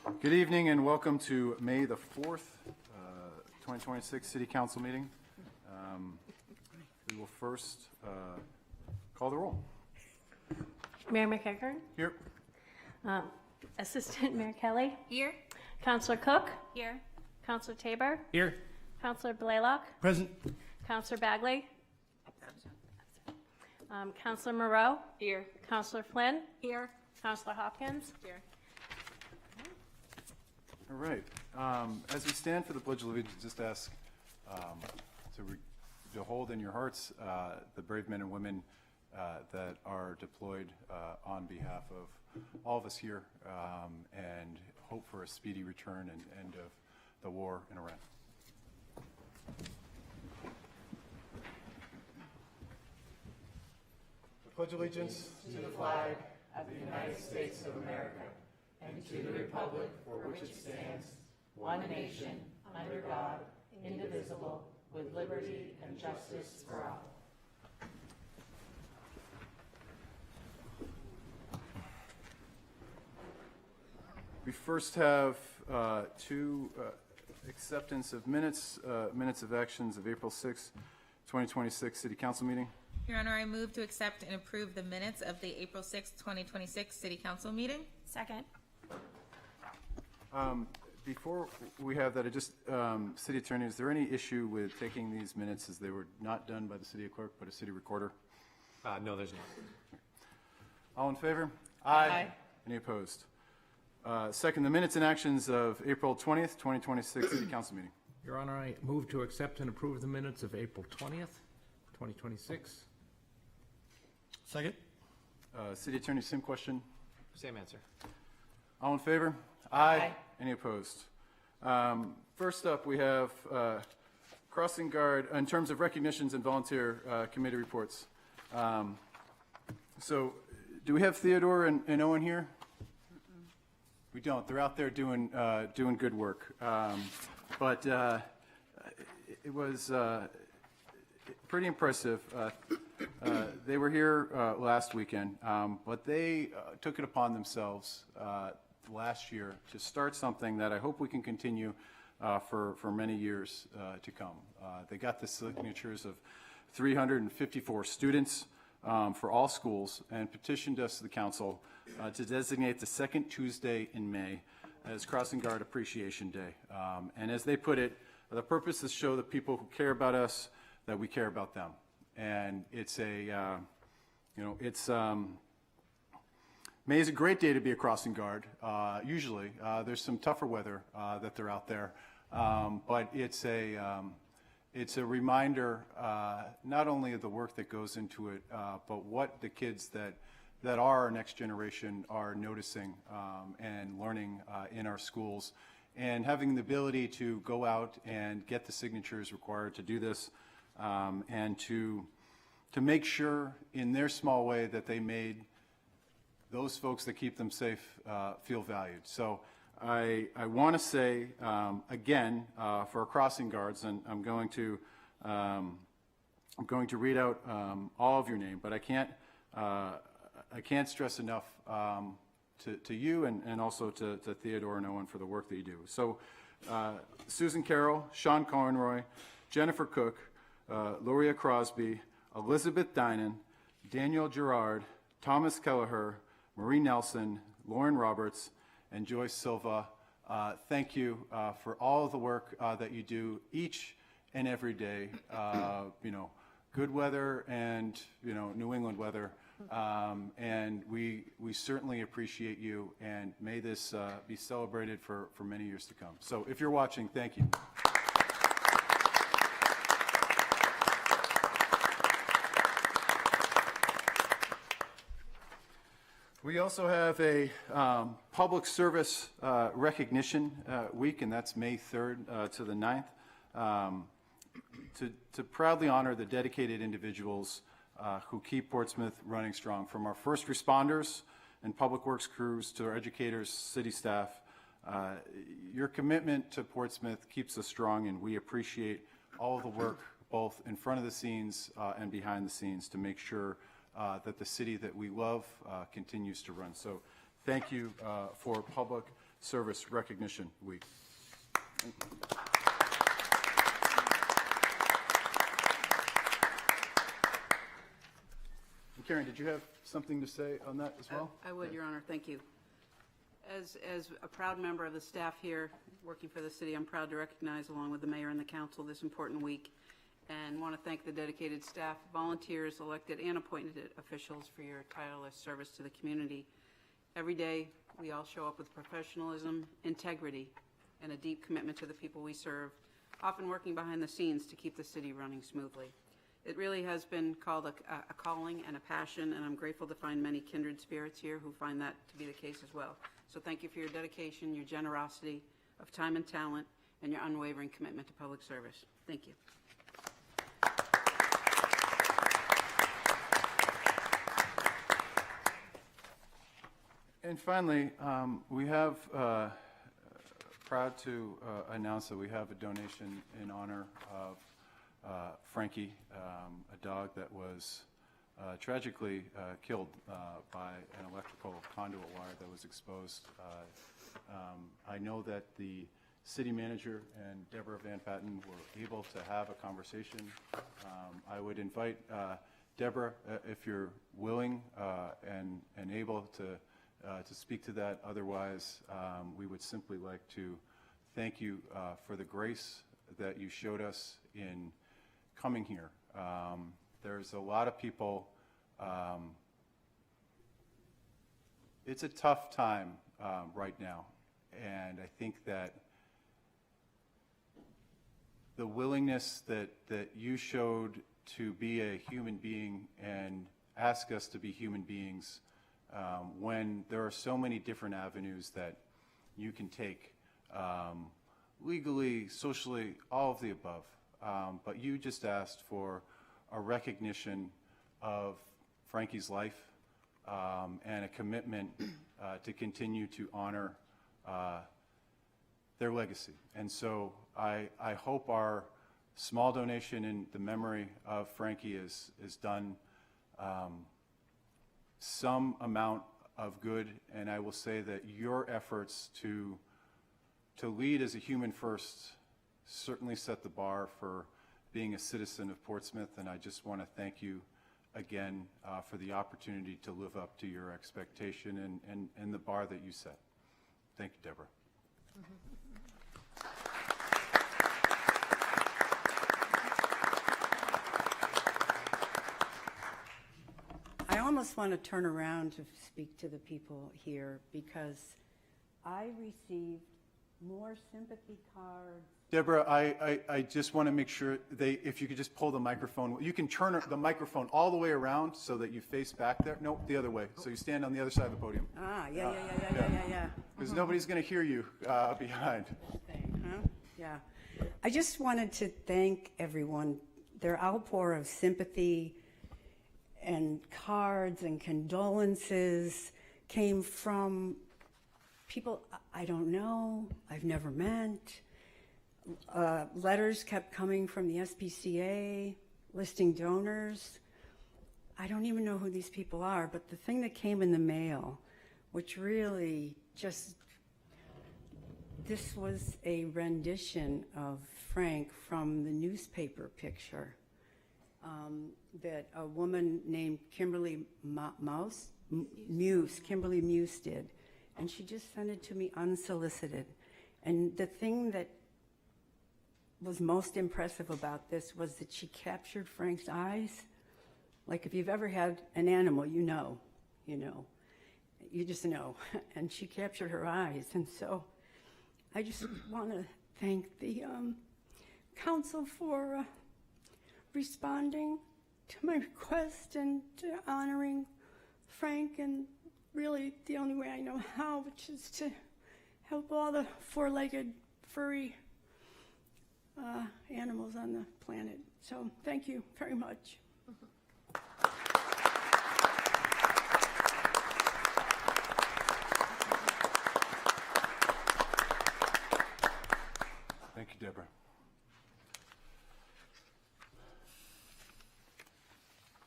Good evening and welcome to May the 4th, 2026 City Council meeting. We will first call the roll. Mayor McEachern. Here. Assistant Mayor Kelly. Here. Councillor Cook. Here. Councillor Tabor. Here. Councillor Blaylock. Present. Councillor Bagley. Councillor Moreau. Here. Councillor Flynn. Here. Councillor Hopkins. Here. All right. As we stand for the Pledge of Allegiance, just ask to hold in your hearts the brave men and women that are deployed on behalf of all of us here, and hope for a speedy return and end of the war in Iran. I pledge allegiance to the flag of the United States of America and to the republic for which it stands, one nation, under God, indivisible, with liberty and justice for all. We first have two acceptance of minutes, minutes of actions of April 6, 2026 City Council meeting. Your Honor, I move to accept and approve the minutes of the April 6, 2026 City Council meeting. Second. Before we have that, City Attorney, is there any issue with taking these minutes as they were not done by the City Clerk but a City Recorder? No, there's not. All in favor? Aye. Any opposed? Second, the minutes and actions of April 20th, 2026 City Council meeting. Your Honor, I move to accept and approve the minutes of April 20th, 2026. Second? City Attorney, same question. Same answer. All in favor? Aye. Any opposed? First up, we have Crossing Guard in terms of recognitions and volunteer committee reports. So do we have Theodore and Owen here? We don't. They're out there doing good work. But it was pretty impressive. They were here last weekend, but they took it upon themselves last year to start something that I hope we can continue for many years to come. They got the signatures of 354 students for all schools and petitioned us, the council, to designate the second Tuesday in May as Crossing Guard Appreciation Day. And as they put it, the purpose is to show the people who care about us that we care about them. And it's May is a great day to be a crossing guard. Usually, there's some tougher weather that they're out there, but it's a reminder not only of the work that goes into it, but what the kids that are our next generation are noticing and learning in our schools, and having the ability to go out and get the signatures required to do this, and to make sure in their small way that they made those folks that keep them safe feel valued. So I want to say again for our crossing guards, and I'm going to read out all of your name, but I can't stress enough to you and also to Theodore and Owen for the work that you do. So Susan Carroll, Sean Conroy, Jennifer Cook, Loria Crosby, Elizabeth Dinan, Daniel Gerard, Thomas Kelleher, Marie Nelson, Lauren Roberts, and Joyce Silva. Thank you for all of the work that you do each and every day. Good weather and New England weather, and we certainly appreciate you. And may this be celebrated for many years to come. So if you're watching, thank you. We also have a public service recognition week, and that's May 3rd to the 9th, to proudly honor the dedicated individuals who keep Portsmouth running strong, from our first responders and public works crews to our educators, city staff. Your commitment to Portsmouth keeps us strong, and we appreciate all of the work both in front of the scenes and behind the scenes to make sure that the city that we love continues to run. So thank you for public Service Recognition Week. And Karen, did you have something to say on that as well? I would, Your Honor, thank you. As a proud member of the staff here, working for the city, I'm proud to recognize, along with the mayor and the council, this important week, and want to thank the dedicated staff, volunteers, elected and appointed officials for your tireless service to the community. Every day, we all show up with professionalism, integrity, and a deep commitment to the people we serve, often working behind the scenes to keep the city running smoothly. It really has been called a calling and a passion, and I'm grateful to find many kindred spirits here who find that to be the case as well. So thank you for your dedication, your generosity of time and talent, and your unwavering commitment to public service. Thank you. And finally, we have, proud to announce that we have a donation in honor of Frankie, a dog that was tragically killed by an electrical conduit wire that was exposed. I know that the city manager and Deborah Van Patten were able to have a conversation. I would invite Deborah, if you're willing and able to speak to that. Otherwise, we would simply like to thank you for the grace that you showed us in coming here. There's a lot of people, it's a tough time right now, and I think that the willingness that you showed to be a human being and ask us to be human beings when there are so many different avenues that you can take, legally, socially, all of the above. But you just asked for a recognition of Frankie's life and a commitment to continue to honor their legacy. And so I hope our small donation in the memory of Frankie is done some amount of good, and I will say that your efforts to lead as a human first certainly set the bar for being a citizen of Portsmouth, and I just want to thank you again for the opportunity to live up to your expectation and the bar that you set. Thank you, Deborah. I almost want to turn around to speak to the people here because I received more sympathy cards. Deborah, I just want to make sure if you could just pull the microphone, you can turn the microphone all the way around so that you face back there. No, the other way. So you stand on the other side of the podium. Yeah. Because nobody's going to hear you behind. Huh? Yeah. I just wanted to thank everyone. Their outpour of sympathy and cards and condolences came from people I don't know, I've never met. Letters kept coming from the SPCA listing donors. I don't even know who these people are, but the thing that came in the mail, which really just, this was a rendition of Frank from the newspaper picture that a woman named Kimberly Kimberly Muse did. And she just sent it to me unsolicited. And the thing that was most impressive about this was that she captured Frank's eyes. Like if you've ever had an animal, you just know. And she captured her eyes. And so I just want to thank the council for responding to my request and honoring Frank, and really the only way I know how, which is to help all the four-legged furry animals on the planet. So thank you very much. Thank you, Deborah.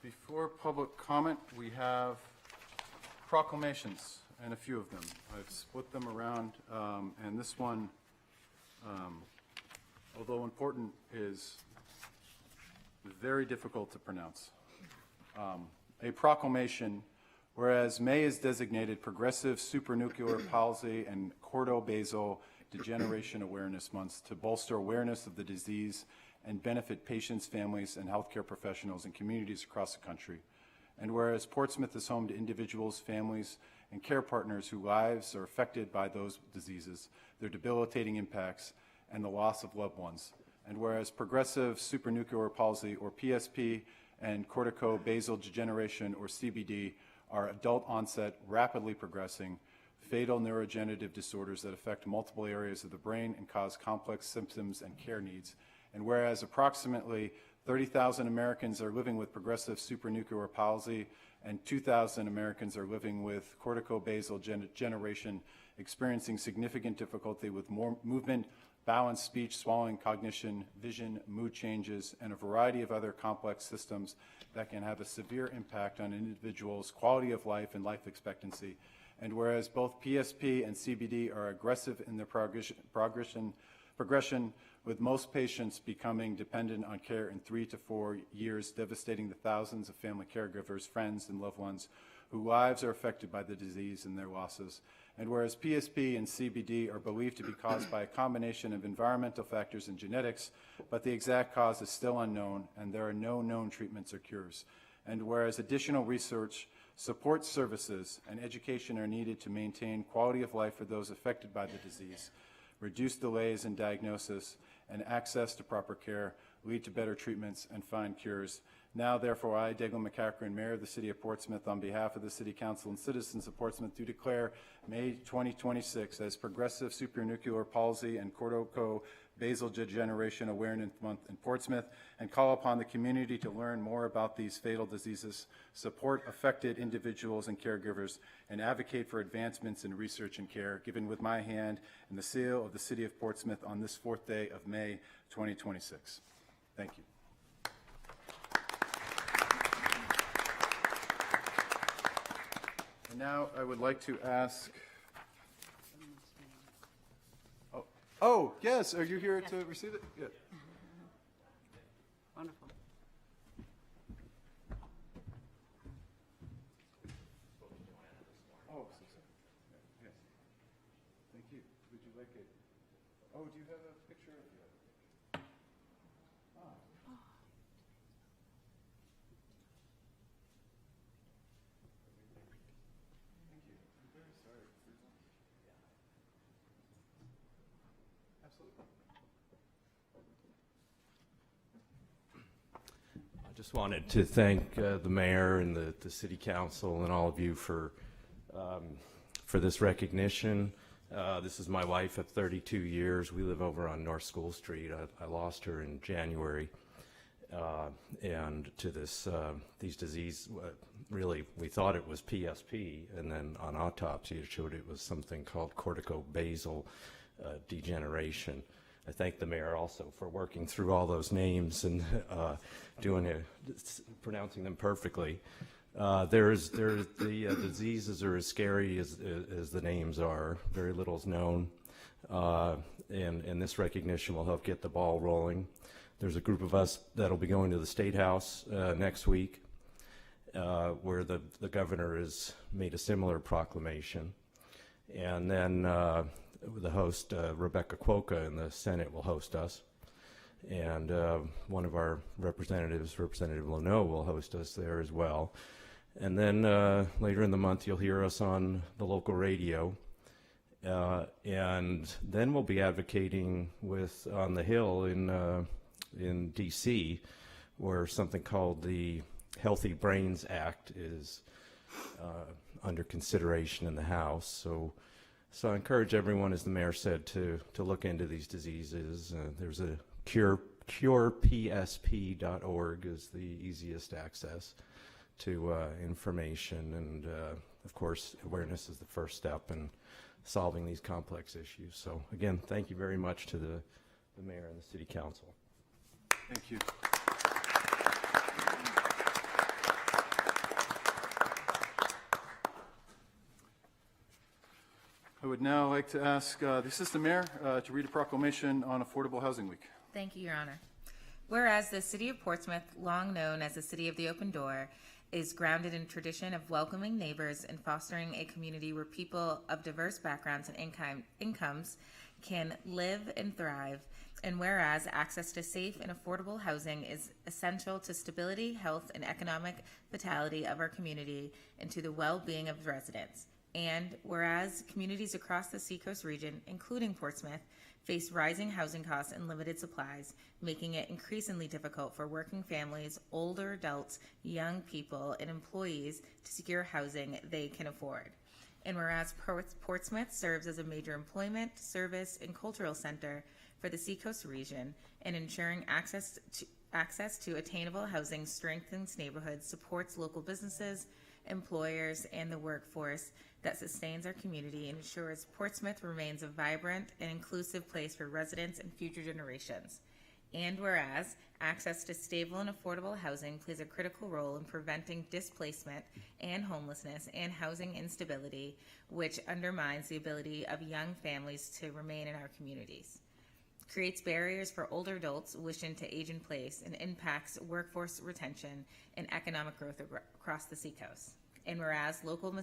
Before public comment, we have proclamations. and a few of them. I've split them around, and this one, although important, is very difficult to pronounce. A proclamation, whereas May is designated Progressive Supranuclear Palsy and Chordobasal Degeneration Awareness Month to bolster awareness of the disease and benefit patients, families, and healthcare professionals in communities across the country. And whereas Portsmouth is home to individuals, families, and care partners whose lives are affected by those diseases, their debilitating impacts, and the loss of loved ones. And whereas Progressive Supranuclear Palsy, or PSP, and corticobasal degeneration, or CBD, are adult-onset, rapidly progressing, fatal neurodegenerative disorders that affect multiple areas of the brain and cause complex symptoms and care needs. And whereas approximately 30,000 Americans are living with progressive supranuclear palsy and 2,000 Americans are living with corticobasal degeneration, experiencing significant difficulty with movement, balance, speech, swallowing, cognition, vision, mood changes, and a variety of other complex systems that can have a severe impact on individuals' quality of life and life expectancy. And whereas both PSP and CBD are aggressive in their progression, with most patients becoming dependent on care in 3 to 4 years, devastating the thousands of family caregivers, friends, and loved ones whose lives are affected by the disease and their losses. And whereas PSP and CBD are believed to be caused by a combination of environmental factors and genetics, but the exact cause is still unknown, and there are no known treatments or cures. And whereas additional research, support services, and education are needed to maintain quality of life for those affected by the disease, reduce delays in diagnosis, and access to proper care, lead to better treatments and find cures. Now, therefore, I, Declan McCachran, Mayor of the City of Portsmouth, on behalf of the City Council and citizens of Portsmouth, do declare May 2026 as Progressive Supranuclear Palsy and Corticobasal Degeneration Awareness Month in Portsmouth, and call upon the community to learn more about these fatal diseases, support affected individuals and caregivers, and advocate for advancements in research and care, given with my hand and the seal of the City of Portsmouth on this 4th day of May 2026. Thank you. And now I would like to ask, oh, yes, are you here to receive it? Yeah. Wonderful. Oh, so sorry. Yes. Thank you. Would you like it? Oh, do you have a picture of it? Thank you. I'm very sorry. Absolutely. I just wanted to thank the mayor and the city council and all of you for this recognition. This is my wife of 32 years. We live over on North School Street. I lost her in January, and to these disease. Really, we thought it was PSP, and then on autopsy it showed it was something called corticobasal degeneration. I thank the mayor also for working through all those names and pronouncing them perfectly. The diseases are as scary as the names are. Very little is known, and this recognition will help get the ball rolling. There's a group of us that'll be going to the State House next week, where the governor has made a similar proclamation, and then the host, Rebecca Cuoca, in the Senate will host us. And one of our representatives, Representative Lono, will host us there as well. And then later in the month, you'll hear us on the local radio. And then we'll be advocating on the Hill in D.C., where something called the Healthy Brains Act is under consideration in the House. So I encourage everyone, as the mayor said, to look into these diseases. There's a curepsp.org is the easiest access to information, and of course, awareness is the first step in solving these complex issues. So again, thank you very much to the mayor and the city council. Thank you. would now like to ask the Assistant Mayor to read a proclamation on Affordable Housing Week. Thank you, Your Honor. Whereas the City of Portsmouth, long known as the City of the Open Door, is grounded in tradition of welcoming neighbors and fostering a community where people of diverse backgrounds and incomes can live and thrive. And whereas access to safe and affordable housing is essential to stability, health, and economic vitality of our community and to the well-being of residents. And whereas communities across the Seacoast region, including Portsmouth, face rising housing costs and limited supplies, making it increasingly difficult for working families, older adults, young people, and employees to secure housing they can afford. And whereas Portsmouth serves as a major employment, service, and cultural center for the Seacoast region, and ensuring access to attainable housing strengthens neighborhoods, supports local businesses, employers, and the workforce that sustains our community and ensures Portsmouth remains a vibrant and inclusive place for residents and future generations. And whereas access to stable and affordable housing plays a critical role in preventing displacement and homelessness and housing instability, which undermines the ability of young families to remain in our communities, creates barriers for older adults wishing to age in place, and impacts workforce retention and economic growth across the Seacoast. And whereas local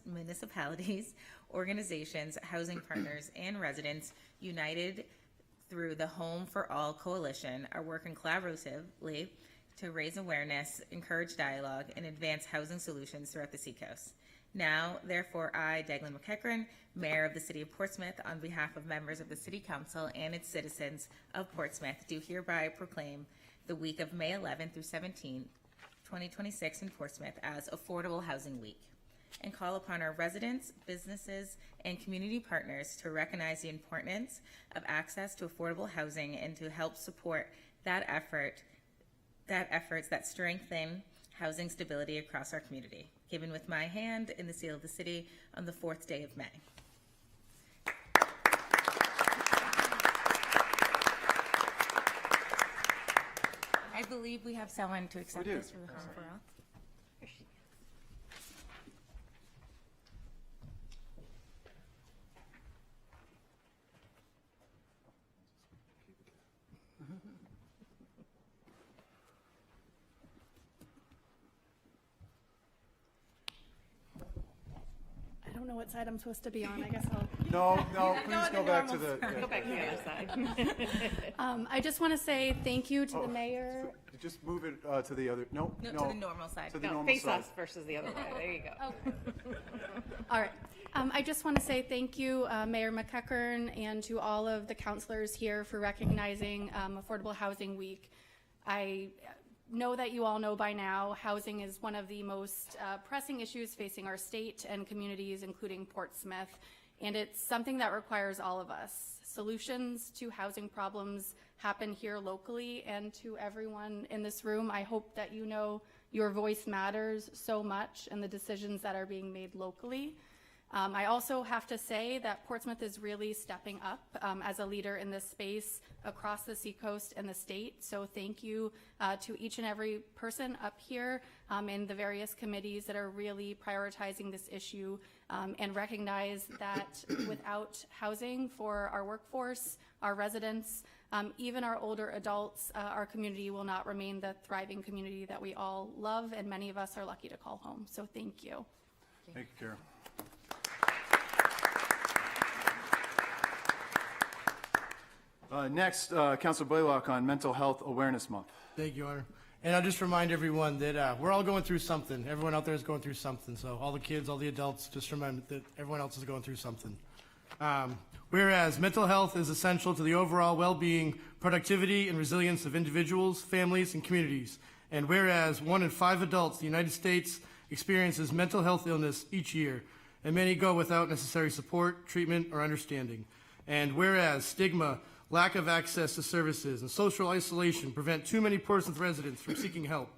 municipalities, organizations, housing partners, and residents united through the Home for All Coalition are working collaboratively to raise awareness, encourage dialogue, and advance housing solutions throughout the Seacoast. Now, therefore, I, Declan McEachern, Mayor of the City of Portsmouth, on behalf of members of the City Council and its citizens of Portsmouth, do hereby proclaim the week of May 11th through 17th, 2026 in Portsmouth as Affordable Housing Week, and call upon our residents, businesses, and community partners to recognize the importance of access to affordable housing and to help support efforts that strengthen housing stability across our community. Given with my hand in the seal of the city on the 4th day of May. I believe we have someone to accept We do. this for the Home for All. I don't know what side I'm supposed to be on. I guess I'll. No, please go back to the. Go back to the other side. I just want to say thank you to the mayor. Just move it to the other, no. No, to the normal side. To the No, normal face side. us versus the other way. There you go. Okay. All right. I just want to say thank you, Mayor McEachern, and to all of the councilors here for recognizing Affordable Housing Week. I know that you all know by now, housing is one of the most pressing issues facing our state and communities, including Portsmouth, and it's something that requires all of us. Solutions to housing problems happen here locally, and to everyone in this room, I hope that you know your voice matters so much in the decisions that are being made locally. I also have to say that Portsmouth is really stepping up as a leader in this space across the Seacoast and the state. So thank you to each and every person up here in the various committees that are really prioritizing this issue and recognize that without housing for our workforce, our residents, even our older adults, our community will not remain the thriving community that we all love and many of us are lucky to call home. So thank you. Thank you, Carol. Next, Councilor Blaylock on Mental Health Awareness Month. Thank you, Your Honor. And I'll just remind everyone that we're all going through something. Everyone out there is going through something. So all the kids, all the adults, just remember that everyone else is going through something. Whereas mental health is essential to the overall well-being, productivity, and resilience of individuals, families, and communities. And whereas 1 in 5 adults in the United States experiences mental health illness each year, and many go without necessary support, treatment, or understanding. And whereas stigma, lack of access to services, and social isolation prevent too many Portsmouth residents from seeking help.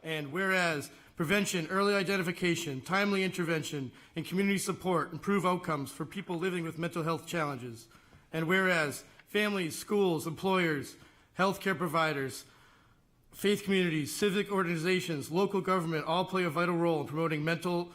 And whereas prevention, early identification, timely intervention, and community support improve outcomes for people living with mental health challenges. And whereas families, schools, employers, healthcare providers, faith communities, civic organizations, local government all play a vital role in promoting mental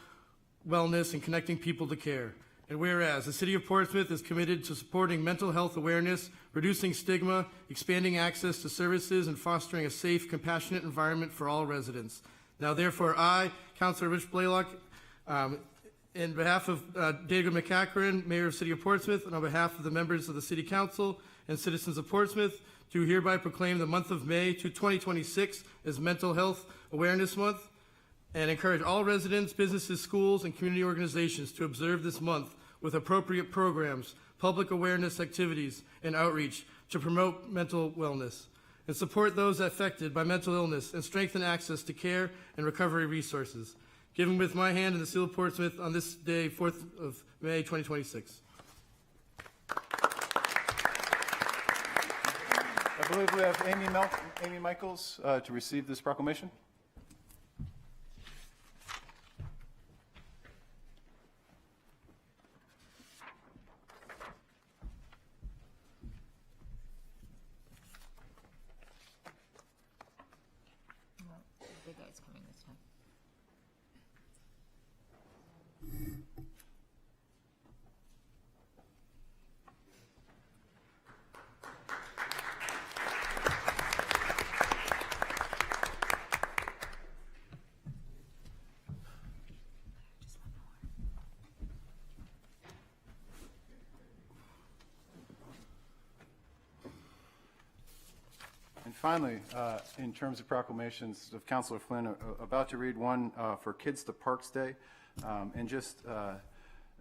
wellness and connecting people to care. And whereas the City of Portsmouth is committed to supporting mental health awareness, reducing stigma, expanding access to services, and fostering a safe, compassionate environment for all residents. Now therefore, I, Councilor Rich Blaylock, in behalf of David McCachran, Mayor of the City of Portsmouth, and on behalf of the members of the City Council and citizens of Portsmouth, do hereby proclaim the month of May 2026 as Mental Health Awareness Month, and encourage all residents, businesses, schools, and community organizations to observe this month with appropriate programs, public awareness activities, and outreach to promote mental wellness, and support those affected by mental illness, and strengthen access to care and recovery resources. Given with my hand in the seal of Portsmouth on this day, 4th of May, 2026. I believe we have Amy Michaels to receive this proclamation. The big guy's coming this time. And finally, in terms of proclamations of Councilor Flynn, about to read one for Kids to Parks Day, and just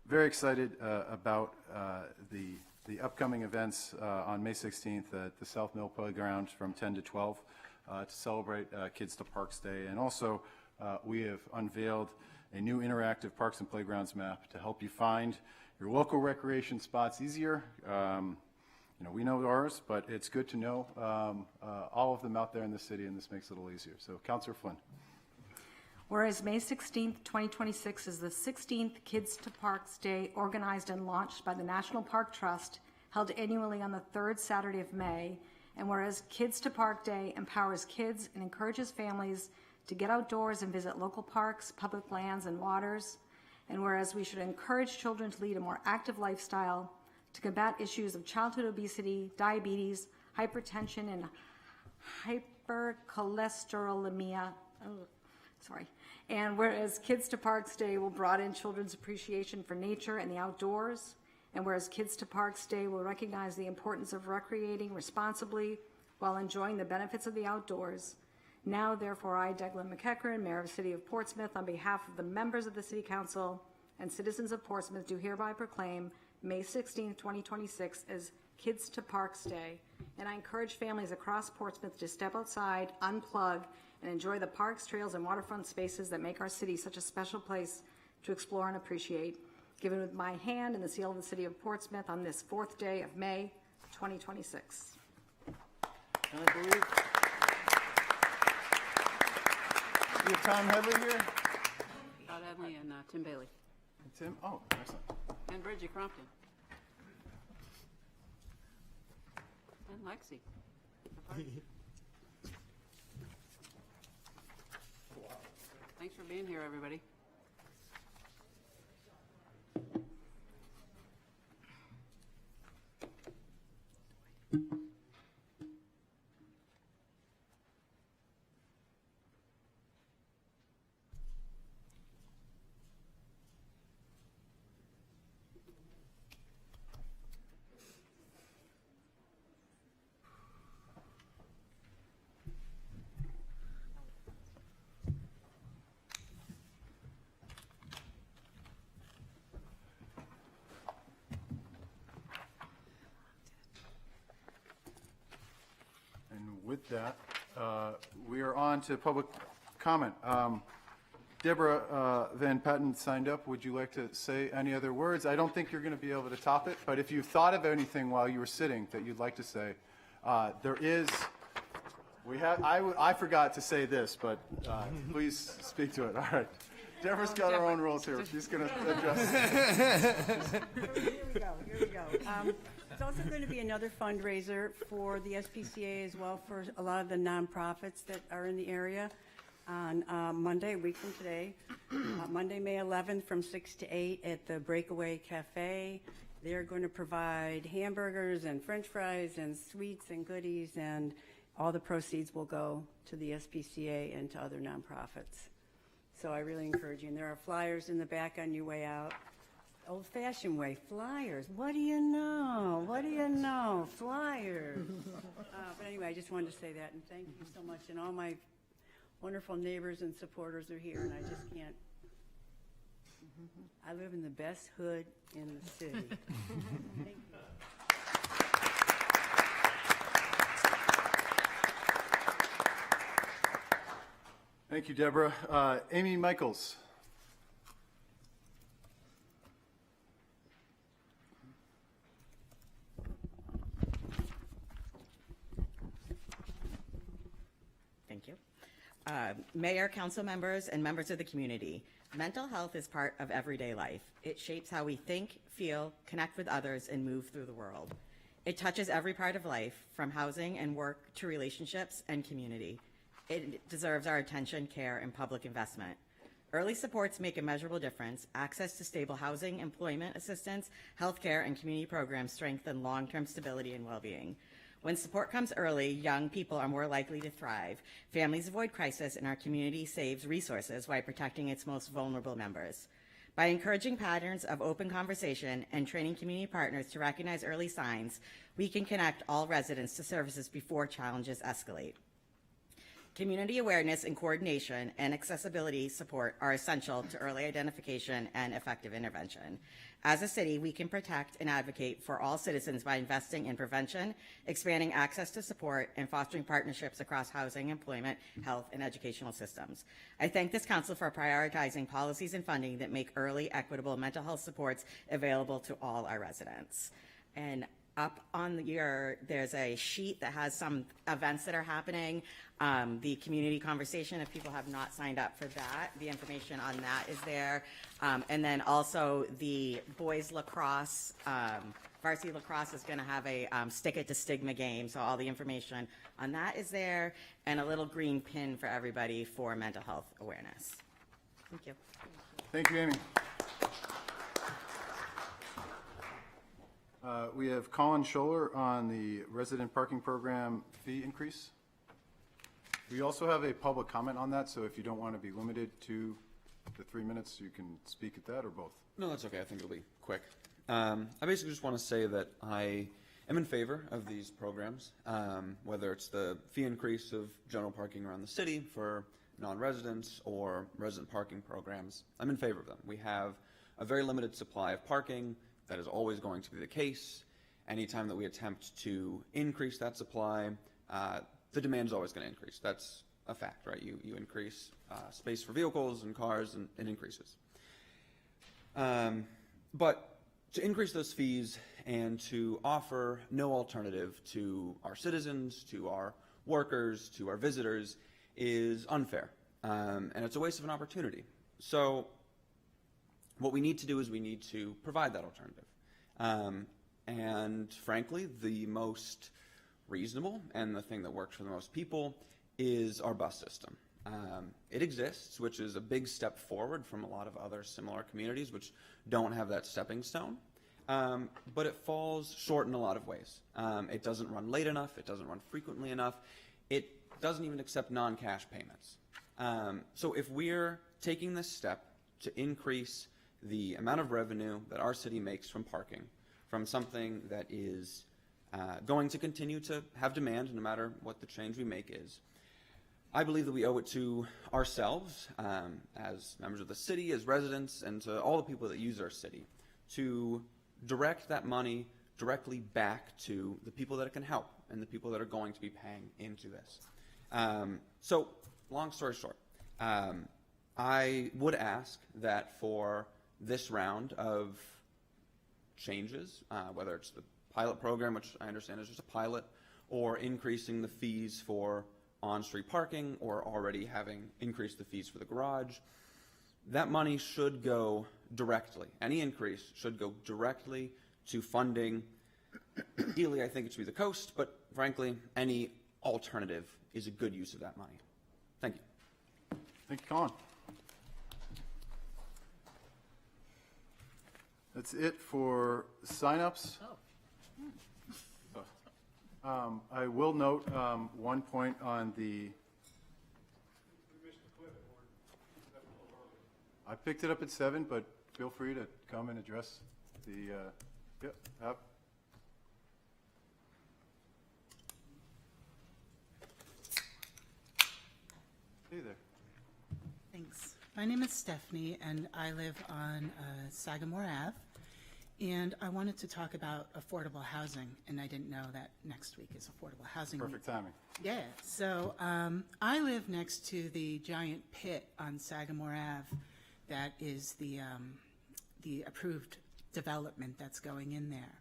very excited about the upcoming events on May 16th at the South Mill Playground from 10 to 12 to celebrate Kids to Parks Day. And also, we have unveiled a new interactive parks and playgrounds map to help you find your local recreation spots easier. You know, we know ours, but it's good to know all of them out there in the city, and this makes it a little easier. So, Councilor Flynn. Whereas May 16th, 2026 is the 16th Kids to Parks Day organized and launched by the National Park Trust, held annually on the third Saturday of May, and whereas Kids to Park Day empowers kids and encourages families to get outdoors and visit local parks, public lands, and waters, and whereas we should encourage children to lead a more active lifestyle, to combat issues of childhood obesity, diabetes, hypertension, and hypercholesterolemia. And whereas Kids to Parks Day will broaden children's appreciation for nature and the outdoors, and whereas Kids to Parks Day will recognize the importance of recreating responsibly while enjoying the benefits of the outdoors, now therefore I, Declan McCachran, Mayor of the City of Portsmouth, on behalf of the members of the City Council and citizens of Portsmouth, do hereby proclaim May 16, 2026 as Kids to Parks Day, and I encourage families across Portsmouth to step outside, unplug, and enjoy the parks, trails, and waterfront spaces that make our city such a special place to explore and appreciate. Given with my hand in the seal of the City of Portsmouth on this 4th day of May, 2026. And I believe we have Tom Headley here. Todd Hadley and Tim Bailey. And Tim, oh, excellent. And Bridget Crompton. And Lexi. Thanks for being here, everybody. With that, we are on to public comment. Deborah Van Patten signed up. Would you like to say any other words? I don't think you're going to be able to top it, but if you thought of anything while you were sitting that you'd like to say, there is, I forgot to say this, but please speak to it. All right. Deborah's got her own rules here. She's going to address it. Here we go. It's also going to be another fundraiser for the SPCA as well, for a lot of the nonprofits that are in the area. on Monday, a week from today, Monday, May 11th, from 6 to 8 at the Breakaway Cafe. They're going to provide hamburgers and french fries and sweets and goodies, and all the proceeds will go to the SPCA and to other nonprofits. So I really encourage you. And there are flyers in the back on your way out. Old-fashioned way, flyers. What do you know? What do you know? Flyers. But anyway, I just wanted to say that, and thank you so much. And all my wonderful neighbors and supporters are here, and I just can't. I live in the best hood in the city. Thank you. Thank you, Deborah. Amy Michaels. Thank you. Mayor, council members, and members of the community, mental health is part of everyday life. It shapes how we think, feel, connect with others, and move through the world. It touches every part of life, from housing and work to relationships and community. It deserves our attention, care, and public investment. Early supports make a measurable difference. Access to stable housing, employment assistance, healthcare, and community programs strengthen long-term stability and well-being. When support comes early, young people are more likely to thrive. Families avoid crisis, and our community saves resources while protecting its most vulnerable members. By encouraging patterns of open conversation and training community partners to recognize early signs, we can connect all residents to services before challenges escalate. Community awareness and coordination and accessibility support are essential to early identification and effective intervention. As a city, we can protect and advocate for all citizens by investing in prevention, expanding access to support, and fostering partnerships across housing, employment, health, and educational systems. I thank this council for prioritizing policies and funding that make early, equitable mental health supports available to all our residents. And up on there's a sheet that has some events that are happening. The community conversation, if people have not signed up for that, the information on that is there. And then also the boys lacrosse, varsity lacrosse is gonna have a Stick It to Stigma game, so all the information on that is there, and a little green pin for everybody for mental health awareness. Thank you. Thank you, Amy. We have Colin Scholler on the resident parking program fee increase. We also have a public comment on that, so if you don't want to be limited to the 3 minutes, you can speak at that or both. No, that's okay. I think it'll be quick. I basically just want to say that I am in favor of these programs, whether it's the fee increase of general parking around the city for non-residents or resident parking programs. I'm in favor of them. We have a very limited supply of parking. That is always going to be the case. Anytime that we attempt to increase that supply, the demand is always going to increase. That's a fact, right? You increase space for vehicles and cars, and it increases. But to increase those fees and to offer no alternative to our citizens, to our workers, to our visitors is unfair, and it's a waste of an opportunity. So what we need to do is we need to provide that alternative. And frankly, the most reasonable and the thing that works for the most people is our bus system. It exists, which is a big step forward from a lot of other similar communities which don't have that stepping stone. But it falls short in a lot of ways. It doesn't run late enough. It doesn't run frequently enough. It doesn't even accept non-cash payments. So if we're taking this step to increase the amount of revenue that our city makes from parking, from something that is going to continue to have demand no matter what the change we make is, I believe that we owe it to ourselves as members of the city, as residents, and to all the people that use our city to direct that money directly back to the people that it can help and the people that are going to be paying into this. So long story short, I would ask that for this round of changes, whether it's the pilot program, which I understand is just a pilot, or increasing the fees for on-street parking, or already having increased the fees for the garage, that money should go directly. Any increase should go directly to funding. Ideally, I think it should be the coast, but frankly, any alternative is a good use of that money. Thank you. Thank you, Colin. That's it for signups. I will note one point on the. I picked it up at 7, but feel free to come and address the. Yep. Hey there. Thanks. My name is Stephanie, and I live on Sagamore Ave. And I wanted to talk about affordable housing, and I didn't know that next week is affordable housing week. Perfect timing. Yeah. So I live next to the giant pit on Sagamore Ave. That is the approved development that's going in there.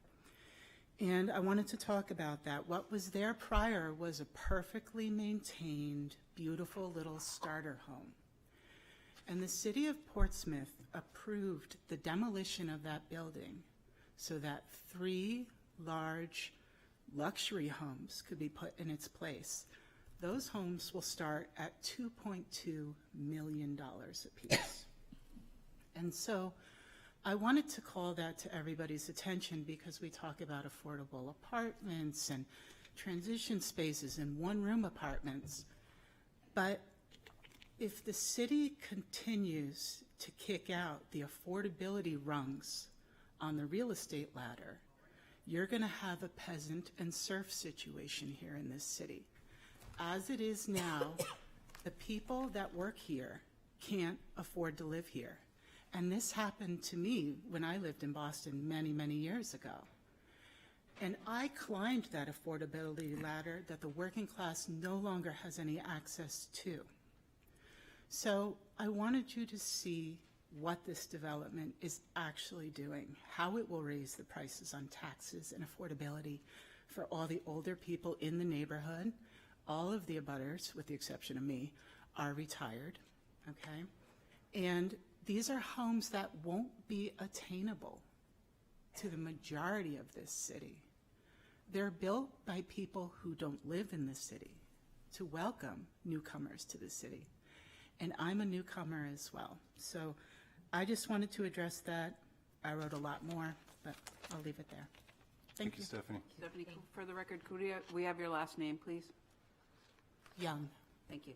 And I wanted to talk about that. What was there prior was a perfectly maintained, beautiful little starter home. And the city of Portsmouth approved the demolition of that building so that 3 large luxury homes could be put in its place. Those homes will start at $2.2 million apiece. And so I wanted to call that to everybody's attention because we talk about affordable apartments and transition spaces and one-room apartments. But if the city continues to kick out the affordability rungs on the real estate ladder, you're going to have a peasant and serf situation here in this city. As it is now, the people that work here can't afford to live here. And this happened to me when I lived in Boston many, many years ago. And I climbed that affordability ladder that the working class no longer has any access to. So I wanted you to see what this development is actually doing, how it will raise the prices on taxes and affordability for all the older people in the neighborhood. All of the abutters, with the exception of me, are retired, okay? And these are homes that won't be attainable to the majority of this city. They're built by people who don't live in the city to welcome newcomers to the city. And I'm a newcomer as well. So I just wanted to address that. I wrote a lot more, but I'll leave it there. Thank you. Stephanie. Stephanie, for the record, could we have your last name, please? Young. Thank you.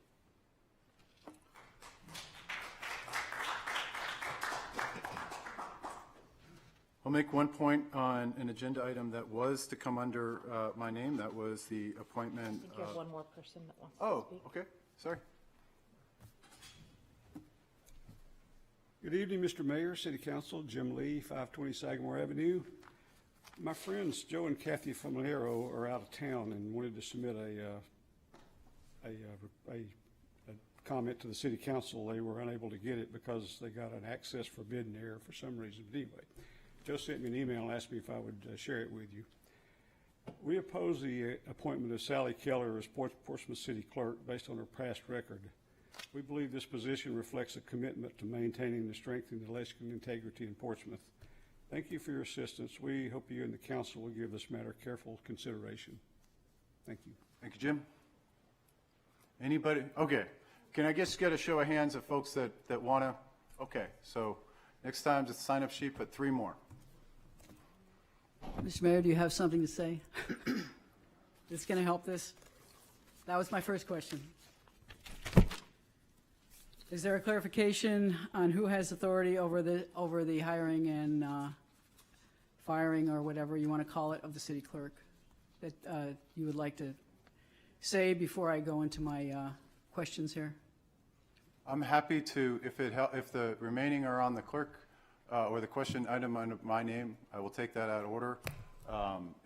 I'll make one point on an agenda item that was to come under my name. That was the appointment. I think you have one more person that wants Oh, to speak. okay. Sorry. Good evening, Mr. Mayor, City Council, Jim Lee, 520 Sagamore Avenue. My friends Joe and Kathy Familiero are out of town and wanted to submit a comment to the City Council. They were unable to get it because they got an access forbidden error for some reason. But anyway, Joe sent me an email and asked me if I would share it with you. We oppose the appointment of Sally Keller as Portsmouth City Clerk based on her past record. We believe this position reflects a commitment to maintaining the strength and election integrity in Portsmouth. Thank you for your assistance. We hope you and the council will give this matter careful consideration. Thank you. Thank you, Jim. Anybody? Okay. Can I just get a show of hands of folks that want to? Okay. So next time it's a sign-up sheet, but 3 more. Mr. Mayor, do you have something to say? That's going to help this? That was my first question. Is there a clarification on who has authority over the hiring and firing or whatever you want to call it of the city clerk that you would like to say before I go into my questions here? I'm happy to, if the remaining are on the clerk or the question item under my name, I will take that out of order.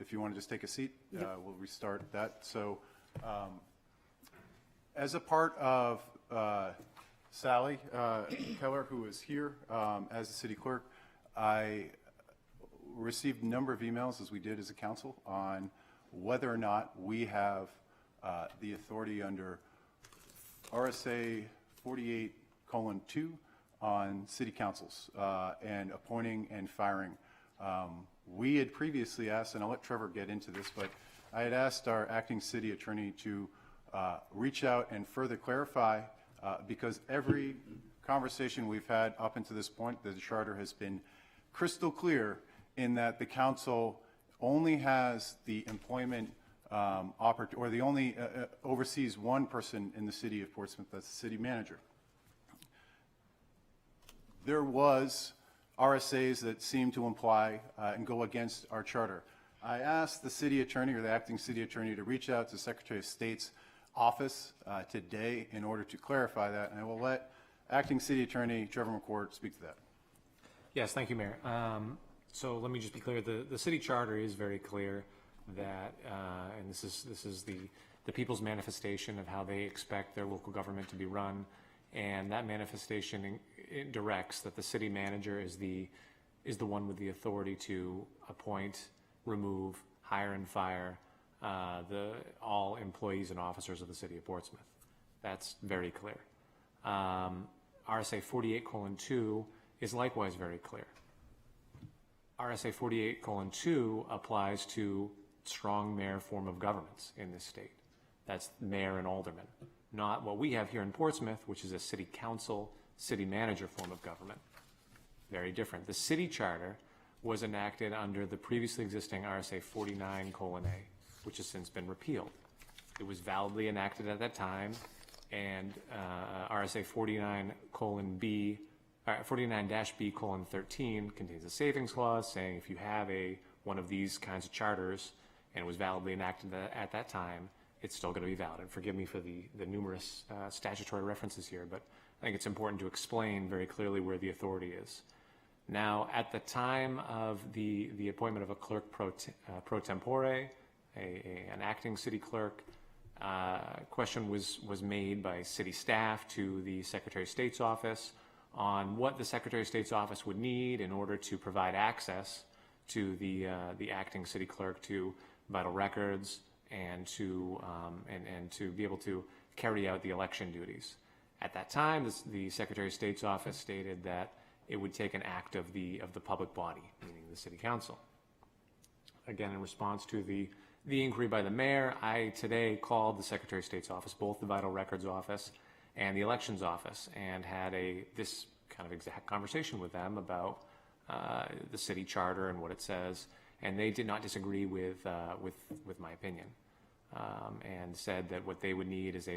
If you want to just take a seat, we'll restart that. So as a part of Sally Keller, who is here as the city clerk, I received a number of emails, as we did as a council, on whether or not we have the authority under RSA 48:2 on city councils and appointing and firing. We had previously asked, and I'll let Trevor get into this, but I had asked our acting city attorney to reach out and further clarify because every conversation we've had up until this point, the charter has been crystal clear in that the council only has the employment or the only oversees one person in the city of Portsmouth, that's the city manager. There was RSAs that seem to imply and go against our charter. I asked the city attorney or the acting city attorney to reach out to the Secretary of State's office today in order to clarify that, and I will let acting city attorney Trevor McCord speak to that. Yes, thank you, Mayor. So let me just be clear. The city charter is very clear that, and this is the people's manifestation of how they expect their local government to be run, and that manifestation it directs that the city manager is the one with the authority to appoint, remove, hire, and fire all employees and officers of the city of Portsmouth. That's very clear. RSA 48:2 is likewise very clear. RSA 48:2 applies to strong mayor form of governance in this state. That's mayor and alderman, not what we have here in Portsmouth, which is a city council, city manager form of government. Very different. The city charter was enacted under the previously existing RSA 49:A, which has since been repealed. It was validly enacted at that time, and RSA 49-B:13 contains a savings clause saying if you have one of these kinds of charters and it was validly enacted at that time, it's still going to be valid. And forgive me for the numerous statutory references here, but I think it's important to explain very clearly where the authority is. Now, at the time of the appointment of a clerk pro tempore, an acting city clerk, question was made by city staff to the Secretary of State's office on what the Secretary of State's office would need in order to provide access to the acting city clerk to vital records and to be able to carry out the election duties. At that time, the Secretary of State's office stated that it would take an act of the public body, meaning the city council. Again, in response to the inquiry by the mayor, I today called the Secretary of State's office, both the Vital Records office and the elections office, and had this kind of exact conversation with them about the city charter and what it says, and they did not disagree with my opinion, and said that what they would need is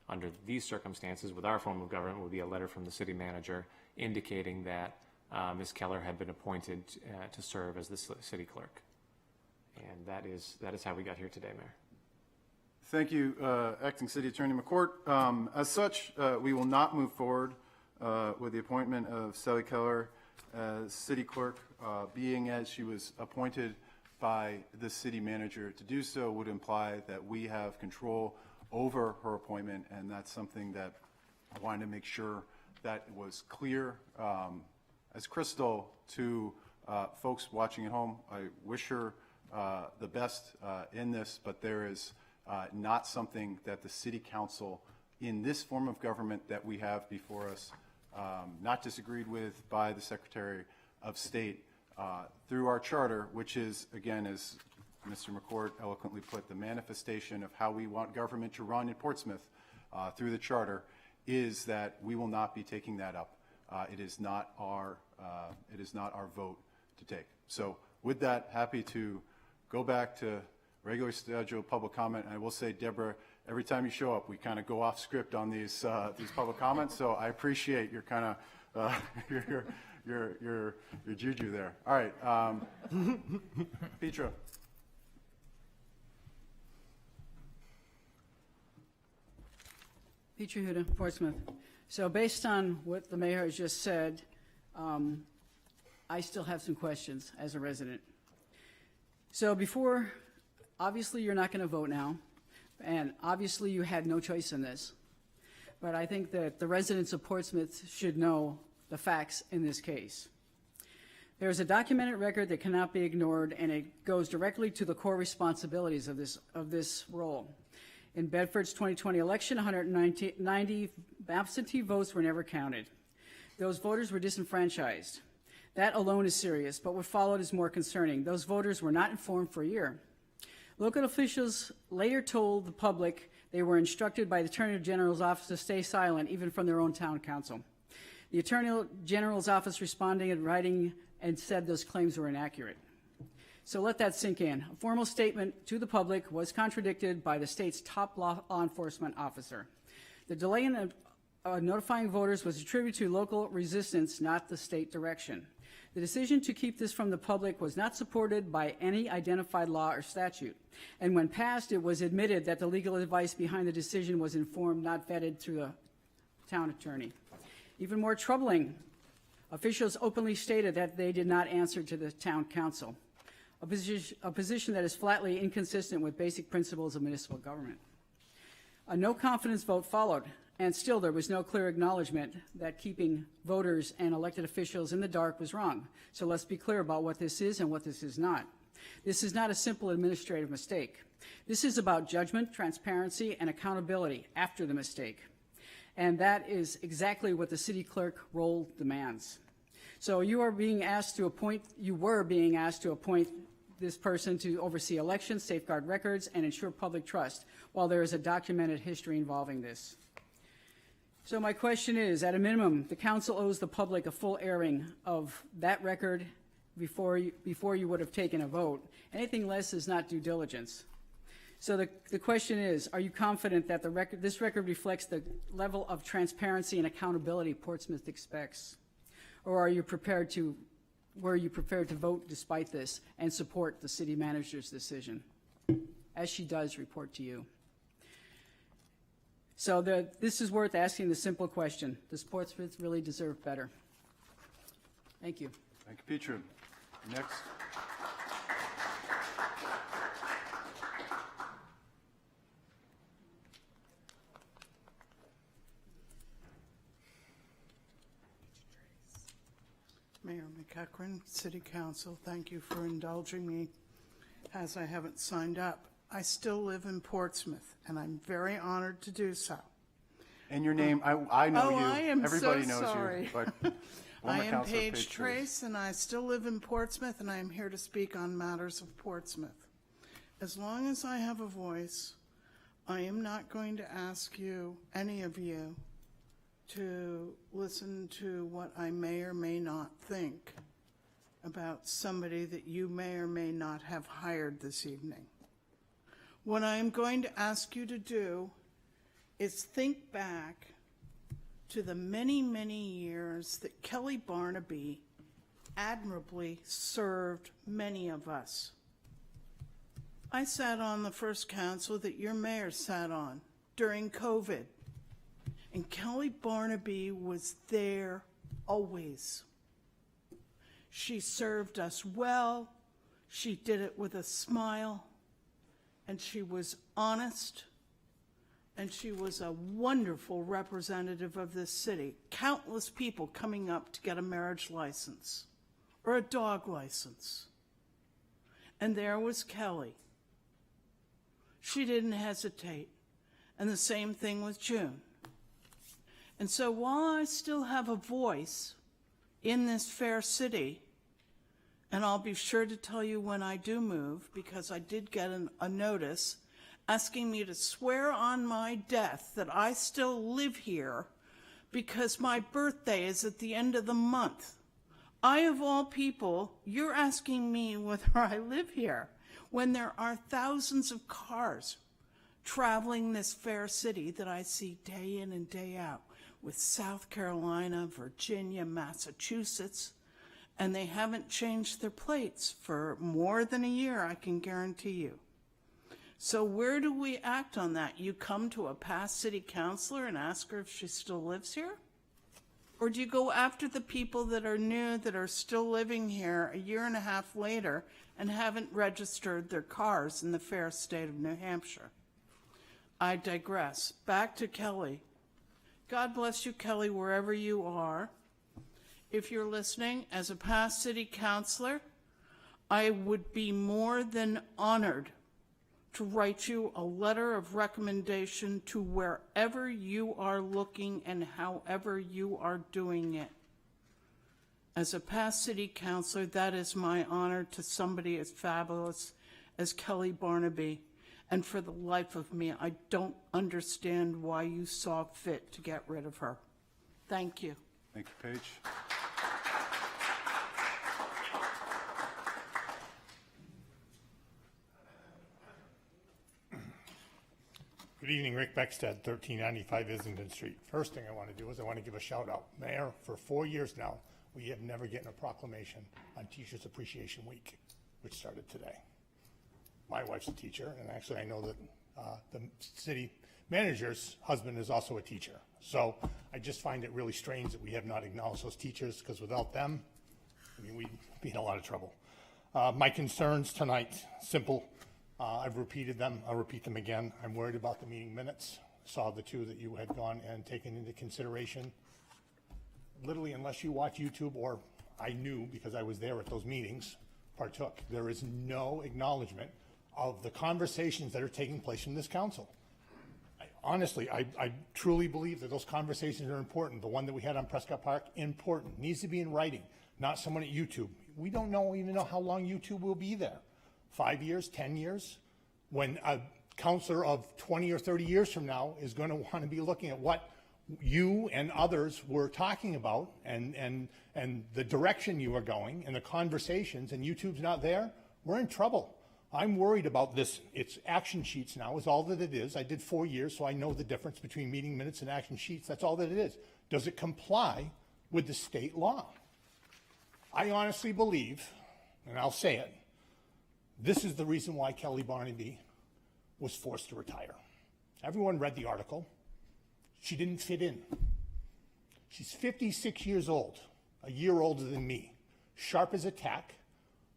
under these circumstances, with our form of government, would be a letter from the city manager indicating that Ms. Keller had been appointed to serve as the city clerk. And that is how we got here today, Mayor. Thank you, Acting City Attorney McCourt. As such, we will not move forward with the appointment of Sally Keller as city clerk, being as she was appointed by the city manager. To do so would imply that we have control over her appointment, and that's something that I wanted to make sure that was clear as crystal to folks watching at home. I wish her the best in this, but there is not something that the city council in this form of government that we have before us, not disagreed with by the Secretary of State through our charter, which is, again, as Mr. McCourt eloquently put, the manifestation of how we want government to run in Portsmouth through the charter, is that we will not be taking that up. It is not our vote to take. So with that, happy to go back to regular scheduled public comment. And I will say, Deborah, every time you show up, we kind of go off script on these public comments. So I appreciate your kind of your juju there. All right, Petra. Petra Huda, Portsmouth. So based on what the mayor has just said, I still have some questions as a resident. So before, obviously you're not going to vote now, and obviously you had no choice in this. But I think that the residents of Portsmouth should know the facts in this case. There's a documented record that cannot be ignored, and it goes directly to the core responsibilities of this role. In Bedford's 2020 election, 190 absentee votes were never counted. Those voters were disenfranchised. That alone is serious, but what followed is more concerning. Those voters were not informed for a year. Local officials later told the public They were instructed by the Attorney General's office to stay silent, even from their own town council. The Attorney General's office responded in writing and said those claims were inaccurate. So let that sink in. A formal statement to the public was contradicted by the state's top law enforcement officer. The delay in notifying voters was attributed to local resistance, not the state direction. The decision to keep this from the public was not supported by any identified law or statute. And when passed, it was admitted that the legal advice behind the decision was informed, not vetted through the town attorney. Even more troubling, officials openly stated that they did not answer to the town council, a position that is flatly inconsistent with basic principles of municipal government. A no confidence vote followed, and still there was no clear acknowledgement that keeping voters and elected officials in the dark was wrong. So let's be clear about what this is and what this is not. This is not a simple administrative mistake. This is about judgment, transparency, and accountability after the mistake. And that is exactly what the city clerk role demands. So you were being asked to appoint this person to oversee elections, safeguard records, and ensure public trust, while there is a documented history involving this. So my question is, at a minimum, the council owes the public a full airing of that record before you would have taken a vote. Anything less is not due diligence. So the question is, are you confident that this record reflects the level of transparency and accountability Portsmouth expects? Or were you prepared to vote despite this and support the city manager's decision, as she does report to you? So this is worth asking the simple question: does Portsmouth really deserve better? Thank you. Thank you, Petra. Next. Mayor McEachran, City Council, thank you for indulging me as I haven't signed up. I still live in Portsmouth, and I'm very honored to do so. And your name, I know you. I am Everybody so knows sorry. you. But I am Councilor Paige Trace, and I still live in Portsmouth, and I am here to speak on matters of Portsmouth. As long as I have a voice, I am not going to ask you, any of you, to listen to what I may or may not think about somebody that you may or may not have hired this evening. What I am going to ask you to do is think back to the many, many years that Kelly Barnaby admirably served many of us. I sat on the first council that your mayor sat on during COVID. And Kelly Barnaby was there always. She served us well, she did it with a smile, and she was honest, and she was a wonderful representative of this city. Countless people coming up to get a marriage license or a dog license. And there was Kelly. She didn't hesitate. And the same thing with June. And so while I still have a voice in this fair city, and I'll be sure to tell you when I do move, because I did get a notice asking me to swear on my death that I still live here because my birthday is at the end of the month. I, of all people, you're asking me whether I live here when there are thousands of cars traveling this fair city that I see day in and day out, with South Carolina, Virginia, Massachusetts, and they haven't changed their plates for more than a year, I can guarantee you. So where do we act on that? You come to a past city councilor and ask her if she still lives here? Or do you go after the people that are new, that are still living here a year and a half later and haven't registered their cars in the fair state of New Hampshire? I digress. Back to Kelly. God bless you, Kelly, wherever you are. If you're listening, as a past city councilor, I would be more than honored to write you a letter of recommendation to wherever you are looking and however you are doing it. As a past city councilor, that is my honor to somebody as fabulous as Kelly Barnaby. And for the life of me, I don't understand why you saw fit to get rid of her. Thank you. Thank you, Paige. Good evening, Rick Beckstead, 1395 Islington Street. First thing I want to do is I want to give a shout out. Mayor, for 4 years now, we have never gotten a proclamation on Teachers Appreciation Week, which started today. My wife's a teacher, and actually I know that the city manager's husband is also a teacher. So I just find it really strange that we have not acknowledged those teachers, because without them, I mean, we'd be in a lot of trouble. My concerns tonight, simple. I've repeated them. I'll repeat them again. I'm worried about the meeting minutes. Saw the two that you had gone and taken into consideration. Literally, unless you watch YouTube, or I knew because I was there at those meetings, partook, there is no acknowledgement of the conversations that are taking place in this council. Honestly, I truly believe that those conversations are important. The one that we had on Prescott Park, important, needs to be in writing, not someone at YouTube. We don't even know how long YouTube will be there. 5 years, 10 years? When a counselor of 20 or 30 years from now is going to want to be looking at what you and others were talking about and the direction you are going and the conversations, and YouTube's not there, we're in trouble. I'm worried about this. It's action sheets now is all that it is. I did 4 years, so I know the difference between meeting minutes and action sheets. That's all that it is. Does it comply with the state law? I honestly believe, and I'll say it, this is the reason why Kelly Barnaby was forced to retire. Everyone read the article. She didn't fit in. She's 56 years old, a year older than me, sharp as a tack,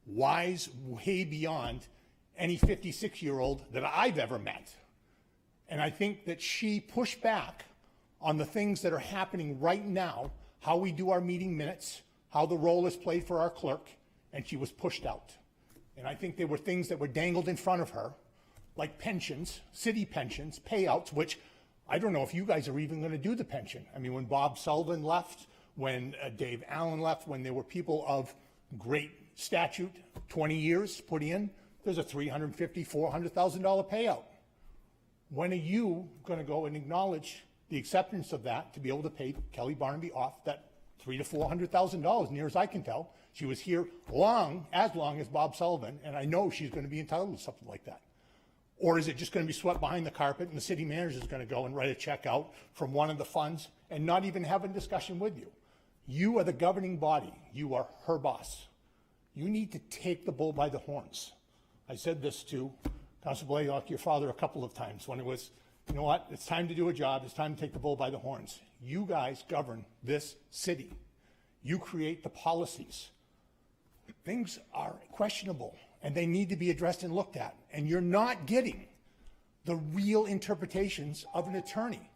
wise way beyond any 56-year-old that I've ever met. And I think that she pushed back on the things that are happening right now, how we do our meeting minutes, how the role is played for our clerk, and she was pushed out. And I think there were things that were dangled in front of her, like pensions, city pensions, payouts, which I don't know if you guys are even going to do the pension. I mean, when Bob Sullivan left, when Dave Allen left, when there were people of great statute, 20 years put in, there's a $350,000, $400,000 payout. When are you going to go and acknowledge the acceptance of that to be able to pay Kelly Barnaby off that $300,000 to $400,000, near as I can tell? She was here as long as Bob Sullivan, and I know she's going to be entitled to something like that. Or is it just going to be swept behind the carpet and the city manager is going to go and write a check out from one of the funds and not even have a discussion with you? You are the governing body. You are her boss. You need to take the bull by the horns. I said this to Councilor Blaylock, your father, a couple of times when it was, you know what, it's time to do a job. It's time to take the bull by the horns. You guys govern this city. You create the policies. Things are questionable, and they need to be addressed and looked at. And you're not getting the real interpretations of an attorney.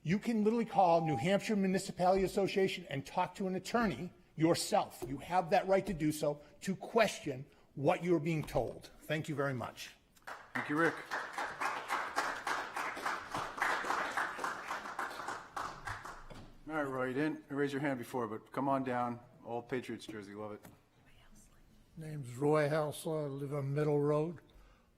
You can literally call New Hampshire Municipality Association and talk to an attorney yourself. You have that right to do so, to question what you're being told. Thank you very much. Thank you, Rick. All right, Roy, you didn't raise your hand before, but come on down. Old Patriots jersey, love it. Name's Roy Halsall. I live on Middle Road.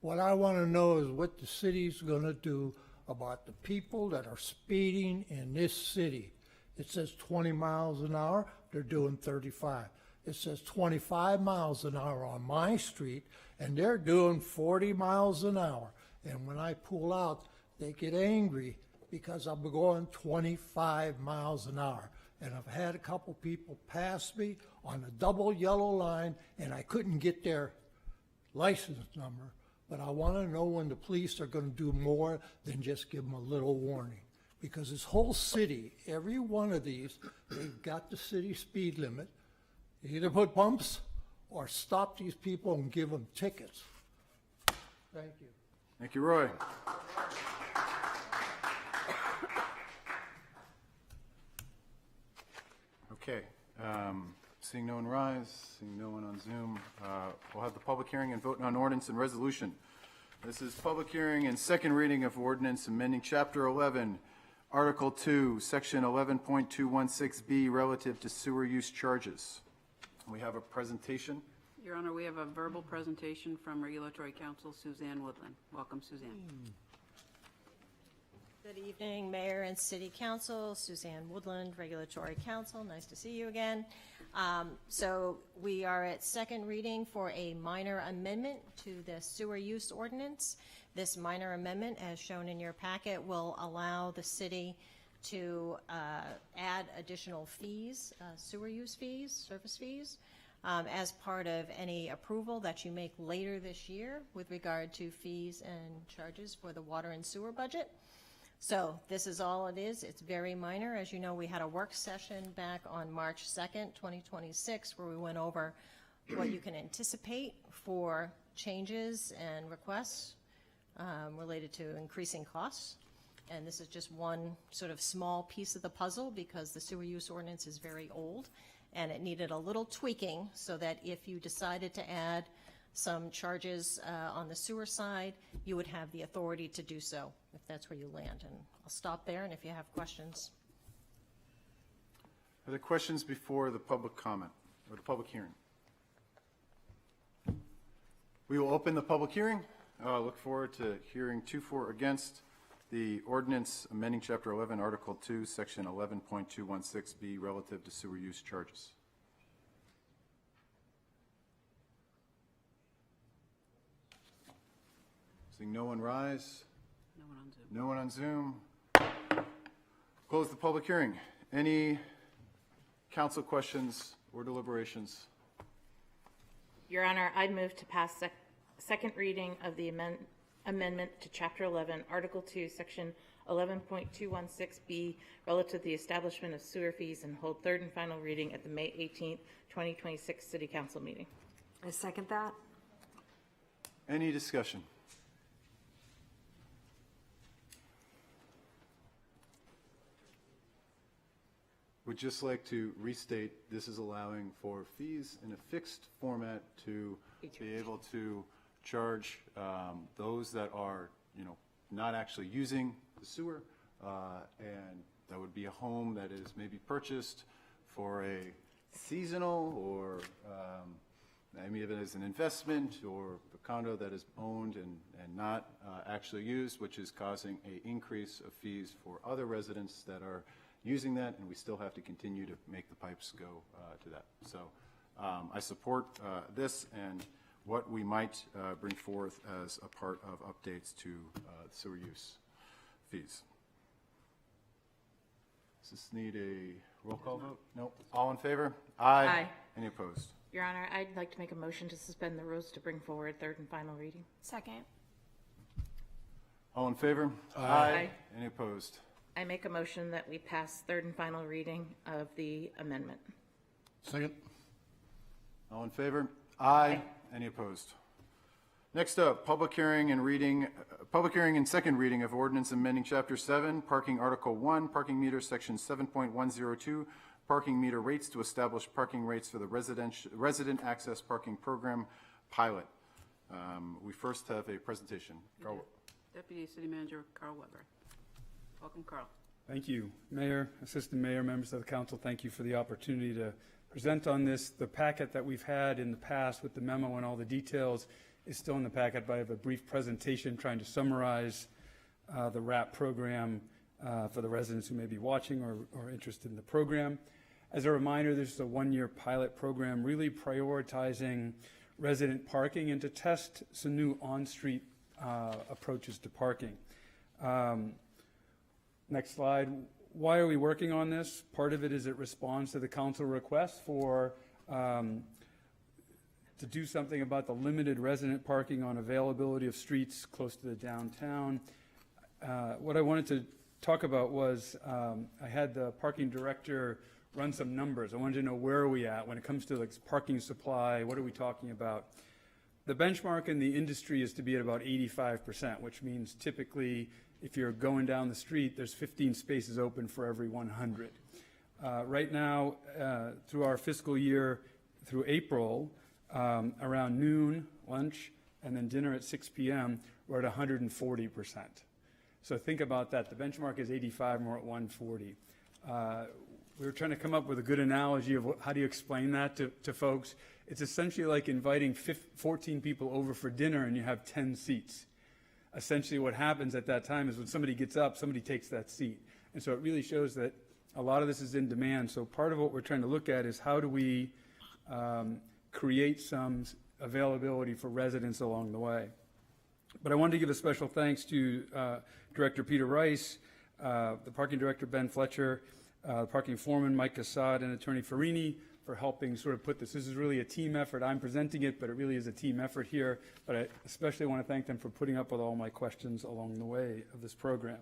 What I want to know is what the city's going to do about the people that are speeding in this city. It says 20 miles an hour. They're doing 35. It says 25 miles an hour on my street, and they're doing 40 miles an hour. And when I pull out, they get angry because I'm going 25 miles an hour. And I've had a couple people pass me on a double yellow line, and I couldn't get their license number. But I want to know when the police are going to do more than just give them a little warning. Because this whole city, every one of these, they've got the city speed limit. They either put bumps or stop these people and give them tickets. Thank you. Thank you, Roy. Okay, seeing no one rise, seeing no one on Zoom, we'll have the public hearing and vote on ordinance and resolution. This is public hearing and second reading of ordinance amending Chapter 11, Article 2, Section 11.216B relative to sewer use charges. We have a presentation Your Honor, we have a verbal presentation from Regulatory Counsel Suzanne Woodland. Welcome, Suzanne. Good evening, Mayor and City Council. Suzanne Woodland, Regulatory Counsel. Nice to see you again. So we are at second reading for a minor amendment to the sewer use ordinance. This minor amendment, as shown in your packet, will allow the city to add additional fees, sewer use fees, service fees, as part of any approval that you make later this year with regard to fees and charges for the water and sewer budget. So this is all it is. It's very minor. As you know, we had a work session back on March 2nd, 2026, where we went over what you can anticipate for changes and requests related to increasing costs. And this is just one sort of small piece of the puzzle because the sewer use ordinance is very old and it needed a little tweaking so that if you decided to add some charges on the sewer side, you would have the authority to do so if that's where you land. And I'll stop there, and if you have questions. Are there questions before the public comment or the public hearing? We will open the public hearing. Look forward to hearing 2 for against the ordinance amending Chapter 11, Article 2, Section 11.216B relative to sewer use charges. Seeing no one rise. No one on Zoom. No one on Zoom. Close the public hearing. Any council questions or deliberations? Your Honor, I'd move to pass second reading of the amendment to Chapter 11, Article 2, Section 11.216B relative to the establishment of sewer fees and hold third and final reading at the May 18th, 2026 City Council meeting. I second that. Any discussion? Would just like to restate, this is allowing for fees in a fixed format to be able to charge those that are, not actually using the sewer, and that would be a home that is maybe purchased for a seasonal or maybe it is an investment or a condo that is owned and not actually used, which is causing an increase of fees for other residents that are using that, and we still have to continue to make the pipes go to that. So I support this and what we might bring forth as a part of updates to sewer use fees. Does this need a roll call vote? Nope. All in favor? Aye. Aye. Any opposed? Your Honor, I'd like to make a motion to suspend the rules to bring forward third and final reading. Second. All in favor? Aye. Any opposed? I make a motion that we pass third and final reading of the amendment. Second. All in favor? Aye. Any opposed? Next up, public hearing and second reading of ordinance amending Chapter 7, Parking Article 1, Parking Meter Section 7.102, Parking Meter Rates to establish parking rates for the Resident Access Parking Program pilot. We first have a presentation. Carl. Deputy City Manager Carl Weber. Welcome, Carl. Thank you. Mayor, Assistant Mayor, members of the council, thank you for the opportunity to present on this. The packet that we've had in the past with the memo and all the details is still in the packet, but I have a brief presentation trying to summarize the RAP program for the residents who may be watching or interested in the program. As a reminder, this is a one-year pilot program really prioritizing resident parking and to test some new on-street approaches to parking. Next slide. Why are we working on this? Part of it is it responds to the council request for to do something about the limited resident parking on availability of streets close to the downtown. What I wanted to talk about was I had the parking director run some numbers. I wanted to know where are we at when it comes to like parking supply. What are we talking about? The benchmark in the industry is to be at about 85%, which means typically if you're going down the street, there's 15 spaces open for every 100. Right now, through our fiscal year, through April, around noon, lunch, and then dinner at 6 p.m., we're at 140%. So think about that. The benchmark is 85, and we're at 140. We were trying to come up with a good analogy of how do you explain that to folks. It's essentially like inviting 14 people over for dinner and you have 10 seats. Essentially what happens at that time is when somebody gets up, somebody takes that seat. And so it really shows that a lot of this is in demand. So part of what we're trying to look at is how do we create some availability for residents along the way. But I wanted to give a special thanks to Director Peter Rice, the Parking Director Ben Fletcher, Parking Foreman Mike Assad, and Attorney Farini for helping sort of put this. This is really a team effort. I'm presenting it, but it really is a team effort here. But I especially want to thank them for putting up with all my questions along the way of this program.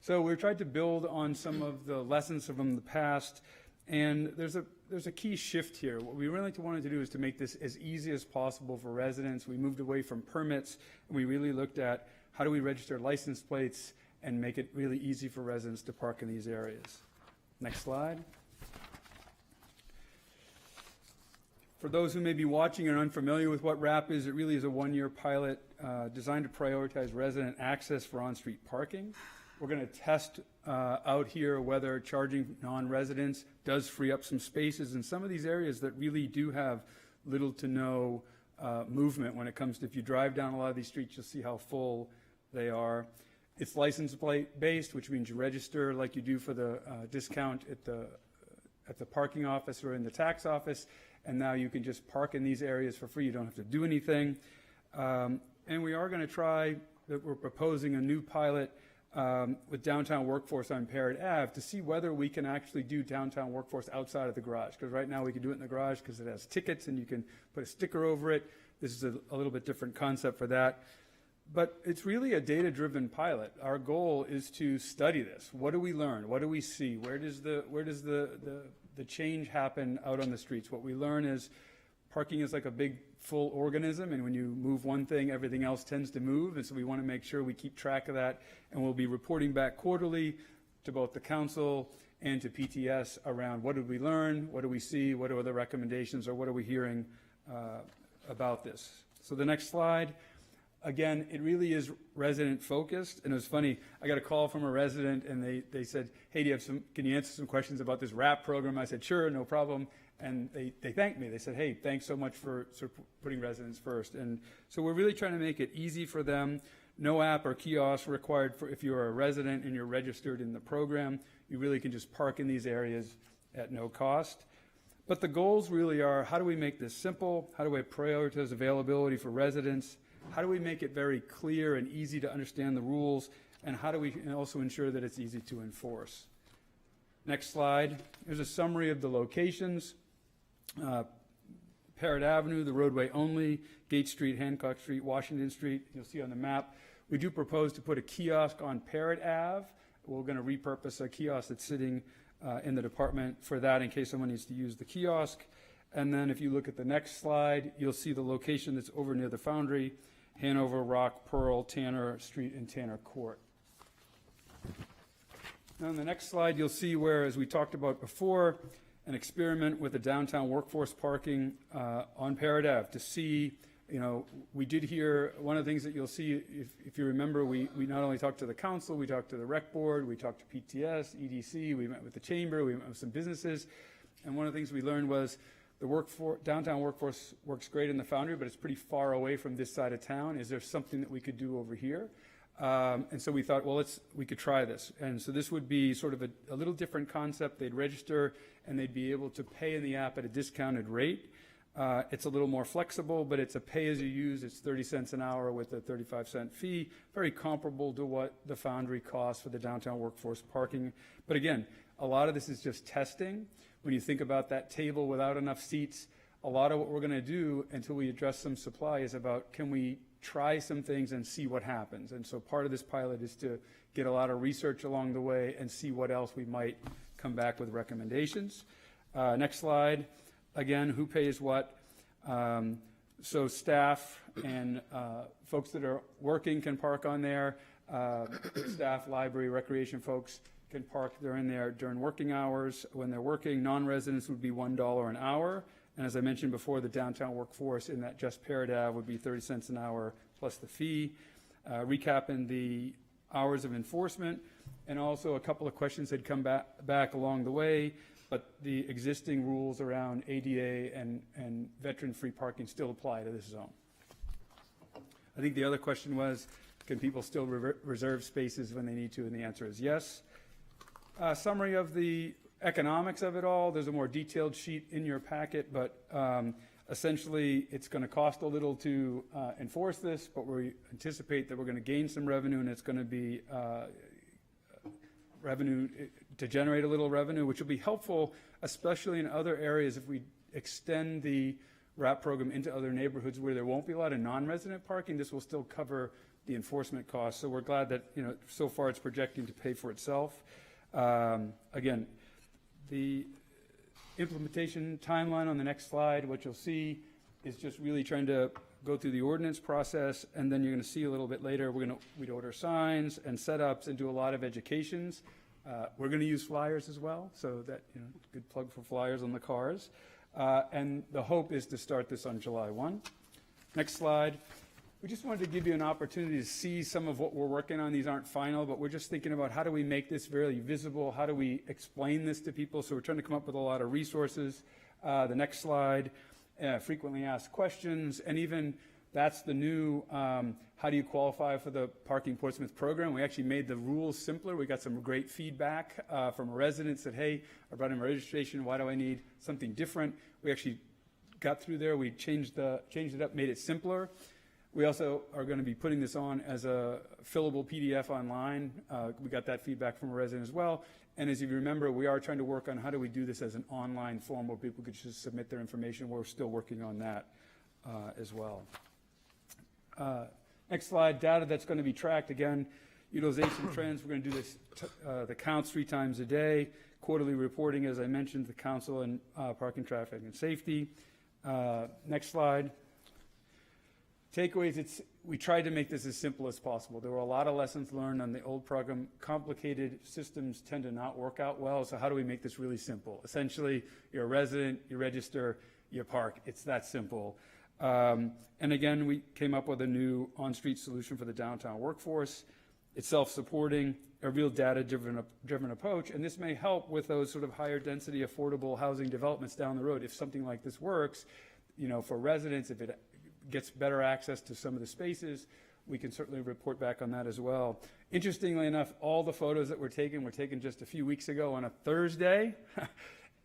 So we've tried to build on some of the lessons from the past, and there's a key shift here. What we really wanted to do is to make this as easy as possible for residents. We moved away from permits, and we really looked at how do we register license plates and make it really easy for residents to park in these areas. Next slide. For those who may be watching and unfamiliar with what RAP is, it really is a one-year pilot designed to prioritize resident access for on-street parking. We're going to test out here whether charging non-residents does free up some spaces in some of these areas that really do have little to no movement when it comes to, if you drive down a lot of these streets, you'll see how full they are. It's license plate based, which means you register like you do for the discount at the parking office or in the tax office, and now you can just park in these areas for free. You don't have to do anything. And we are going to try, that we're proposing a new pilot with downtown workforce on Parrott Ave to see whether we can actually do downtown workforce outside of the garage. Because right now we can do it in the garage because it has tickets and you can put a sticker over it. This is a little bit different concept for that. But it's really a data-driven pilot. Our goal is to study this. What do we learn? What do we see? Where does the change happen out on the streets? What we learn is parking is like a big full organism, and when you move one thing, everything else tends to move, and so we want to make sure we keep track of that, and we'll be reporting back quarterly to both the council and to PTS around what did we learn, what do we see, what are the recommendations, or what are we hearing about this. So the next slide. Again, it really is resident focused, and it was funny, I got a call from a resident and they said, hey, can you answer some questions about this RAP program? I said, sure, no problem. And they thanked me. They said, hey, thanks so much for sort of putting residents first. And so we're really trying to make it easy for them. No app or kiosk required for if you're a resident and you're registered in the program. You really can just park in these areas at no cost. But the goals really are, how do we make this simple? How do we prioritize availability for residents? How do we make it very clear and easy to understand the rules? And how do we also ensure that it's easy to enforce? Next slide. Here's a summary of the locations. Parrott Avenue, the roadway only, Gate Street, Hancock Street, Washington Street. You'll see on the map. We do propose to put a kiosk on Parrott Ave. We're going to repurpose a kiosk that's sitting in the department for that in case someone needs to use the kiosk. And then if you look at the next slide, you'll see the location that's over near the Foundry, Hanover, Rock, Pearl, Tanner Street, and Tanner Court. Now on the next slide, you'll see where, as we talked about before, an experiment with the downtown workforce parking on Parrott Ave to see, we did hear, one of the things that you'll see, if you remember, we not only talked to the council, we talked to the rec board, we talked to PTS, EDC, we met with the chamber, we met with some businesses, and one of the things we learned was the downtown workforce works great in the Foundry, but it's pretty far away from this side of town. Is there something that we could do over here? And so we thought, well, we could try this. And so this would be sort of a little different concept. They'd register and they'd be able to pay in the app at a discounted rate. It's a little more flexible, but it's a pay-as-you-use. It's 30 cents an hour with a 35-cent fee, very comparable to what the Foundry costs for the downtown workforce parking. But again, a lot of this is just testing. When you think about that table without enough seats, a lot of what we're going to do until we address some supply is about, can we try some things and see what happens? And so part of this pilot is to get a lot of research along the way and see what else we might come back with recommendations. Next slide. Again, who pays what? So staff and folks that are working can park on there. Staff, library, recreation folks can park during working hours. When they're working, non-residents would be $1 an hour. And as I mentioned before, the downtown workforce in that just Parrott Ave would be 30 cents an hour plus the fee. Recapping the hours of enforcement. and also a couple of questions had come back along the way, but the existing rules around ADA and veteran-free parking still apply to this zone. I think the other question was, can people still reserve spaces when they need to? And the answer is yes. Summary of the economics of it all. There's a more detailed sheet in your packet, but essentially it's going to cost a little to enforce this, but we anticipate that we're going to gain some revenue, and it's going to be revenue to generate a little revenue, which will be helpful, especially in other areas if we extend the RAP program into other neighborhoods where there won't be a lot of non-resident parking. This will still cover the enforcement costs. So we're glad that, so far it's projecting to pay for itself. Again, the implementation timeline on the next slide, what you'll see is just really trying to go through the ordinance process, and then you're going to see a little bit later, we'd order signs and setups and do a lot of educations. We're going to use flyers as well, so that, good plug for flyers on the cars. And the hope is to start this on July 1. Next slide. We just wanted to give you an opportunity to see some of what we're working on. These aren't final, but we're just thinking about how do we make this very visible? How do we explain this to people? So we're trying to come up with a lot of resources. The next slide, frequently asked questions, and even that's the new how do you qualify for the Parking Portsmouth program. We actually made the rules simpler. We got some great feedback from residents that, hey, I brought in my registration. Why do I need something different? We actually got through there. We changed it up, made it simpler. We also are going to be putting this on as a fillable PDF online. We got that feedback from a resident as well. And as you remember, we are trying to work on how do we do this as an online form where people could just submit their information. We're still working on that as well. Next slide, data that's going to be tracked. Again, utilization trends. We're going to do this, the counts 3 times a day. Quarterly reporting, as I mentioned, the council and parking, traffic, and safety. Next slide. Takeaways, we tried to make this as simple as possible. There were a lot of lessons learned on the old program. Complicated systems tend to not work out well, so how do we make this really simple? Essentially, you're a resident, you register, you park. It's that simple. And again, we came up with a new on-street solution for the downtown workforce. It's self-supporting, a real data-driven approach, and this may help with those sort of higher density, affordable housing developments down the road. If something like this works, for residents, if it gets better access to some of the spaces, we can certainly report back on that as well. Interestingly enough, all the photos that were taken just a few weeks ago on a Thursday,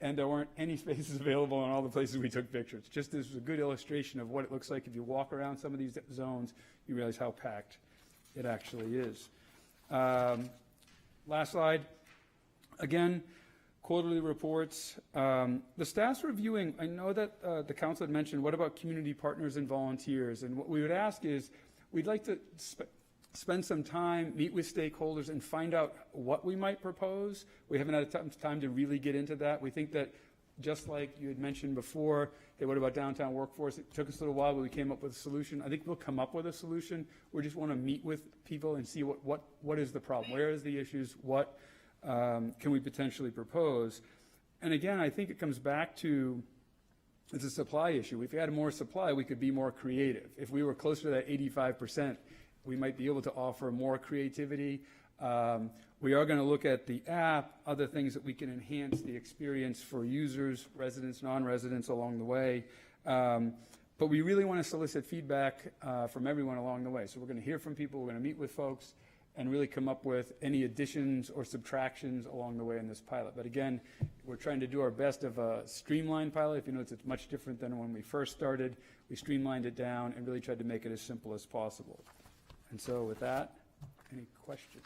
and there weren't any spaces available in all the places we took pictures. Just this was a good illustration of what it looks like if you walk around some of these zones, you realize how packed it actually is. Last slide. Again, quarterly reports. The staff's reviewing, I know that the council had mentioned, what about community partners and volunteers? And what we would ask is, we'd like to spend some time, meet with stakeholders, and find out what we might propose. We haven't had time to really get into that. We think that, just like you had mentioned before, hey, what about downtown workforce? It took us a little while, but we came up with a solution. I think we'll come up with a solution. We just want to meet with people and see what is the problem, where is the issues, what can we potentially propose? And again, I think it comes back to, it's a supply issue. If we had more supply, we could be more creative. If we were closer to that 85%, we might be able to offer more creativity. We are going to look at the app, other things that we can enhance the experience for users, residents, non-residents along the way. But we really want to solicit feedback from everyone along the way. So we're going to hear from people, we're going to meet with folks, and really come up with any additions or subtractions along the way in this pilot. But again, we're trying to do our best of a streamlined pilot. If you notice, it's much different than when we first started. We streamlined it down and really tried to make it as simple as possible. And so with that, any questions?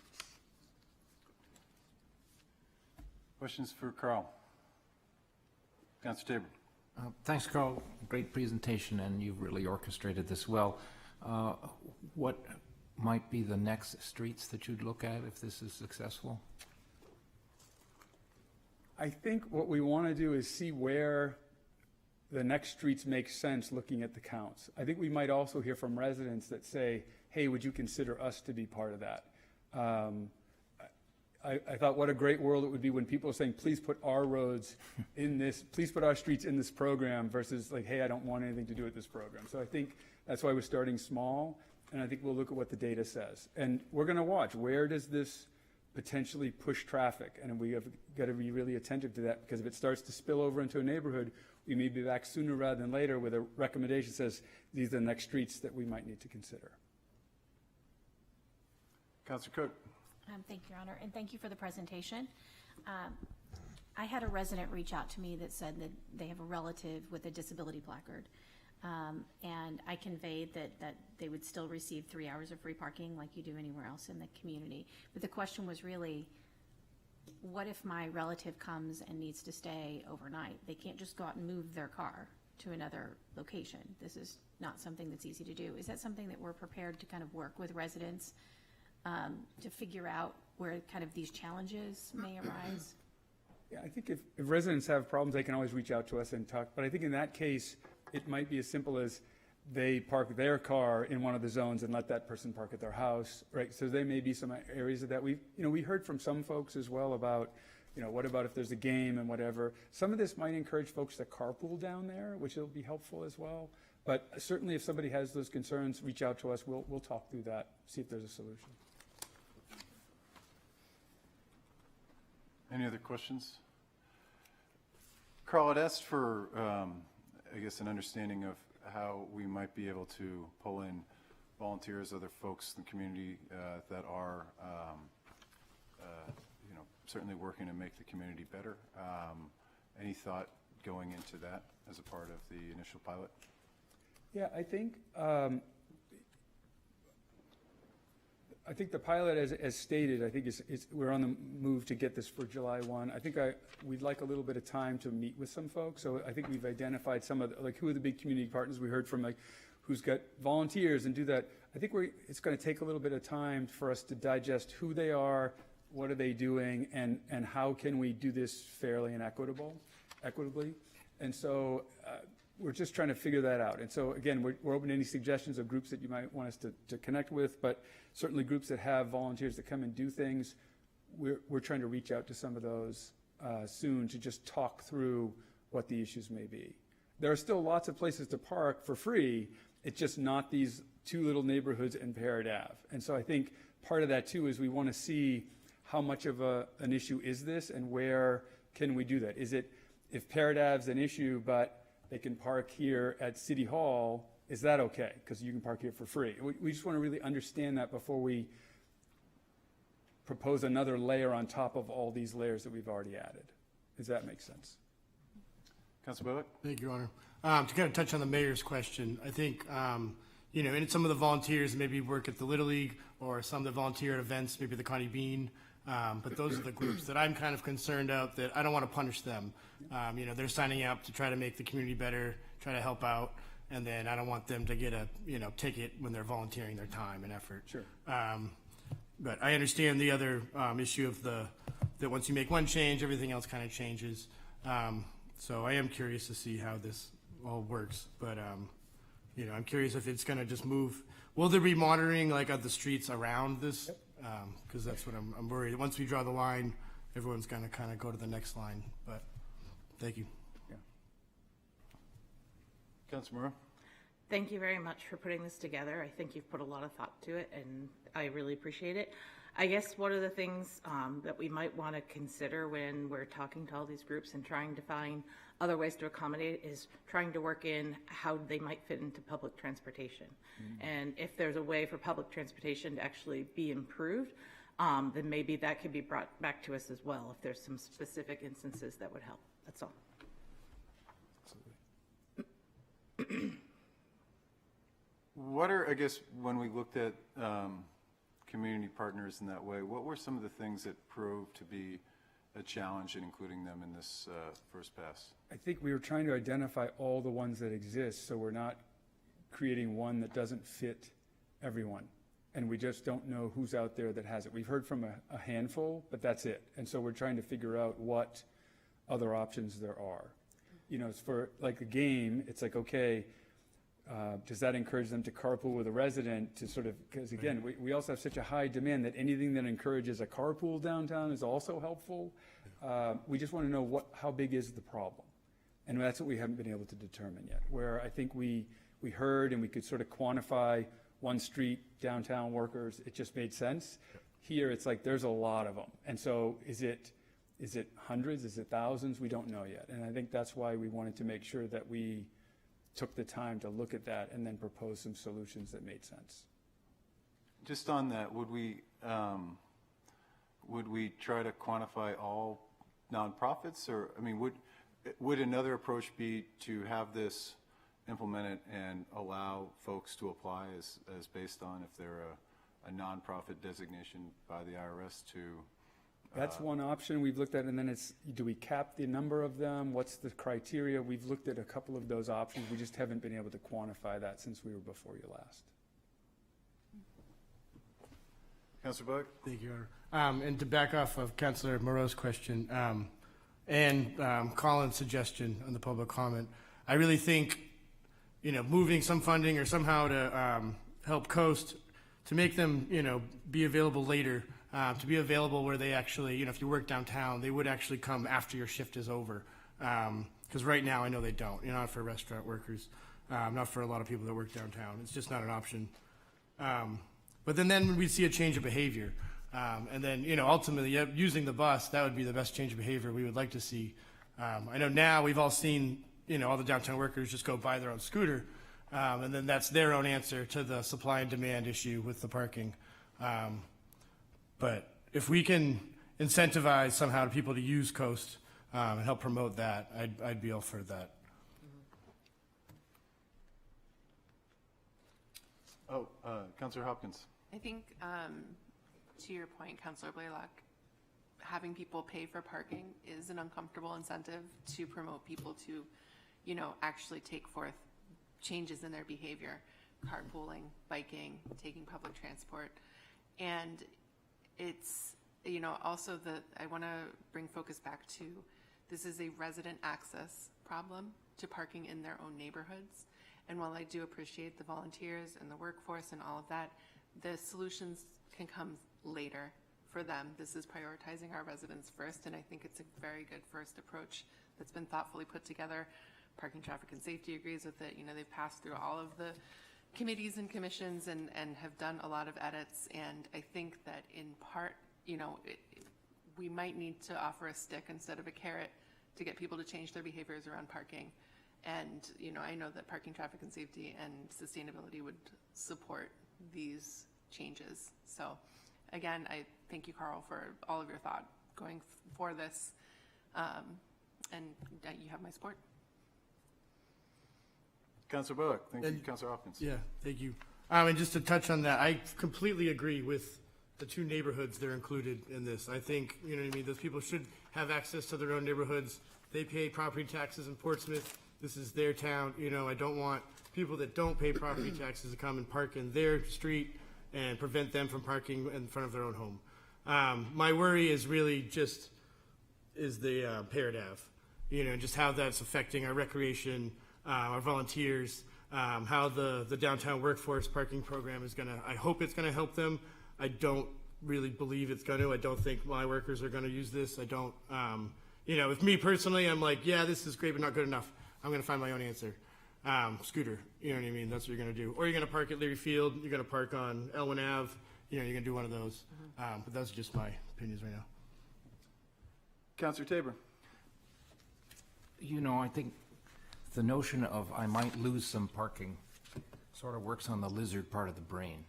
Questions for Carl? Councilor Tabor. Thanks, Carl. Great presentation, and you've really orchestrated this well. What might be the next streets that you'd look at if this is successful? I think what we want to do is see where the next streets make sense looking at the counts. I think we might also hear from residents that say, hey, would you consider us to be part of that? I thought what a great world it would be when people are saying, please put our roads in this, please put our streets in this program, versus like, hey, I don't want anything to do with this program. So I think that's why we're starting small, and I think we'll look at what the data says. And we're going to watch, where does this potentially push traffic, and we have got to be really attentive to that, because if it starts to spill over into a neighborhood, we may be back sooner rather than later with a recommendation that says these are the next streets that we might need to consider. Councilor Cook. Thank you, Your Honor, and thank you for the presentation. I had a resident reach out to me that said that they have a relative with a disability placard. And I conveyed that they would still receive 3 hours of free parking like you do anywhere else in the community. But the question was really, what if my relative comes and needs to stay overnight? They can't just go out and move their car to another location. This is not something that's easy to do. Is that something that we're prepared to kind of work with residents to figure out where kind of these challenges may arise? Yeah, I think if residents have problems, they can always reach out to us and talk. But I think in that case, it might be as simple as they park their car in one of the zones and let that person park at their house, right? So there may be some areas of that. We heard from some folks as well about, what about if there's a game and whatever. Some of this might encourage folks to carpool down there, which will be helpful as well. But certainly if somebody has those concerns, reach out to us. We'll talk through that, see if there's a solution. Any other questions? Carl, I'd asked for, I guess, an understanding of how we might be able to pull in volunteers, other folks in the community that are, certainly working to make the community better. Any thought going into that as a part of the initial pilot? Yeah, I think the pilot, as stated, I think we're on the move to get this for July 1. I think we'd like a little bit of time to meet with some folks. So I think we've identified some of who are the big community partners. We heard from who's got volunteers and do that. I think it's going to take a little bit of time for us to digest who they are, what are they doing, and how can we do this fairly and equitably. And so we're just trying to figure that out. And so, again, we're open to any suggestions of groups that you might want us to connect with, but certainly groups that have volunteers that come and do things, we're trying to reach out to some of those soon to just talk through what the issues may be. There are still lots of places to park for free. It's just not these two little neighborhoods in Parrott Ave. And so I think part of that, too, is we want to see how much of an issue is this and where can we do that? Is it, if Parrott Ave's an issue, but they can park here at City Hall, is that okay? Because you can park here for free. We just want to really understand that before we propose another layer on top of all these layers that we've already added. Does that make sense? Councilor Bowick? Thank you, Your Honor. To kind of touch on the mayor's question, I think, and some of the volunteers maybe work at the Little League, or some that volunteer at events, maybe the Connie Bean. But those are the groups that I'm kind of concerned out, that I don't want to punish them. They're signing up to try to make the community better, try to help out, and then I don't want them to get a ticket when they're volunteering their time and effort. Sure. But I understand the other issue of that once you make one change, everything else kind of changes. So I am curious to see how this all works. But I'm curious if it's going to just move. Will there be monitoring of the streets around this? Because that's what I'm worried. Once we draw the line, everyone's going to kind of go to the next line. But thank you. Yeah. Councilor Morrow? Thank you very much for putting this together. I think you've put a lot of thought to it, and I really appreciate it. I guess one of the things that we might want to consider when we're talking to all these groups and trying to find other ways to accommodate is trying to work in how they might fit into public transportation. Mm-hmm. And if there's a way for public transportation to actually be improved, then maybe that could be brought back to us as well if there's some specific instances that would help. That's all. Absolutely. What are, I guess, when we looked at community partners in that way, what were some of the things that proved to be a challenge in including them in this first pass? I think we were trying to identify all the ones that exist, so we're not creating one that doesn't fit everyone. And we just don't know who's out there that has it. We've heard from a handful, but that's it. And so we're trying to figure out what other options there are. It's for like a game, it's like, okay, does that encourage them to carpool with a resident to sort of, because again, we also have such a high demand that anything that encourages a carpool downtown is also helpful. We just want to know how big is the problem. And that's what we haven't been able to determine yet, where I think we heard and we could sort of quantify one street, downtown workers, it just made sense. Here, it's like there's a lot of them. And so is it hundreds? Is it thousands? We don't know yet. And I think that's why we wanted to make sure that we took the time to look at that and then propose some solutions that made sense. Just on that, would we try to quantify all nonprofits, or, I mean, would another approach be to have this implemented and allow folks to apply as based on if they're a nonprofit designation by the IRS to? That's one option we've looked at, and then it's, do we cap the number of them? What's the criteria? We've looked at a couple of those options. We just haven't been able to quantify that since we were before you last. Councilor Bullock? Thank you, Your Honor. And to back off of Councilor Moreau's question and Colin's suggestion on the public comment, I really think, moving some funding or somehow to help Coast to make them, be available later, to be available where they actually, if you work downtown, they would actually come after your shift is over. Because right now, I know they don't. Not for restaurant workers, not for a lot of people that work downtown. It's just not an option. But then we see a change of behavior. And then, ultimately, using the bus, that would be the best change of behavior we would like to see. I know now we've all seen, all the downtown workers just go buy their own scooter. And then that's their own answer to the supply and demand issue with the parking. But if we can incentivize somehow people to use Coast and help promote that, I'd be all for that. Councilor Hopkins. I think, to your point, Councilor Blaylock, having people pay for parking is an uncomfortable incentive to promote people to, actually take forth changes in their behavior, carpooling, biking, taking public transport. And it's, also I want to bring focus back to, this is a resident access problem to parking in their own neighborhoods. And while I do appreciate the volunteers and the workforce and all of that, the solutions can come later for them. This is prioritizing our residents first, and I think it's a very good first approach that's been thoughtfully put together. Parking, Traffic, and Safety agrees with it. They've passed through all of the committees and commissions and have done a lot of edits, and I think that in part, we might need to offer a stick instead of a carrot to get people to change their behaviors around parking. And, I know that Parking, Traffic, and Safety and Sustainability would support these changes. So, again, I thank you, Carl, for all of your thought going for this, and you have my support. Councilor Bullock. Thank you. Councilor Hopkins. Yeah, thank you. And just to touch on that, I completely agree with the two neighborhoods that are included in this. I think, those people should have access to their own neighborhoods. They pay property taxes in Portsmouth. This is their town. I don't want people that don't pay property taxes to come and park in their street and prevent them from parking in front of their own home. My worry is really just the Parrot Ave, just how that's affecting our recreation, our volunteers, how the downtown workforce parking program is I hope it's gonna help them. I don't really believe it's gonna. I don't think my workers are gonna use this. I don't, with me personally, I'm like, yeah, this is great, but not good enough. I'm gonna find my own answer. Scooter, you know what I mean? That's what you're gonna do. Or you're gonna park at Leary Field, you're gonna park on Elwyn Ave, you're gonna do one of those. But that's just my opinions right now. Councilor Tabor. I think the notion of I might lose some parking sort of works on the lizard part of the brain.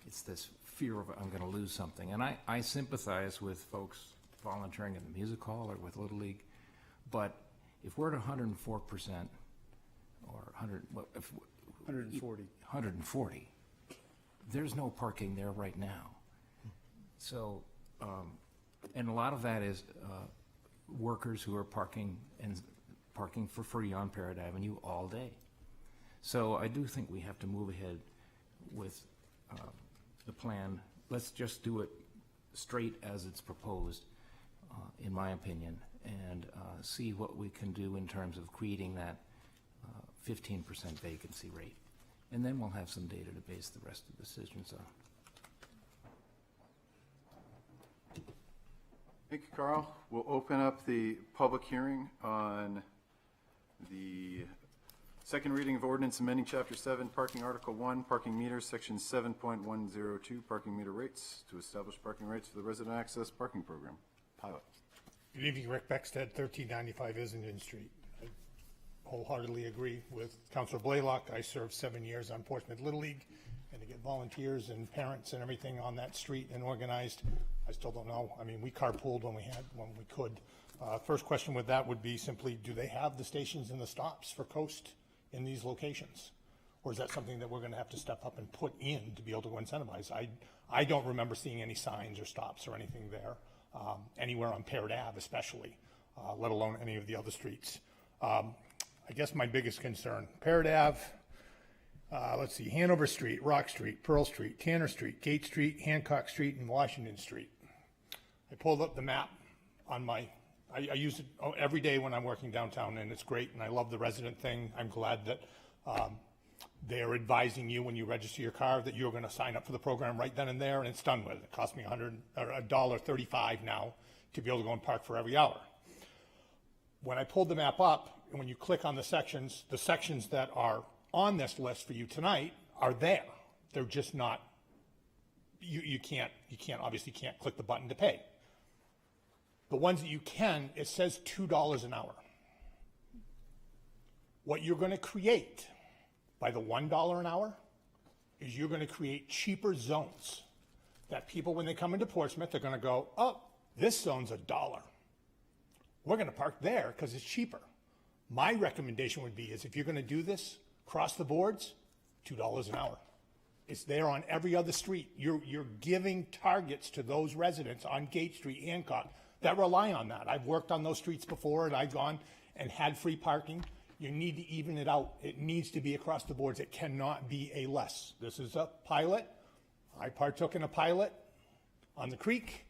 It's this fear of I'm going to lose something. And I sympathize with folks volunteering at the music hall or with Little League. But if we're at 104% or 140, there's no parking there right now. So, and a lot of that is workers who are parking for free on Parrot Avenue all day. So I do think we have to move ahead with the plan. Let's just do it straight as it's proposed, in my opinion, and see what we can do in terms of creating that 15% vacancy rate. And then we'll have some data to base the rest of the decisions on. Thank you, Carl. We'll open up the public hearing on the Second reading of ordinance amending Chapter 7, Parking Article 1, Parking Meters, Section 7.102, Parking Meter Rates, to establish parking rates for the Resident Access Parking Program. Pilot. Good evening, Rick Beckstead, 1395 Islington Street. I wholeheartedly agree with Councilor Blaylock. I served 7 years on Portsmouth Little League, and to get volunteers and parents and everything on that street and organized, I still don't know. I mean, we carpooled when we could. First question with that would be simply, do they have the stations and the stops for Coast in these locations? Or is that something that we're going to have to step up and put in to be able to incentivize? I don't remember seeing any signs or stops or anything there, anywhere on Parrot Ave especially, let alone any of the other streets. I guess my biggest concern, Parrot Ave, let's see, Hanover Street, Rock Street, Pearl Street, Tanner Street, Gate Street, Hancock Street, and Washington Street. I pulled up the map on my, I use it every day when I'm working downtown, and it's great, and I love the resident thing. I'm glad that they're advising you when you register your car that you're going to sign up for the program right then and there, and it's done with. It cost me $1.35 now to be able to go and park for every hour. When I pulled the map up, and when you click on the sections that are on this list for you tonight are there. They're just not, you obviously can't click the button to pay. The ones that you can, it says $2 an hour. What you're going to create by the $1 an hour is you're going to create cheaper zones that people, when they come into Portsmouth, they're going to go, oh, this zone's $1. We're going to park there because it's cheaper. My recommendation would be is if you're going to do this across the boards, $2 an hour. It's there on every other street. You're giving targets to those residents on Gate Street, Hancock, that rely on that. I've worked on those streets before, and I've gone and had free parking. You need to even it out. It needs to be across the boards. It cannot be a less. This is a pilot. I partook in a pilot on the creek.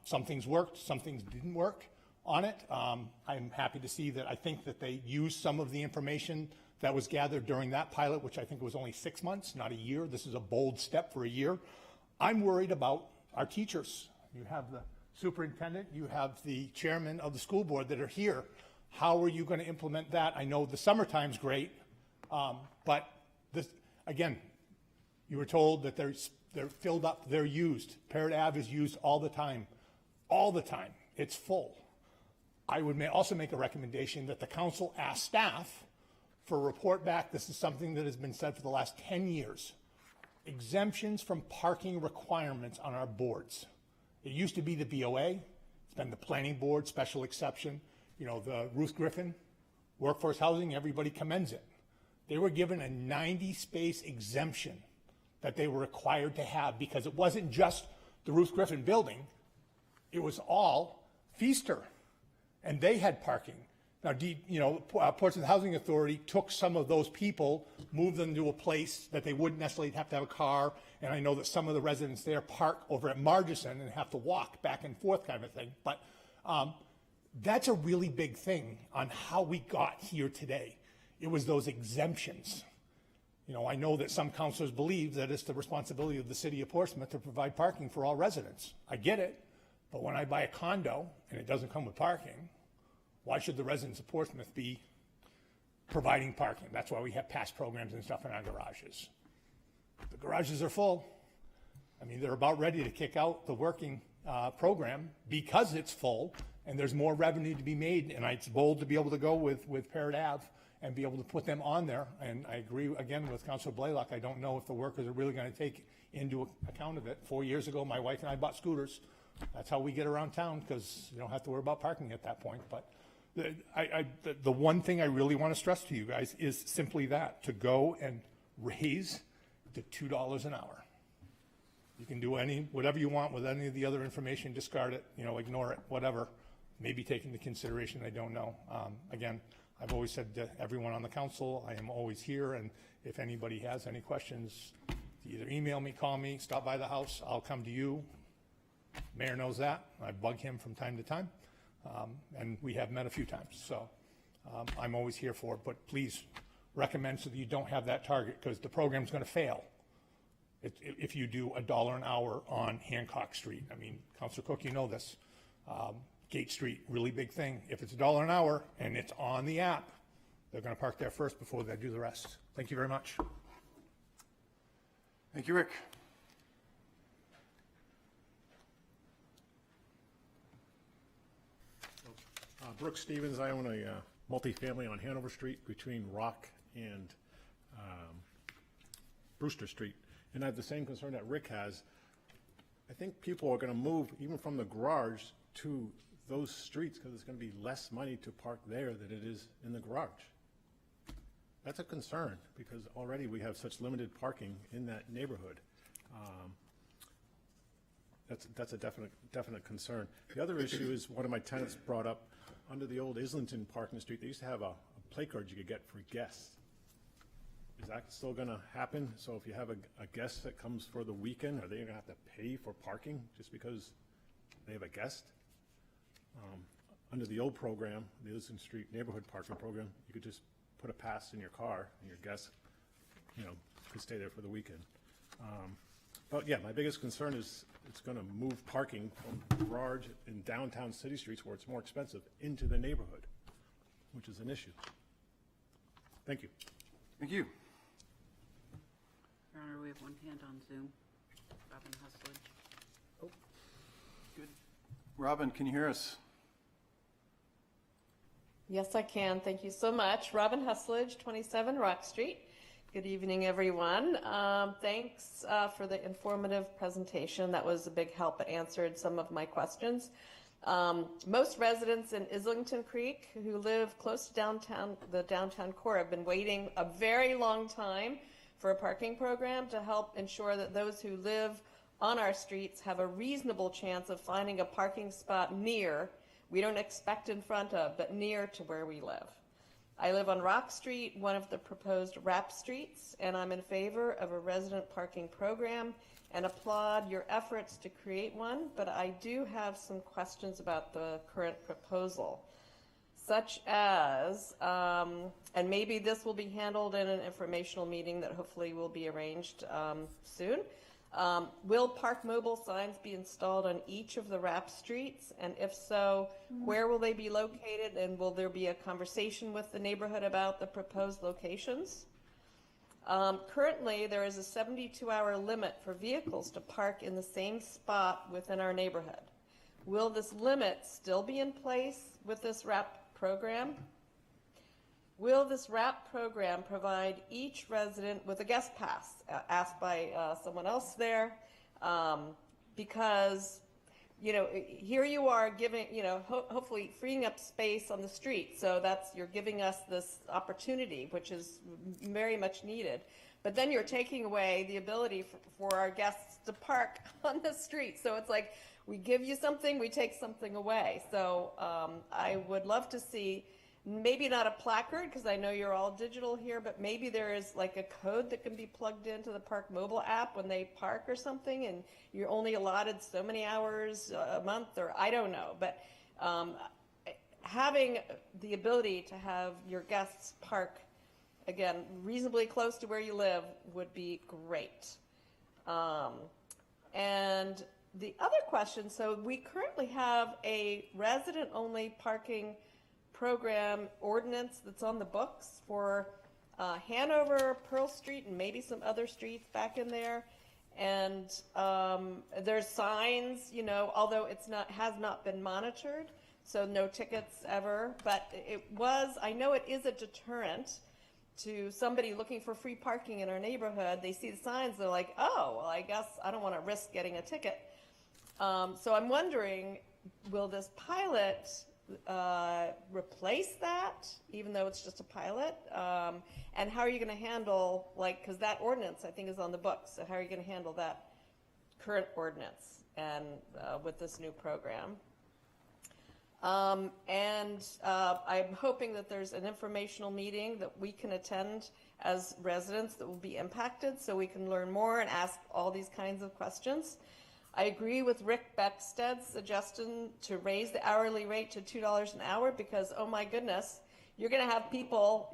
Some things worked, some things didn't work on it. I'm happy to see that I think that they used some of the information that was gathered during that pilot, which I think was only 6 months, not a year. This is a bold step for a year. I'm worried about our teachers. You have the superintendent, you have the chairman of the school board that are here. How are you going to implement that? I know the summertime's great, but this, again, you were told that they're filled up, they're used. Parrot Ave is used all the time. All the time. It's full. I would also make a recommendation that the council ask staff for a report back. This is something that has been said for the last 10 years. Exemptions from parking requirements on our boards. It used to be the BOA. It's been the planning board, special exception. You know, the Ruth Griffin, workforce housing, everybody commends it. They were given a 90-space exemption that they were required to have because it wasn't just the Ruth Griffin building. It was all Feaster, and they had parking. Now, Portsmouth Housing Authority took some of those people, moved them to a place that they wouldn't necessarily have to have a car, and I know that some of the residents there park over at Margison and have to walk back and forth kind of thing. But that's a really big thing on how we got here today. It was those exemptions. You know, I know that some councilors believe that it's the responsibility of the city of Portsmouth to provide parking for all residents. I get it, but when I buy a condo and it doesn't come with parking, why should the residents of Portsmouth be providing parking? That's why we have past programs and stuff in our garages. The garages are full. I mean, they're about ready to kick out the working program because it's full and there's more revenue to be made. And it's bold to be able to go with Parrot Ave and be able to put them on there. And I agree again with Councilor Blaylock. I don't know if the workers are really going to take into account of it. 4 years ago, my wife and I bought scooters. That's how we get around town because you don't have to worry about parking at that point. But the one thing I really want to stress to you guys is simply that, to go and raise to $2 an hour. You can do whatever you want with any of the other information, discard it, ignore it, whatever. Maybe take into consideration, I don't know. Again, I've always said to everyone on the council, I am always here, and if anybody has any questions, either email me, call me, stop by the house, I'll come to you. Mayor knows that. I bug him from time to time, and we have met a few times. So I'm always here for it, but please recommend so that you don't have that target because the program's going to fail if you do $1 an hour on Hancock Street. I mean, Councilor Cook, you know this. Gate Street, really big thing. If it's $1 an hour and it's on the app, they're going to park there first before they do the rest. Thank you very much. Thank you, Rick. Brooks Stevens, I own a multifamily on Hanover Street between Rock and Brewster Street, and I have the same concern that Rick has. I think people are going to move even from the garage to those streets because it's going to be less money to park there than it is in the garage. That's a concern because already we have such limited parking in that neighborhood. That's a definite concern. The other issue is one of my tenants brought up under the old Islington parking street. They used to have a play card you could get for guests. Is that still going to happen? So if you have a guest that comes for the weekend, are they going to have to pay for parking just because they have a guest? Under the old program, the Islington Street neighborhood parking program, you could just put a pass in your car and your guests, could stay there for the weekend. But yeah, my biggest concern is it's going to move parking from garage in downtown city streets where it's more expensive into the neighborhood, which is an issue. Thank you. Thank you. Your Honor, we have one hand on Zoom. Robin Husledge. Oh, good. Robin, can you hear us? Yes, I can. Thank you so much. Robin Husledge, 27 Rock Street. Good evening, everyone. Thanks for the informative presentation. That was a big help. It answered some of my questions. Most residents in Islington Creek who live close to downtown, the downtown core, have been waiting a very long time for a parking program to help ensure that those who live on our streets have a reasonable chance of finding a parking spot near, we don't expect in front of, but near to where we live. I live on Rock Street, one of the proposed RAP streets, and I'm in favor of a resident parking program and applaud your efforts to create one, but I do have some questions about the current proposal, such as, and maybe this will be handled in an informational meeting that hopefully will be arranged soon. Will Park Mobile signs be installed on each of the RAP streets? And if so, where will they be located? And will there be a conversation with the neighborhood about the proposed locations? Currently, there is a 72-hour limit for vehicles to park in the same spot within our neighborhood. Will this limit still be in place with this RAP program? Will this RAP program provide each resident with a guest pass? Asked by someone else there, because, here you are giving, hopefully freeing up space on the street. So you're giving us this opportunity, which is very much needed. But then you're taking away the ability for our guests to park on the street. So it's like we give you something, we take something away. So I would love to see, maybe not a placard, because I know you're all digital here, but maybe there is like a code that can be plugged into the Park Mobile app when they park or something, and you're only allotted so many hours a month, or I don't know. But having the ability to have your guests park, again, reasonably close to where you live would be great. And the other question, so we currently have a resident-only parking program ordinance that's on the books for Hanover, Pearl Street, and maybe some other streets back in there. And there's signs, although has not been monitored, so no tickets ever. But I know it is a deterrent to somebody looking for free parking in our neighborhood. They see the signs, they're like, oh, well, I guess I don't want to risk getting a ticket. So I'm wondering, will this pilot replace that, even though it's just a pilot? And how are you going to handle, because that ordinance, I think, is on the books, so how are you going to handle that current ordinance and with this new program? And I'm hoping that there's an informational meeting that we can attend as residents that will be impacted, so we can learn more and ask all these kinds of questions. I agree with Rick Becksted's suggestion to raise the hourly rate to $2 an hour, because, oh my goodness, you're going to have people,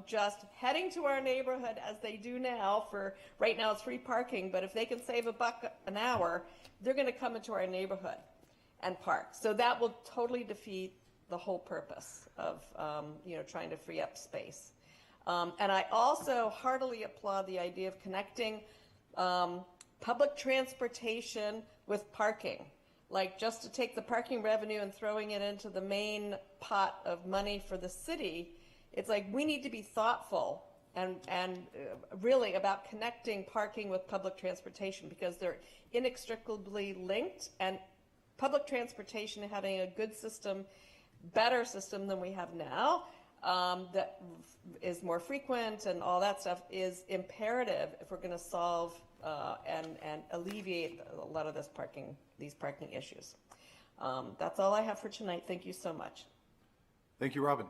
just heading to our neighborhood as they do now. Right now it's free parking, but if they can save $1 an hour, they're going to come into our neighborhood and park. So that will totally defeat the whole purpose of, trying to free up space. And I also heartily applaud the idea of connecting public transportation with parking. Like, just to take the parking revenue and throwing it into the main pot of money for the city, it's like we need to be thoughtful and really about connecting parking with public transportation, because they're inextricably linked, and public transportation having a good system, better system than we have now, that is more frequent and all that stuff, is imperative if we're going to solve and alleviate a lot of these parking issues. That's all I have for tonight. Thank you so much. Thank you, Robin.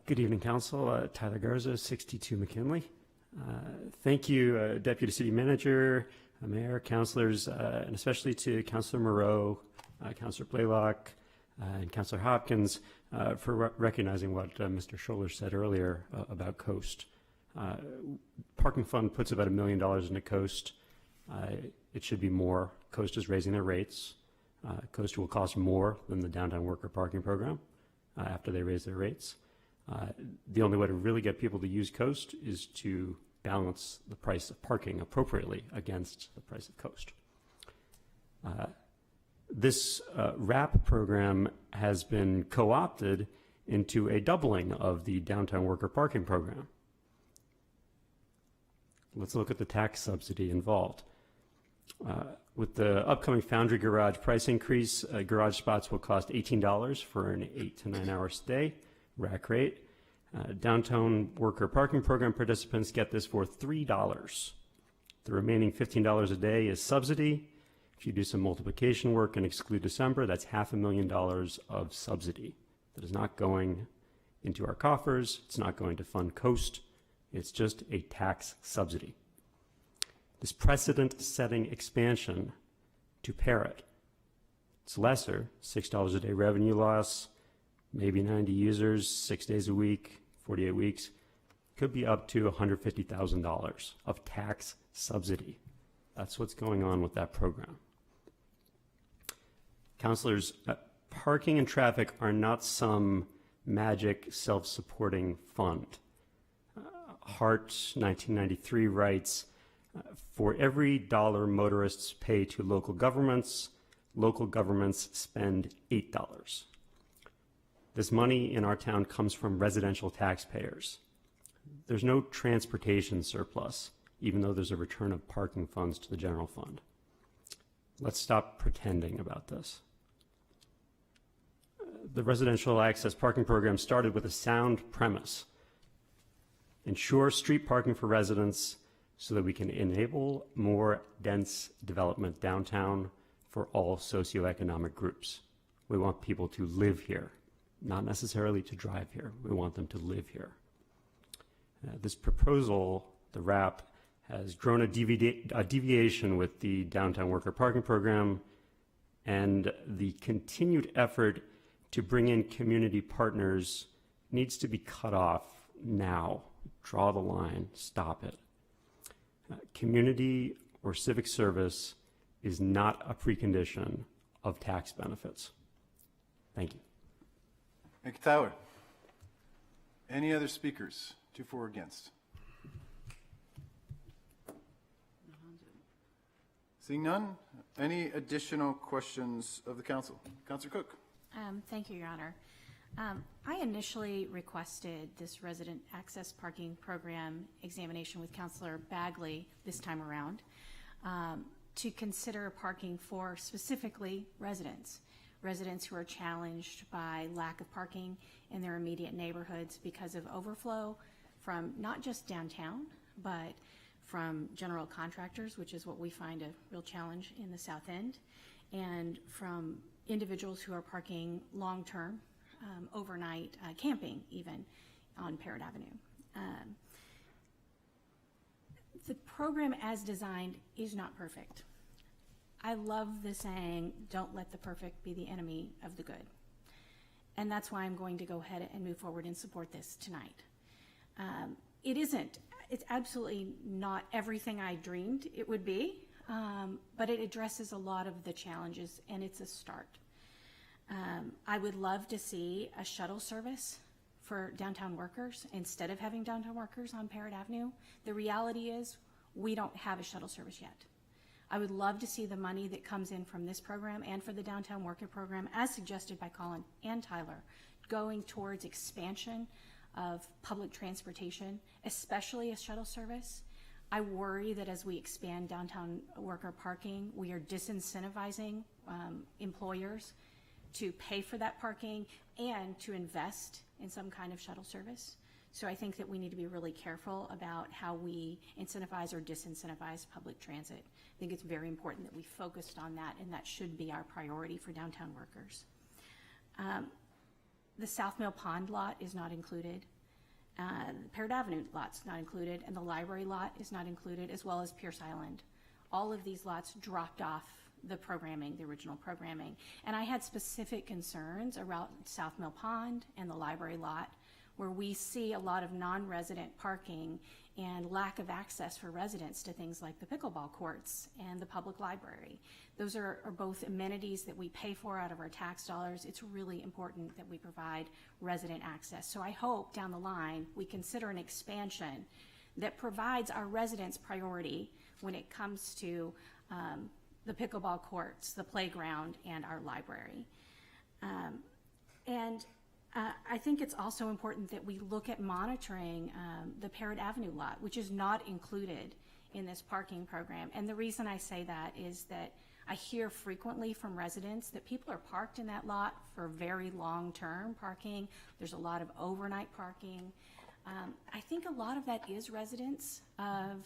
Good evening, Council. Tyler Garza, 62 McKinley. Thank you, Deputy City Manager, Mayor, Councilors, and especially to Councilor Moreau, Councilor Blaylock, and Councilor Hopkins for recognizing what Mr. Scholler said earlier about Coast. Parking Fund puts about $1 million into Coast. It should be more. Coast is raising their rates. Coast will cost more than the downtown worker parking program after they raise their rates. The only way to really get people to use Coast is to balance the price of parking appropriately against the price of Coast. This RAP program has been co-opted into a doubling of the downtown worker parking program. Let's look at the tax subsidy involved. With the upcoming Foundry Garage price increase, garage spots will cost $18 for an 8 to 9 hour stay, rack rate. Downtown worker parking program participants get this for $3. The remaining $15 a day is subsidy. If you do some multiplication work and exclude December, that's $500,000 of subsidy that is not going into our coffers. It's not going to fund Coast. It's just a tax subsidy. This precedent-setting expansion to Parrot, it's lesser, $6 a day revenue loss, maybe 90 users, 6 days a week, 48 weeks, could be up to $150,000 of tax subsidy. That's what's going on with that program. Councilors, parking and traffic are not some magic self-supporting fund. Hart, 1993, writes, for every dollar motorists pay to local governments spend $8. This money in our town comes from residential taxpayers. There's no transportation surplus, even though there's a return of parking funds to the general fund. Let's stop pretending about this. The residential access parking program started with a sound premise. Ensure street parking for residents so that we can enable more dense development downtown for all socioeconomic groups. We want people to live here, not necessarily to drive here. We want them to live here. This proposal, the RAP, has grown a deviation with the downtown worker parking program, and the continued effort to bring in community partners needs to be cut off now. Draw the line, stop it. Community or civic service is not a precondition of tax benefits. Thank you. Thank you, Tyler. Any other speakers? 2 for or against? Seeing none, any additional questions of the council? Councilor Cook. Thank you, Your Honor. I initially requested this resident access parking program examination with Councilor Bagley this time around to consider parking for specifically residents who are challenged by lack of parking in their immediate neighborhoods because of overflow from not just downtown, but from general contractors, which is what we find a real challenge in the South End, and from individuals who are parking long-term, overnight camping even on Parrot Avenue. The program as designed is not perfect. I love the saying, don't let the perfect be the enemy of the good. And that's why I'm going to go ahead and move forward and support this tonight. It isn't, it's absolutely not everything I dreamed it would be, but it addresses a lot of the challenges, and it's a start. I would love to see a shuttle service for downtown workers instead of having downtown workers on Parrott Avenue. The reality is we don't have a shuttle service yet. I would love to see the money that comes in from this program and for the downtown worker program, as suggested by Colin and Tyler, going towards expansion of public transportation, especially a shuttle service. I worry that as we expand downtown worker parking, we are disincentivizing employers to pay for that parking and to invest in some kind of shuttle service. So I think that we need to be really careful about how we incentivize or disincentivize public transit. I think it's very important that we focused on that, and that should be our priority for downtown workers. The South Mill Pond lot is not included. The Parrott Avenue lot's not included, and the library lot is not included, as well as Pierce Island. All of these lots dropped off the programming, the original programming. And I had specific concerns around South Mill Pond and the library lot, where we see a lot of non-resident parking and lack of access for residents to things like the pickleball courts and the public library. Those are both amenities that we pay for out of our tax dollars. It's really important that we provide resident access. So I hope down the line we consider an expansion that provides our residents priority when it comes to the pickleball courts, the playground, and our library. I think it's also important that we look at monitoring the Parrott Avenue lot, which is not included in this parking program. And the reason I say that is that I hear frequently from residents that people are parked in that lot for very long-term parking. There's a lot of overnight parking. I think a lot of that is residents of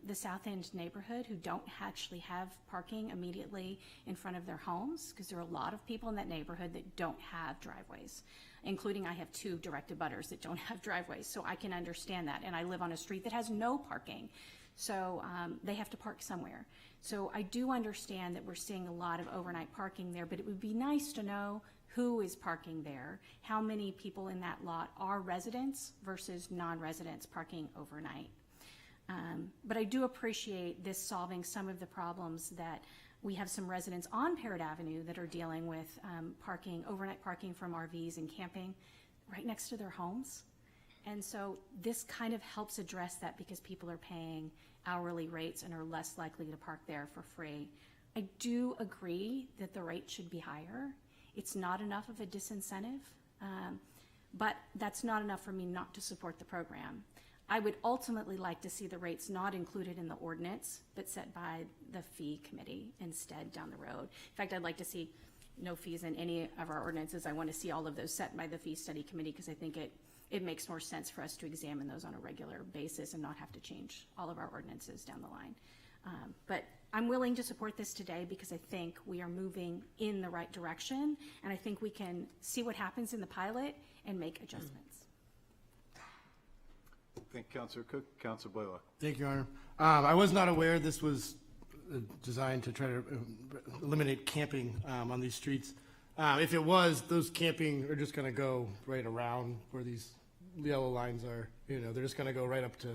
the South End neighborhood who don't actually have parking immediately in front of their homes, because there are a lot of people in that neighborhood that don't have driveways, including I have 2 direct abutters that don't have driveways, so I can understand that. And I live on a street that has no parking, so they have to park somewhere. So I do understand that we're seeing a lot of overnight parking there, but it would be nice to know who is parking there, how many people in that lot are residents versus non-residents parking overnight. But I do appreciate this solving some of the problems that we have some residents on Parrott Avenue that are dealing with parking, overnight parking from RVs and camping right next to their homes. And so this kind of helps address that, because people are paying hourly rates and are less likely to park there for free. I do agree that the rate should be higher. It's not enough of a disincentive, but that's not enough for me not to support the program. I would ultimately like to see the rates not included in the ordinance, but set by the fee committee instead down the road. In fact, I'd like to see no fees in any of our ordinances. I want to see all of those set by the fee study committee, because I think it makes more sense for us to examine those on a regular basis and not have to change all of our ordinances down the line. But I'm willing to support this today because I think we are moving in the right direction, and I think we can see what happens in the pilot and make adjustments. Thank you, Councilor Cook. Councilor Blaylock. Thank you, Your Honor. I was not aware this was designed to try to eliminate camping on these streets. If it was, those camping are just going to go right around where these yellow lines are. You know, they're just going to go right up to,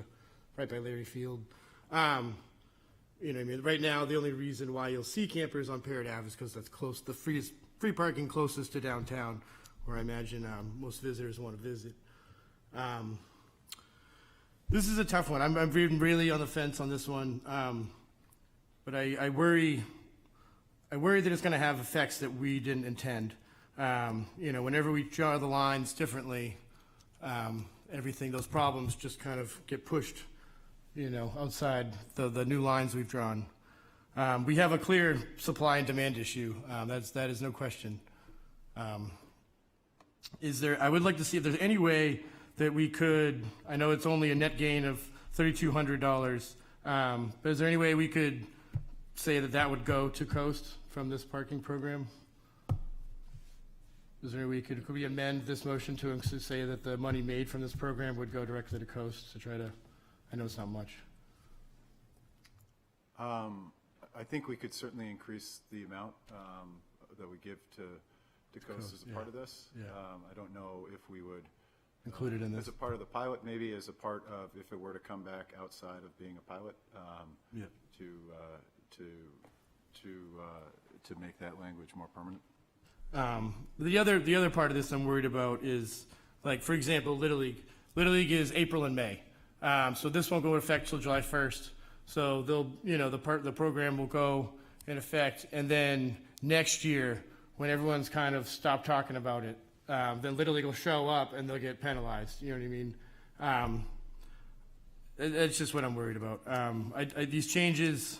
right by Larry Field. You know what I mean? Right now, the only reason why you'll see campers on Parrott Ave is because that's close, the free parking closest to downtown, where I imagine most visitors want to visit. This is a tough one. I'm really on the fence on this one, but I worry that it's going to have effects that we didn't intend. You know, whenever we draw the lines differently, everything, those problems just kind of get pushed, you know, outside the new lines we've drawn. We have a clear supply and demand issue. That is no question. I would like to see if there's any way that we could, I know it's only a net gain of $3,200, but is there any way we could say that would go to Coast from this parking program? Is there any way could we amend this motion to say that the money made from this program would go directly to Coast to try to, I know it's not much. I think we could certainly increase the amount that we give to Coast as a part of this. Yeah. I don't know if we would included in As this. a part of the pilot, maybe as a part of, if it were to come back outside of being a pilot, Yeah. to make that language more permanent. The other part of this I'm worried about is, like, for example, Little League. Little League is April and May. So this won't go into effect till July 1st. So they'll, the program will go in effect, and then next year, when everyone's kind of stopped talking about it, then Little League will show up and they'll get penalized. You know what I mean? That's just what I'm worried about. These changes,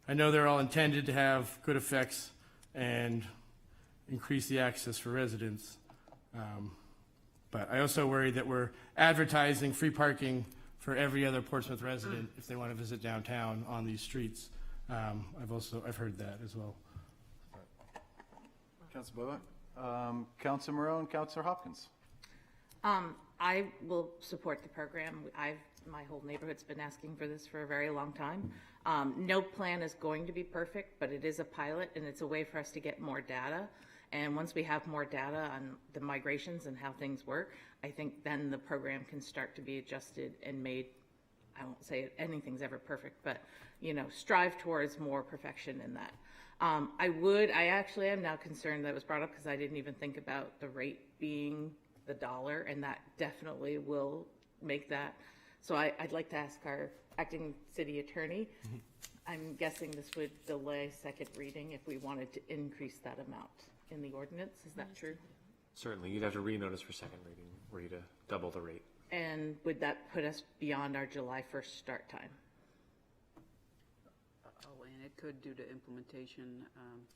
I know they're all intended to have good effects and increase the access for residents. But I also worry that we're advertising free parking for every other Portsmouth resident if they want to visit downtown on these streets. I've heard that as well. Councilor Bowe, Councilor Moreau, and Councilor Hopkins. I will support the program. My whole neighborhood's been asking for this for a very long time. No plan is going to be perfect, but it is a pilot, and it's a way for us to get more data. And once we have more data on the migrations and how things work, I think then the program can start to be adjusted and made. I won't say anything's ever perfect, but strive towards more perfection in that. I actually am now concerned that it was brought up because I didn't even think about the rate being the $1, and that definitely will make that. So I'd like to ask our acting city attorney. I'm guessing this would delay second reading if we wanted to increase that amount in the ordinance. Is that true? Certainly, you'd have to renotice for second reading, were you to double the rate. And would that put us beyond our July 1st start time? Oh, and it could due to implementation,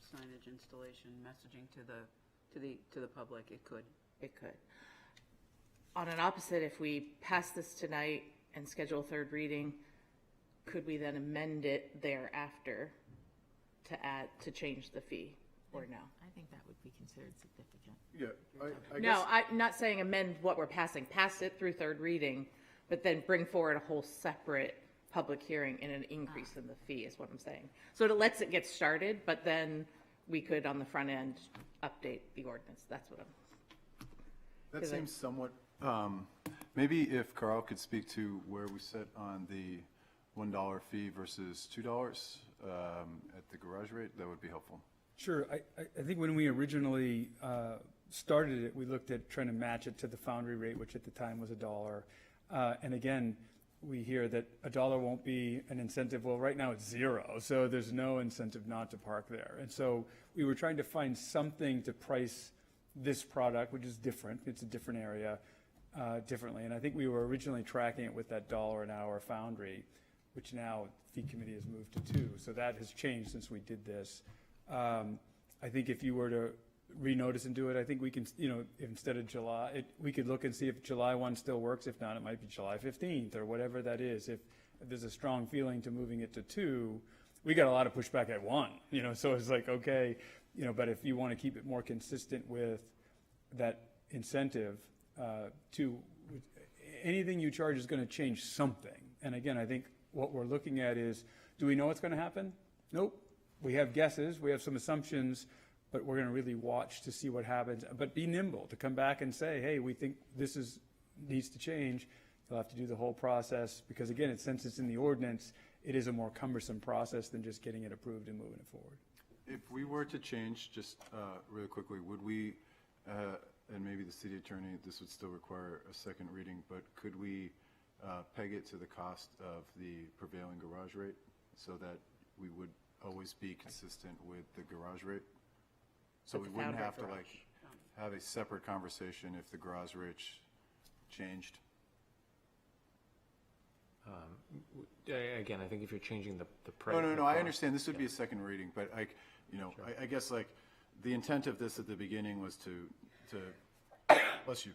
signage installation, messaging to the public. It could. It could. On an opposite, if we pass this tonight and schedule a third reading, could we then amend it thereafter to change the fee, or no? I think that would be considered significant. Yeah, I No, guess. I'm not saying amend what we're passing. Pass it through third reading, but then bring forward a whole separate public hearing and an increase in the fee is what I'm saying. So it lets it get started, but then we could, on the front end, update the ordinance. That's what I'm. That seems somewhat, maybe if Carl could speak to where we sit on the $1 fee versus $2 at the garage rate, that would be helpful. Sure. I think when we originally started it, we looked at trying to match it to the Foundry rate, which at the time was $1. And again, we hear that $1 won't be an incentive. Well, right now it's 0, so there's no incentive not to park there. And so we were trying to find something to price this product, which is different. It's a different area, differently. And I think we were originally tracking it with that $1 an hour Foundry, which now fee committee has moved to 2. So that has changed since we did this. I think if you were to renotice and do it, I think we can, if instead of July, we could look and see if July 1 still works. If not, it might be July 15th or whatever that is. If there's a strong feeling to moving it to 2, we got a lot of pushback at 1, so it's like, okay, but if you want to keep it more consistent with that incentive, anything you charge is going to change something. And again, I think what we're looking at is, do we know what's going to happen? Nope. We have guesses, we have some assumptions, but we're going to really watch to see what happens. But be nimble to come back and say, hey, we think this needs to change. You'll have to do the whole process because, again, since it's in the ordinance, it is a more cumbersome process than just getting it approved and moving it forward. If we were to change, just really quickly, would we, and maybe the city attorney, this would still require a second reading, but could we peg it to the cost of the prevailing garage rate so that we would always be consistent with the garage rate? So we wouldn't have to have a separate conversation if the garage rate changed? Again, I think if you're changing the price. No, I understand this would be a second reading, but I guess the intent of this at the beginning was to bless you,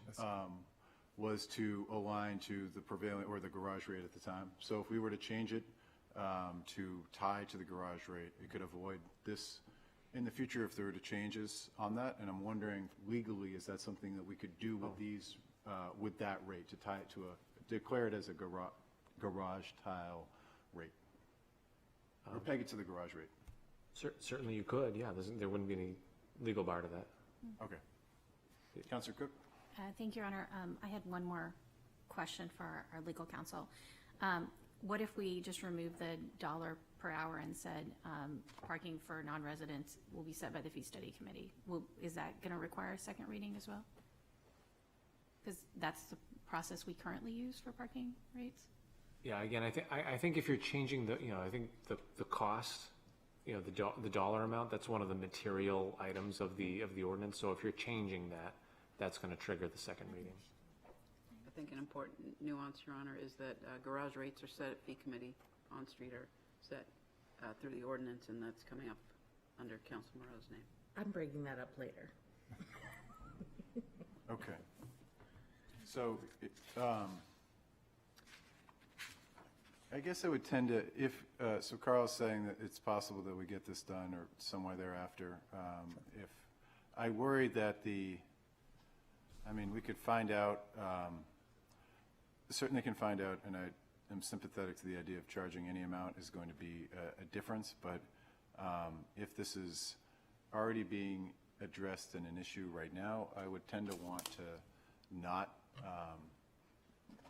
was to align to the prevailing or the garage rate at the time. So if we were to change it to tie to the garage rate, it could avoid this in the future if there were changes on that. And I'm wondering legally, is that something that we could do with these, with that rate, to tie it to declare it as a garage tile rate? Or peg it to the garage rate? Certainly you could, yeah. There wouldn't be any legal bar to that. Okay. Councilor Cook? Thank you, Your Honor. I had one more question for our legal counsel. What if we just remove the $1 per hour and said parking for non-residents will be set by the fee study committee? Is that going to require a second reading as well? Because that's the process we currently use for parking rates? Yeah, again, I think if you're changing the, I think the cost, the dollar amount, that's one of the material items of the ordinance. So if you're changing that, that's going to trigger the second reading. I think an important nuance, Your Honor, is that garage rates are set at fee committee, on-street are set through the ordinance, and that's coming up under Council Moreau's name. I'm bringing that up later. Okay. So, I guess I would tend to, so Carl's saying that it's possible that we get this done or somewhere thereafter. If I worry that we could find out, certainly can find out, and I am sympathetic to the idea of charging any amount is going to be a difference, but if this is already being addressed in an issue right now, I would tend to want to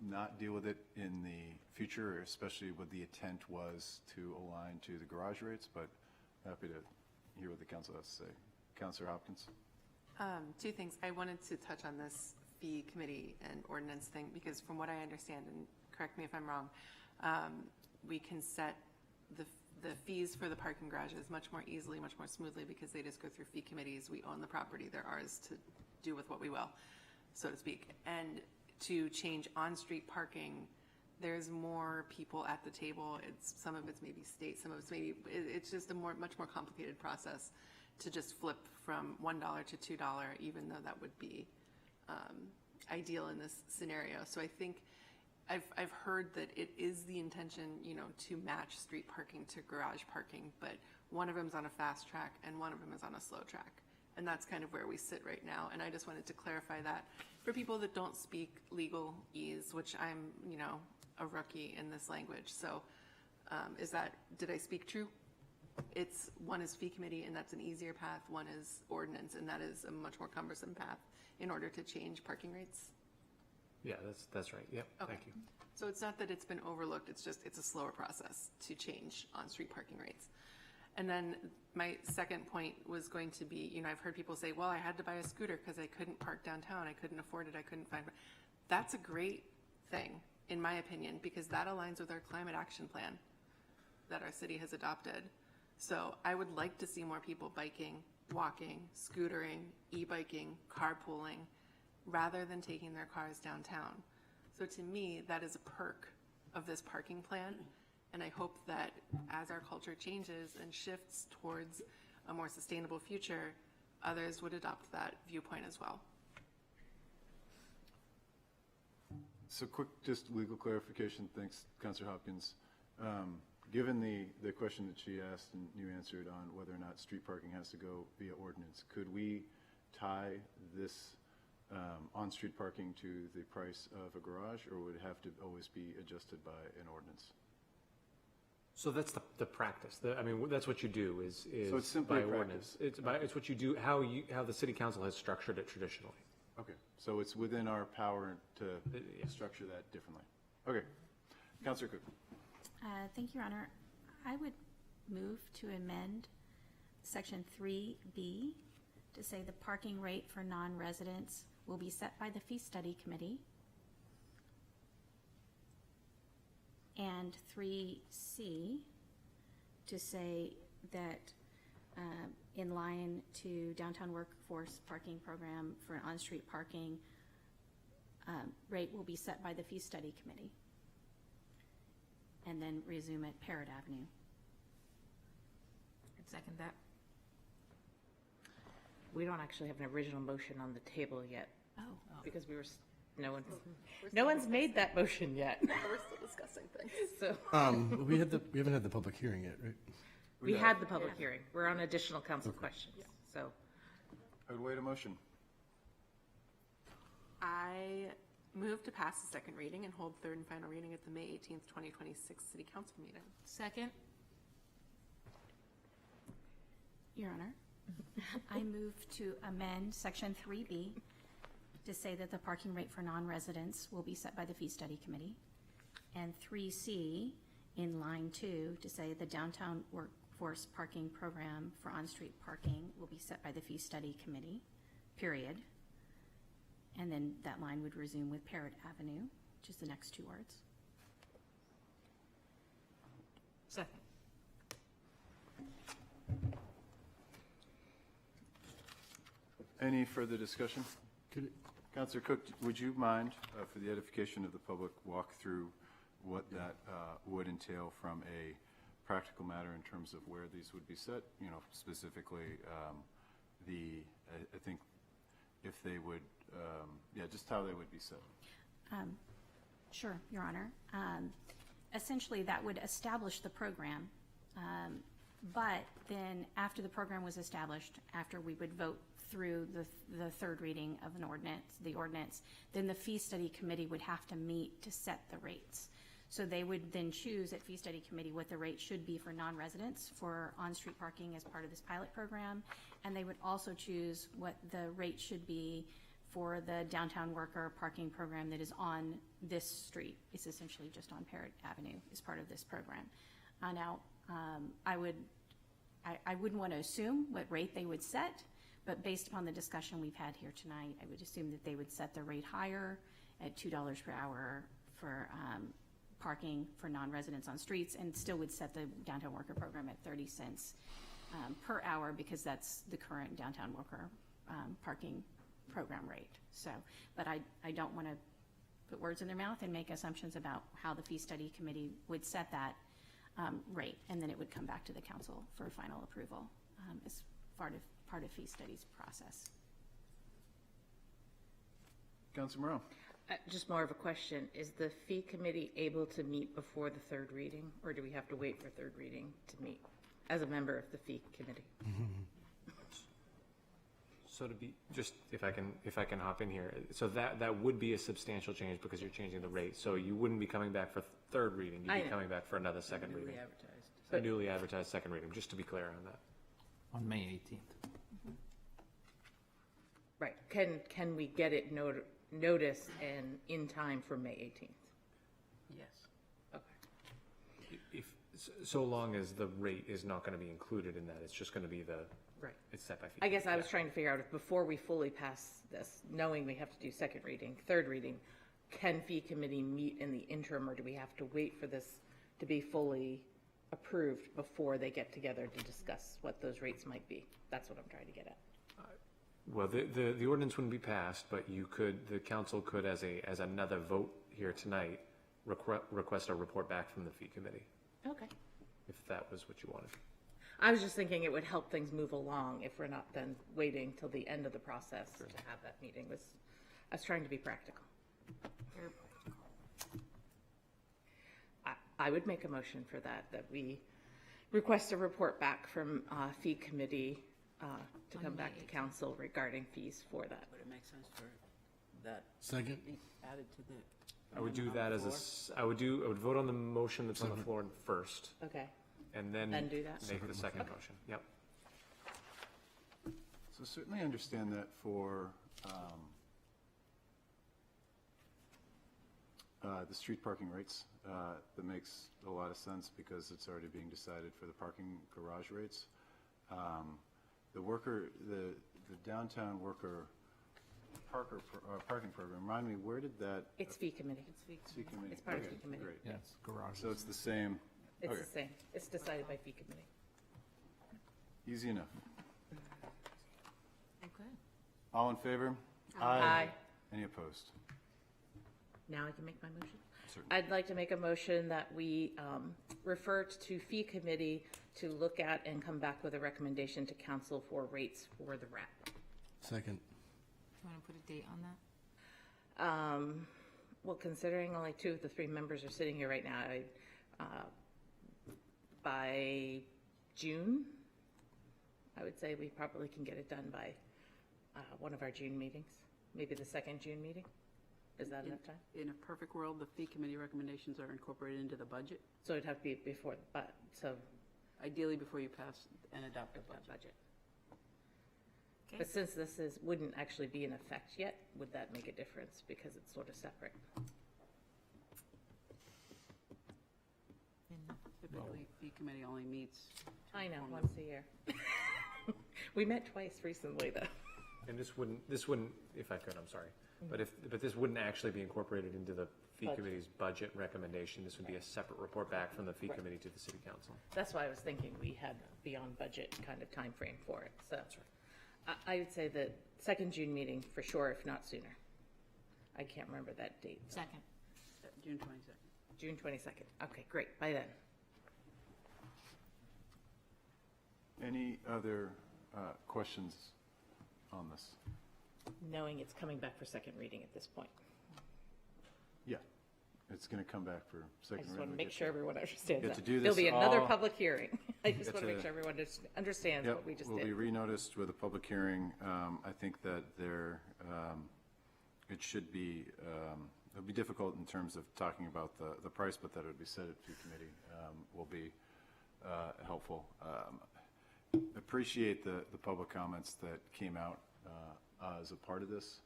not deal with it in the future, especially what the intent was to align to the garage rates, but happy to hear what the council has to say. Councilor Hopkins? Two things. I wanted to touch on this fee committee and ordinance thing because from what I understand, and correct me if I'm wrong, we can set the fees for the parking garages much more easily, much more smoothly because they just go through fee committees. We own the property. They're ours to do with what we will, so to speak. And to change on-street parking, there's more people at the table. Some of it's maybe state, some of it's maybe, it's just a much more complicated process to just flip from $1 to $2, even though that would be ideal in this scenario. So I think I've heard that it is the intention, to match street parking to garage parking, but one of them's on a fast track and one of them is on a slow track. And that's kind of where we sit right now. And I just wanted to clarify that for people that don't speak legalese, which I'm, a rookie in this language. So did I speak true? One is fee committee, and that's an easier path. One is ordinance, and that is a much more cumbersome path in order to change parking rates. Yeah, that's right. Yep. Okay. Thank you. So it's not that it's been overlooked. It's a slower process to change on-street parking rates. And then my second point was going to be, I've heard people say, well, I had to buy a scooter because I couldn't park downtown. I couldn't afford it. I couldn't find it. That's a great thing, in my opinion, because that aligns with our climate action plan that our city has adopted. So I would like to see more people biking, walking, scootering, e-biking, carpooling, rather than taking their cars downtown. So to me, that is a perk of this parking plan. And I hope that as our culture changes and shifts towards a more sustainable future, others would adopt that viewpoint as well. So quick, just legal clarification. Thanks, Councilor Hopkins. Given the question that she asked and you answered on whether or not street parking has to go via ordinance, could we tie this on-street parking to the price of a garage, or would it have to always be adjusted by an ordinance? So that's the practice. That's what you do is So it's simply by a ordinance. practice. It's what you do, how the city council has structured it traditionally. Okay, so it's within our power to structure that differently. Okay, Councilor Cook. Thank you, Your Honor. I would move to amend Section 3B to say the parking rate for non-residents will be set by the Fee Study Committee. And 3C to say that in line to downtown workforce parking program for an on-street parking rate will be set by the Fee Study Committee. And then resume at Parrott Avenue. I'd second that. We don't actually have an original motion on the table yet. Oh. Because no one's made that motion yet. We're still discussing things. So We haven't had the public hearing yet, right? we had the public hearing. We're on additional council questions. So I would wait a motion. I move to pass the second reading and hold third and final reading at the May 18th, 2026 City Council meeting. Second. Your Honor, I move to amend Section 3B to say that the parking rate for non-residents will be set by the fee study committee. And 3C in line 2 to say the downtown workforce parking program for on-street parking will be set by the fee study committee, period. And then that line would resume with Parrot Avenue, which is the next two words. Second. Any further discussion? Councilor Cook, would you mind, for the edification of the public, walk through what that would entail from a practical matter in terms of where these would be set? You know, specifically, I think if they would, just how they would be set. Sure, Your Honor. Essentially, that would establish the program, but then after the program was established, after we would vote through the third reading of the ordinance, then the fee study committee would have to meet to set the rates. So they would then choose at fee study committee what the rate should be for non-residents for on-street parking as part of this pilot program, and they would also choose what the rate should be for the downtown worker parking program that is on this street. It's essentially just on Parrot Avenue as part of this program. Now, I wouldn't want to assume what rate they would set, but based upon the discussion we've had here tonight, I would assume that they would set the rate higher at $2 per hour for parking for non-residents on streets, and still would set the downtown worker program at 30 cents per hour, because that's the current downtown worker parking program rate. So, but I don't want to put words in their mouth and make assumptions about how the fee study committee would set that rate, and then it would come back to the council for final approval as part of fee studies process. Councilor Morrow. Just more of a question. Is the fee committee able to meet before the third reading, or do we have to wait for third reading to meet as a member of the fee committee? So to be, just if I can hop in here, so that would be a substantial change because you're changing the rate. So you wouldn't be coming back for third reading, you'd be coming back for another second reading. A newly advertised second reading, just to be clear on that. On May 18th. Right. Can we get it notice and in time for May 18th? Yes. Okay. If so long as the rate is not going to be included in that, it's just going to be right. It's set by fee. I guess I was trying to figure out if before we fully pass this, knowing we have to do second reading, third reading, can fee committee meet in the interim, or do we have to wait for this to be fully approved before they get together to discuss what those rates might be? That's what I'm trying to get at. Well, the ordinance wouldn't be passed, but the council could, as another vote here tonight, request a report back from the fee committee. Okay. If that was what you wanted. I was just thinking it would help things move along if we're not then waiting till the end of the process to have that meeting. I was trying to be practical. Very practical. I would make a motion for that we request a report back from fee committee to come back to council regarding fees for that. Would it make sense for that? Second. Be added to the. I would do that I would vote on the motion that's on the floor first. Okay. And then do that? make the second motion. Yep. So certainly understand that for the street parking rates, that makes a lot of sense because it's already being decided for the parking garage rates. The downtown worker parking program, remind me, where did that? It's fee committee. It's fee committee. It's part of Okay, fee committee. Great. Yes, garage. So it's the same. It's Okay. the same. It's decided by fee committee. Easy enough. Okay. All in favor? Aye. Any opposed? Now I can make my motion? Certainly. I'd like to make a motion that we refer to fee committee to look at and come back with a recommendation to council for rates for the wrap. Second. Do you want to put a date on that? Well, considering only 2 of the 3 members are sitting here right now, by June, I would say we probably can get it done by one of our June meetings, maybe the second June meeting. Is that enough time? In a perfect world, the fee committee recommendations are incorporated into the budget, So it'd have to be before, so ideally before you pass and adopt the budget. But since this wouldn't actually be in effect yet, would that make a difference because it's sort of separate? Typically, fee committee only meets. I know, once a year. We met twice recently, though. And this wouldn't, if I could, I'm sorry, but this wouldn't actually be incorporated into the fee committee's budget recommendation. This would be a separate report back from the fee committee to the city council. That's why I was thinking we had beyond budget kind of time frame for it. So I would say the second June meeting for sure, if not sooner. I can't remember that date. Second. June 22nd. June 22nd. Okay, great. By then. Any other questions on this? Knowing it's coming back for second reading at this point. Yeah, it's going to come back for I second just reading. want to We make get sure to- everyone understands get that. to do There'll this be another all- public hearing. I just get want to make to- sure everyone understands Yep, what we just will did. be renoticed with a public hearing. I think that it should be, it'll be difficult in terms of talking about the price, but that it would be set at fee committee will be helpful. Appreciate the public comments that came out as a part of this.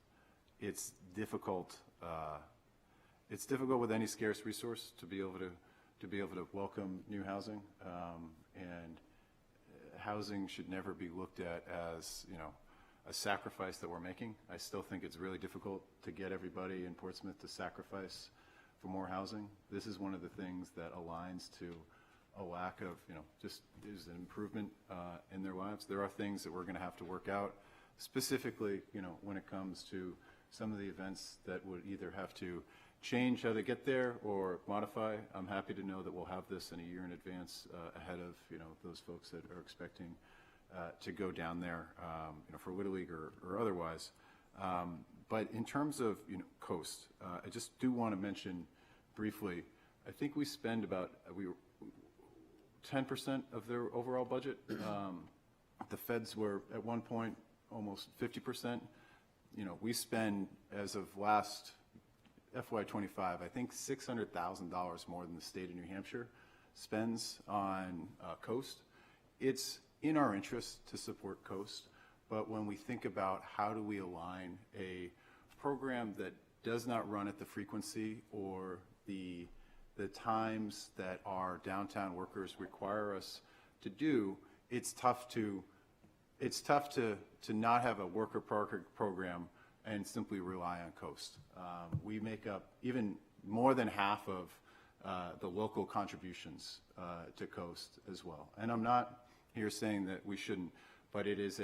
It's difficult. It's difficult with any scarce resource to be able to welcome new housing, and housing should never be looked at as, you know, a sacrifice that we're making. I still think it's really difficult to get everybody in Portsmouth to sacrifice for more housing. This is one of the things that aligns to a lack of, you know, just is an improvement in their lives. There are things that we're going to have to work out, specifically, you know, when it comes to some of the events that would either have to change how they get there or modify. I'm happy to know that we'll have this in a year in advance ahead of, you know, those folks that are expecting to go down there, you know, for Little League or otherwise. But in terms of, you know, Coast, I just do want to mention briefly, I think we spend about 10% of their overall budget. The feds were at one point almost 50%. You know, we spend, as of last FY25, I think $600,000 more than the state of New Hampshire spends on Coast. It's in our interest to support Coast, but when we think about how do we align a program that does not run at the frequency or the times that our downtown workers require us to do, it's tough to not have a worker program and simply rely on Coast. We make up even more than half of the local contributions to Coast as well. And I'm not here saying that we shouldn't, but it's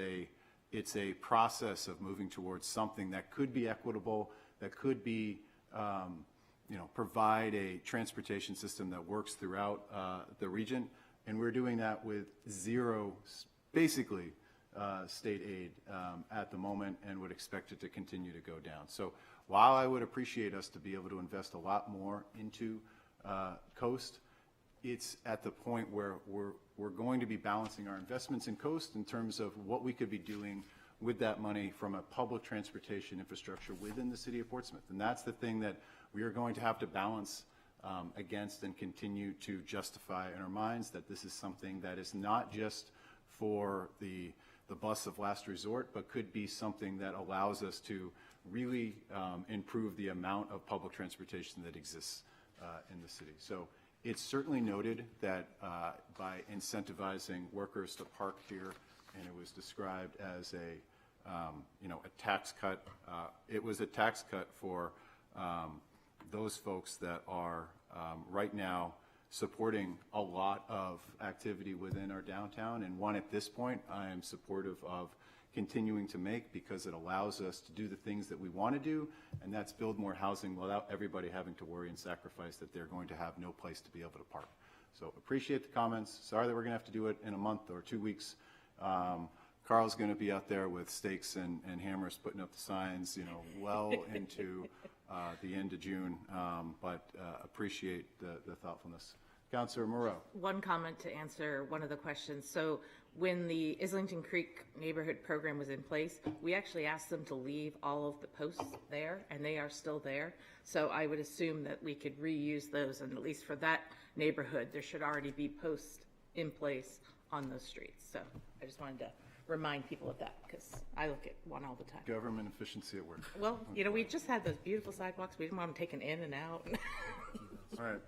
a process of moving towards something that could be equitable, that could be, you know, provide a transportation system that works throughout the region. And we're doing that with zero, basically, state aid at the moment, and would expect it to continue to go down. So while I would appreciate us to be able to invest a lot more into Coast, it's at the point where we're going to be balancing our investments in Coast in terms of what we could be doing with that money from a public transportation infrastructure within the city of Portsmouth. And that's the thing that we are going to have to balance against and continue to justify in our minds, that this is something that is not just for the bus of last resort, but could be something that allows us to really improve the amount of public transportation that exists in the city. So it's certainly noted that by incentivizing workers to park here, and it was described as you know, a tax cut. It was a tax cut for those folks that are right now supporting a lot of activity within our downtown, and one at this point I am supportive of continuing to make, because it allows us to do the things that we want to do, and that's build more housing without everybody having to worry and sacrifice that they're going to have no place to be able to park. So appreciate the comments. Sorry that we're going to have to do it in a month or 2 weeks. Carl's going to be out there with stakes and hammers putting up the signs, you know, well into the end of June, but appreciate the thoughtfulness. Councilor Moreau. One comment to answer one of the questions. So when the Islington Creek neighborhood program was in place, we actually asked them to leave all of the posts there, and they are still there. So I would assume that we could reuse those, and at least for that neighborhood, there should already be posts in place on those streets. So I just wanted to remind people of that, because I look at one all the time. Government efficiency at work. Well, we just had those beautiful sidewalks. We didn't want them taken in and out. All right.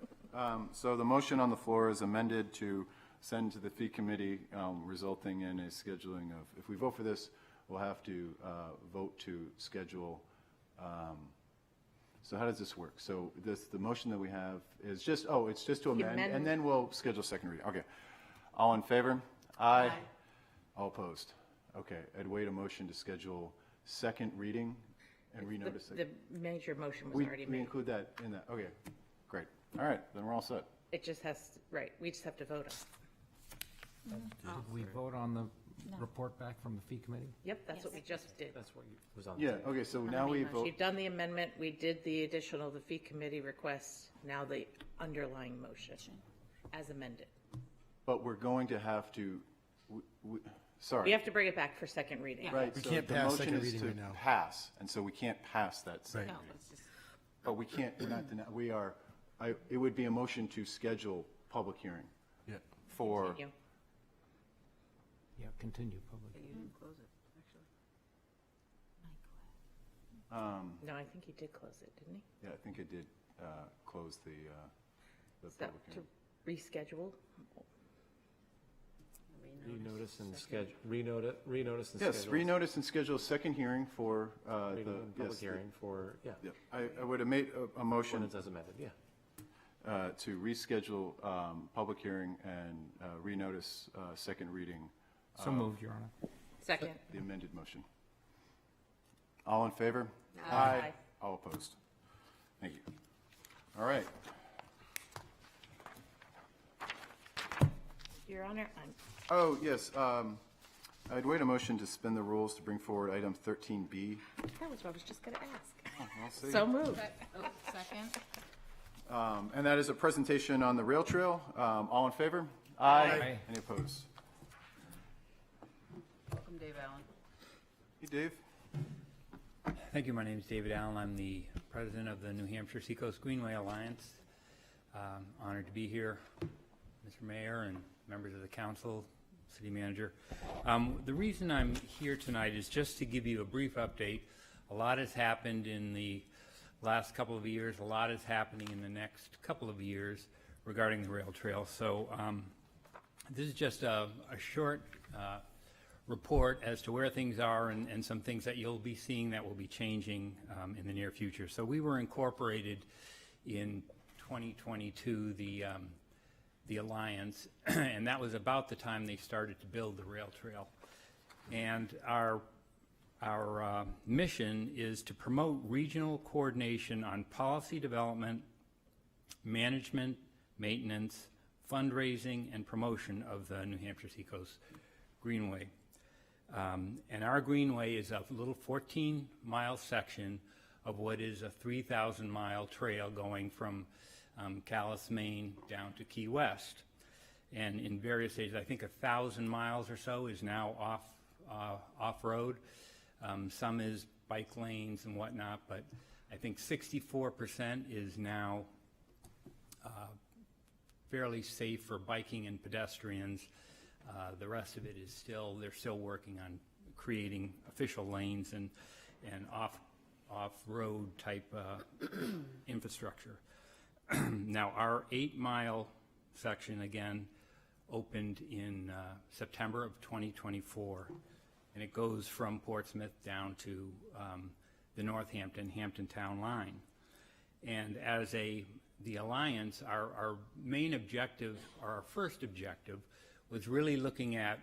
So the motion on the floor is amended to send to the fee committee, resulting in a scheduling of, if we vote for this, we'll have to vote to schedule. So how does this work? So the motion that we have is just, it's just to amend, and then we'll schedule second reading. Okay. All in favor? Aye. All opposed? Okay. I'd wait a motion to schedule second reading and renotice. The major motion was already We made. include that in that. Okay. Great. All right. Then we're all set. It just has, right, we just have to vote on it. Did we vote on the report back from the fee committee? Yep, that's what we just did. That's what was on the Yeah. table. Okay. So now we vote. You've done the amendment, we did the additional, the fee committee requests, now the underlying motion as amended. But we're going to have to, sorry. We have to bring it back for second reading. Right, We so can't the pass motion second is reading to right now. pass, and so we can't pass that second Right. reading. But we can't, we're not, we are, it would be a motion to schedule public hearing Yeah. for, Continue. Yeah, continue public. You didn't close it, actually. No, I think he did close it, didn't he? yeah, I think it did close the Is that public to hearing. reschedule? Renotice and schedule, renotice and schedule. Yes, renotice and schedule a second hearing for the, Public yes. hearing for, yeah. Yeah, I would have made a motion Ordinance as amended, yeah. to reschedule public hearing and renotice second reading. So moved, Your Honor. Second. The amended motion. All in favor? Aye. All opposed? Thank you. All right. Your Honor, I'm, Oh, yes, I'd wait a motion to suspend the rules to bring forward item 13B. that was what I was just going to ask. I'll see. So moved. Second. And that is a presentation on the rail trail. All in favor? Aye. Any opposed? Welcome, Dave Allen. Hey, Dave. Thank you. My name is David Allen. I'm the president of the New Hampshire Seacoast Greenway Alliance. Honored to be here, Mr. Mayor and members of the council, city manager. The reason I'm here tonight is just to give you a brief update. A lot has happened in the last couple of years. A lot is happening in the next couple of years regarding the rail trail. So this is just a short report as to where things are and some things that you'll be seeing that will be changing in the near future. So we were incorporated in 2022, the Alliance, and that was about the time they started to build the rail trail. And our mission is to promote regional coordination on policy development, management, maintenance, fundraising, and promotion of the New Hampshire Seacoast Greenway. And our Greenway is a little 14-mile section of what is a 3,000-mile trail going from Calais, Maine, down to Key West. And in various stages, I think 1,000 miles or so is now off-road. Some is bike lanes and whatnot, but I think 64% is now fairly safe for biking and pedestrians. The rest of it is still, they're still working on creating official lanes and off-road type infrastructure. Now, our 8-mile section, again, opened in September of 2024, and it goes from Portsmouth down to the Northampton town line. And as the Alliance, our main objective, or our first objective, was really looking at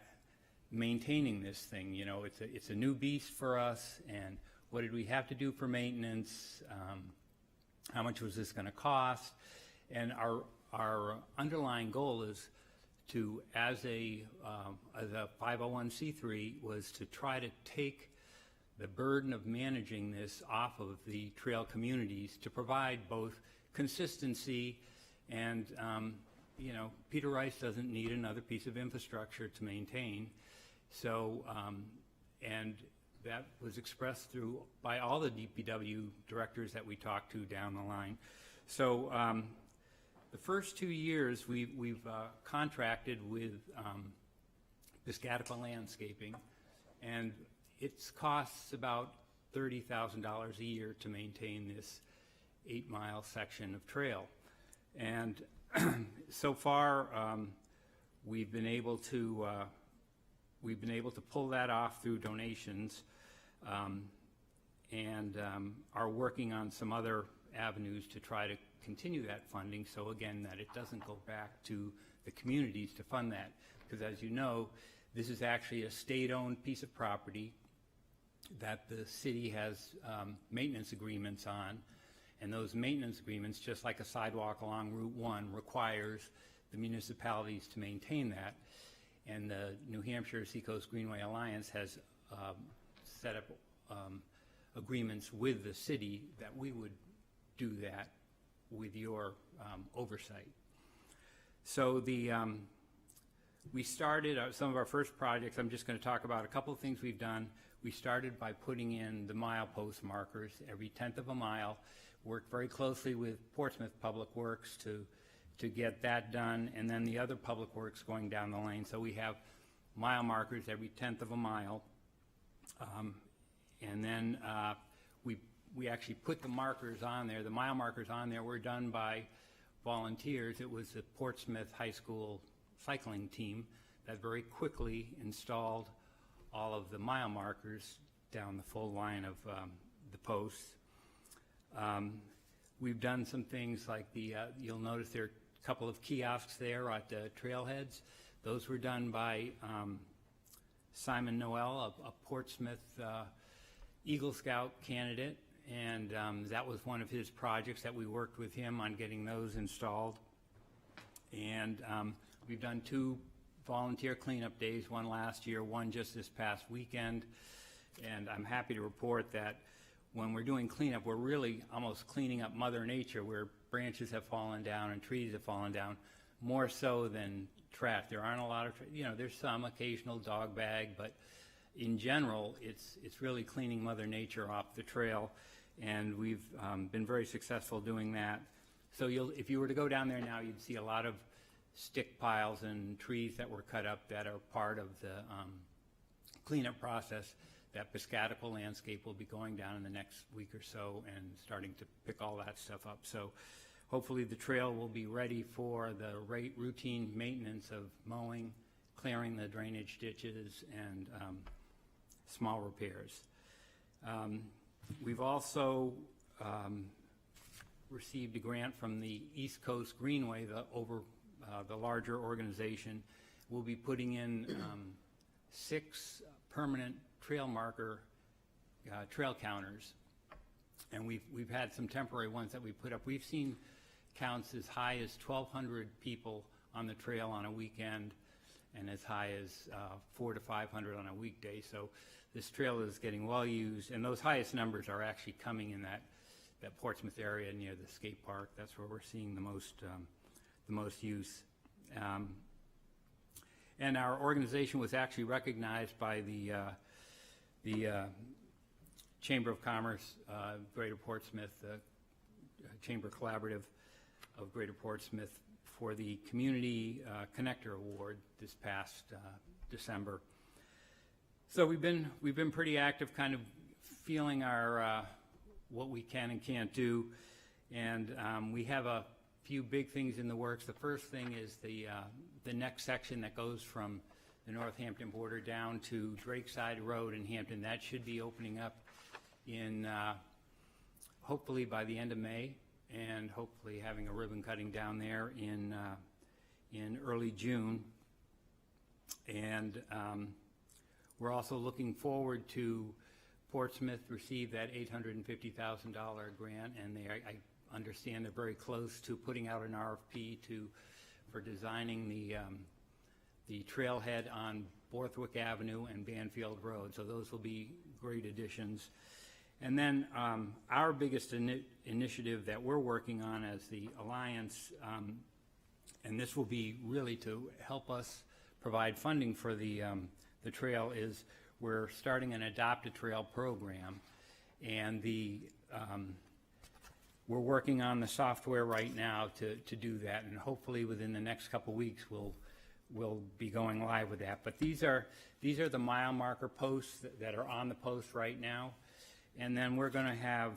maintaining this thing. You know, it's a new beast for us, and what did we have to do for maintenance? How much was this going to cost? And our underlying goal is to, as a 501c3, was to try to take the burden of managing this off of the trail communities to provide both consistency and, you know, Peter Rice doesn't need another piece of infrastructure to maintain. So, and that was expressed by all the DPW directors that we talked to down the line. So the first 2 years we've contracted with Piscataqua Landscaping And it costs about $30,000 a year to maintain this 8-mile section of trail. And so far, we've been able to pull that off through donations, and are working on some other avenues to try to continue that funding, so again, that it doesn't go back to the communities to fund that. Because as you know, this is actually a state-owned piece of property that the city has maintenance agreements on, and those maintenance agreements, just like a sidewalk along Route 1, requires the municipalities to maintain that. And the New Hampshire Seacoast Greenway Alliance has set up agreements with the city that we would do that with your oversight. So we started some of our first projects. I'm just going to talk about a couple of things we've done. We started by putting in the milepost markers every 1/10 of a mile. Worked very closely with Portsmouth Public Works to get that done, and then the other public works going down the lane. So we have mile markers every 1/10 of a mile, and then we actually put the markers on there. The mile markers on there were done by volunteers. It was the Portsmouth High School cycling team that very quickly installed all of the mile markers down the full line of the posts. We've done some things like you'll notice there are a couple of kiosks there at the trailheads. Those were done by Simon Noel, a Portsmouth Eagle Scout candidate, and that was one of his projects that we worked with him on getting those installed. And we've done 2 volunteer cleanup days, one last year, one just this past weekend, and I'm happy to report that when we're doing cleanup, we're really almost cleaning up Mother Nature, where branches have fallen down and trees have fallen down, more so than trash. There aren't a lot of, there's some occasional dog bag, but in general, it's really cleaning Mother Nature off the trail, and we've been very successful doing that. So if you were to go down there now, you'd see a lot of stick piles and trees that were cut up that are part of the cleanup process. That Piscataqua landscape will be going down in the next week or so and starting to pick all that stuff up. So hopefully the trail will be ready for the routine maintenance of mowing, clearing the drainage ditches, and small repairs. We've also received a grant from the East Coast Greenway, the larger organization. We'll be putting in 6 permanent trail marker trail counters, and we've had some temporary ones that we put up. We've seen counts as high as 1,200 people on the trail on a weekend, and as high as 400 to 500 on a weekday. So this trail is getting well used, and those highest numbers are actually coming in that Portsmouth area near the skate park. That's where we're seeing the most use. And our organization was actually recognized by the Chamber of Commerce, Greater Portsmouth, Chamber Collaborative of Greater Portsmouth, for the Community Connector Award this past December. So we've been pretty active, kind of feeling our what we can and can't do, and we have a few big things in the works. The first thing is the next section that goes from the Northampton border down to Drakeside Road in Hampton. That should be opening up in hopefully by the end of May, and hopefully having a ribbon cutting down there in early June. And we're also looking forward to Portsmouth receive that $850,000 grant, and I understand they're very close to putting out an RFP for designing the trailhead on Borthwick Avenue and Banfield Road. So those will be great additions. And then our biggest initiative that we're working on as the Alliance, and this will be really to help us provide funding for the trail, is we're starting an Adopt a Trail program, and we're working on the software right now to do that, and hopefully within the next couple weeks we'll be going live with that. But these are the mile marker posts that are on the post right now. And then we're going to have,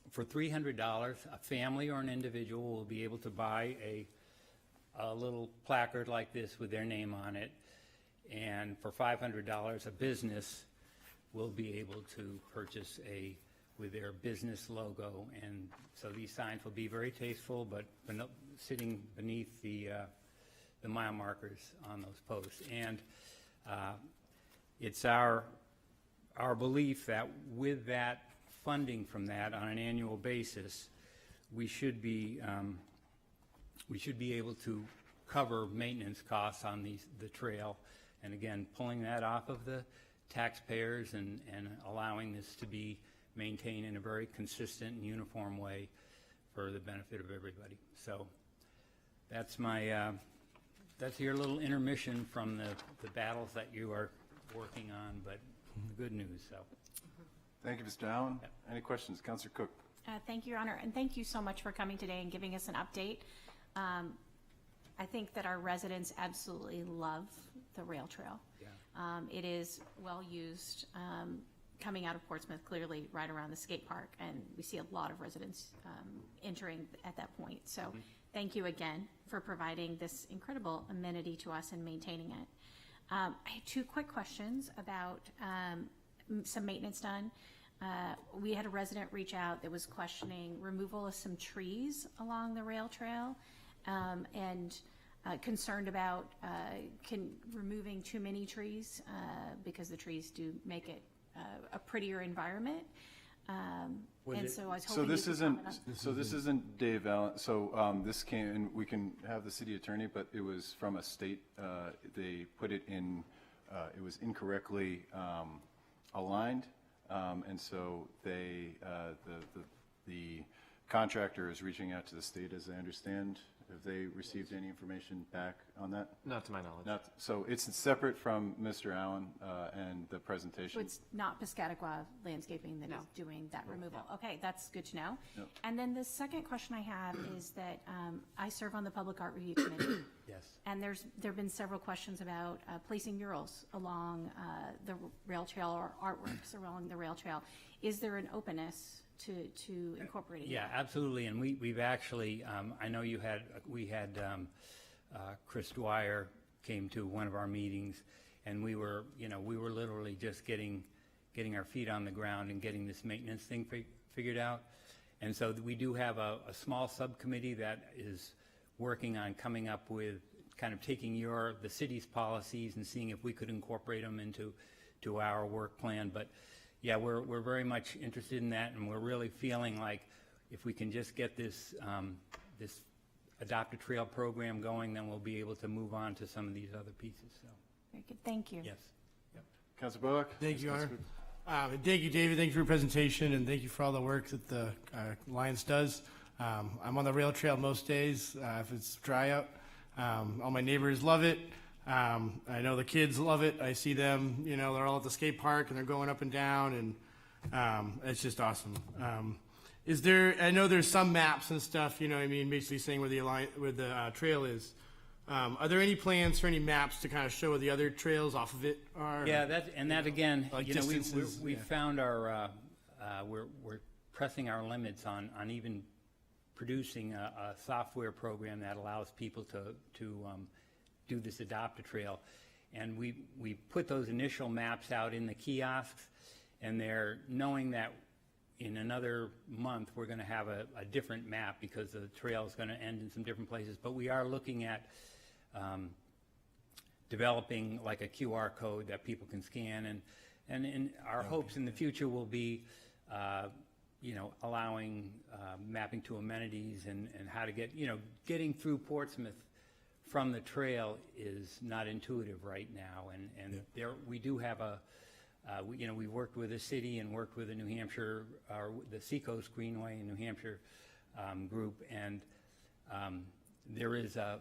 for $300, a family or an individual will be able to buy a little placard like this with their name on it. And for $500, a business will be able to purchase with their business logo. And so these signs will be very tasteful, but sitting beneath the mile markers on those posts. And it's our belief that with that funding from that on an annual basis, we should be able to cover maintenance costs on the trail. And again, pulling that off of the taxpayers and allowing this to be maintained in a very consistent and uniform way for the benefit of everybody. So that's that's your little intermission from the battles that you are working on, but good news. So Thank you, Mr. Allen. Any questions? Councilor Cook. Thank you, Your Honor, and thank you so much for coming today and giving us an update. I think that our residents absolutely love the rail trail. Yeah. It is well used, coming out of Portsmouth, clearly right around the skate park, and we see a lot of residents entering at that point. So thank you again for providing this incredible amenity to us and maintaining it. I had two quick questions about some maintenance done. We had a resident reach out that was questioning removal of some trees along the rail trail, and concerned about removing too many trees because the trees do make it a prettier environment. And so I was hoping this isn't Dave Allen. So this came, and we can have the city attorney, but it was from a state. They put it in. It was incorrectly aligned, and so they the contractor is reaching out to the state, as I understand. Have they received any information back on that? Not to my knowledge. So it's separate from Mr. Allen and the presentation. So it's not Piscataqua Landscaping that is doing that removal. Okay, that's good to know. No. And then the second question I have is that I serve on the Public Art Review Committee. Yes. And there have been several questions about placing murals along the rail trail or artworks along the rail trail. Is there an openness to incorporating Yeah, that? absolutely. And we've actually, I know we had Chris Dwyer came to one of our meetings, and we were literally just getting our feet on the ground and getting this maintenance thing figured out. And so we do have a small subcommittee that is working on coming up with kind of taking the city's policies and seeing if we could incorporate them into our work plan. But yeah, we're very much interested in that, and we're really feeling like if we can just get this this Adopt a Trail program going, then we'll be able to move on to some of these other pieces. So. Very good. Thank you. Yes. Yep. Councilor Bullock. Thank you, Your Honor. Thank you, David. Thank you for your presentation, and thank you for all the work that the Alliance does. I'm on the rail trail most days if it's dry out. All my neighbors love it. I know the kids love it. I see them, they're all at the skate park and they're going up and down, and it's just awesome. I know there's some maps and stuff, basically saying where the trail is. Are there any plans for any maps to kind of show where the other trails off of it are? Yeah, that again, like we found we're pressing our limits on even producing a software program that allows people to do this Adopt a Trail. And we put those initial maps out in the kiosks, and they're knowing that in another month we're going to have a different map because the trail is going to end in some different places. But we are looking at developing like a QR code that people can scan, and in our hopes in the future will be allowing mapping to amenities and how to getting through Portsmouth from the trail is not intuitive right now, and there we do have we worked with the city and worked with the New Hampshire, the Seacoast Greenway in New Hampshire group, and there is a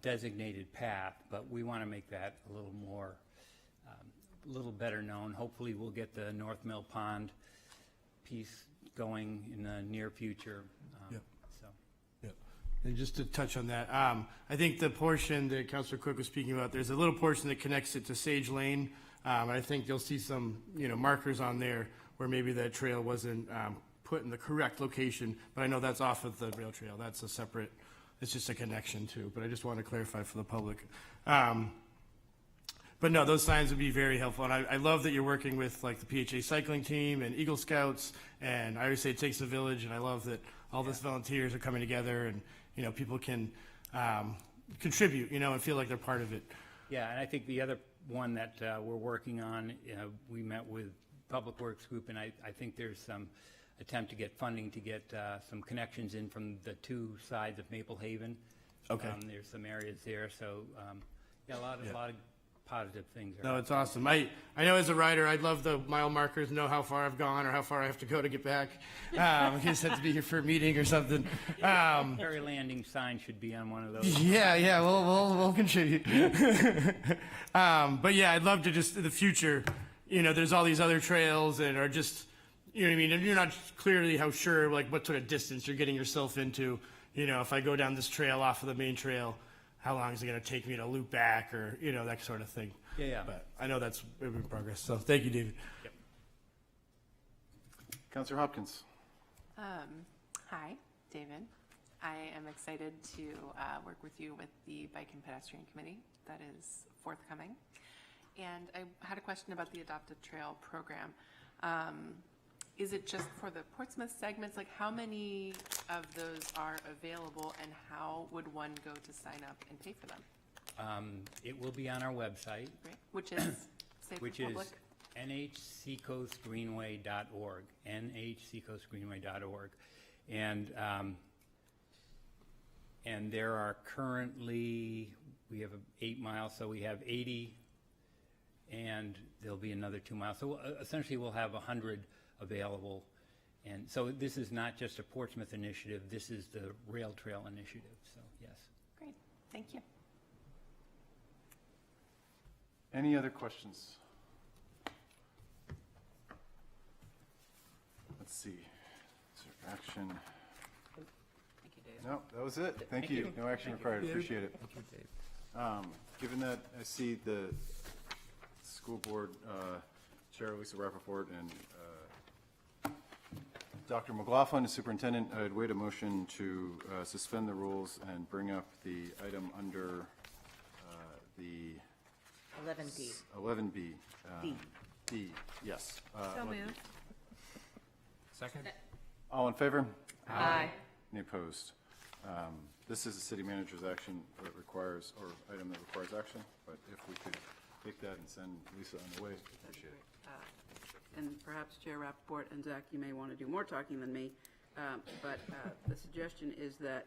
designated path, but we want to make that a little more, a little better known. Hopefully, we'll get the North Mill Pond piece going in the near future. And just to touch on that, I think the portion that Councilor Quick was speaking about, there's a little portion that connects it to Sage Lane. I think you'll see some, markers on there where maybe that trail wasn't put in the correct location, but I know that's off of the rail trail. That's a separate, it's just a connection too, but I just want to clarify for the public. But no, those signs would be very helpful. And I love that you're working with like the PHA cycling team and Eagle Scouts. And I always say it takes a village. And I love that all those volunteers are coming together and, people can contribute, and feel like they're part of it. Yeah, and I think the other one that we're working on, we met with Public Works Group, and I think there's some attempt to get funding to get some connections in from the two sides of Maple Haven. Okay. There's some areas there, so a lot of positive things. No, it's awesome. I know as a rider, I'd love the mile markers, know how far I've gone or how far I have to go to get back. I just have to be here for a meeting or something. Ferry landing sign should be on one of those. Yeah, we'll contribute. But yeah, I'd love to just in the future, there's all these other trails that are just, you know what I mean? And you're not clearly how sure, like what sort of distance you're getting yourself into. If I go down this trail off of the main trail, how long is it going to take me to loop back or, that sort of thing. Yeah. But I know that's in progress. So thank you, David. Yep. Councilor Hopkins. Hi, David. I am excited to work with you with the Bike and Pedestrian Committee that is forthcoming. And I had a question about the Adopted Trail program. Is it just for the Portsmouth segments? Like how many of those are available and how would one go to sign up and pay for them? It will be on our website. Great. Which is, say for public? nhseacoastgreenway.org, nhseacoastgreenway.org. And there are currently, we have 8 miles, so we have 80, and there'll be another 2 miles. So essentially we'll have 100 available. And so this is not just a Portsmouth initiative, this is the Rail Trail initiative, so yes. Great, thank you. Any other questions? Let's see. Is there action? Thank you, Dave. No, that was it. Thank you. No action required. Appreciate it. Thank you, Dave. Given that I see the school board chair, Lisa Rappaport, and Dr. McLaughlin, the superintendent, I'd wait a motion to suspend the rules and bring up the item under the 11D. 11B. D. D, yes. So 11B. moved. Second? All in favor? Aye. Any opposed? This is a city manager's action that requires, or item that requires action, but if we could take that and send Lisa on the way, appreciate it. And perhaps Chair Rappaport and Zach, you may want to do more talking than me, but the suggestion is that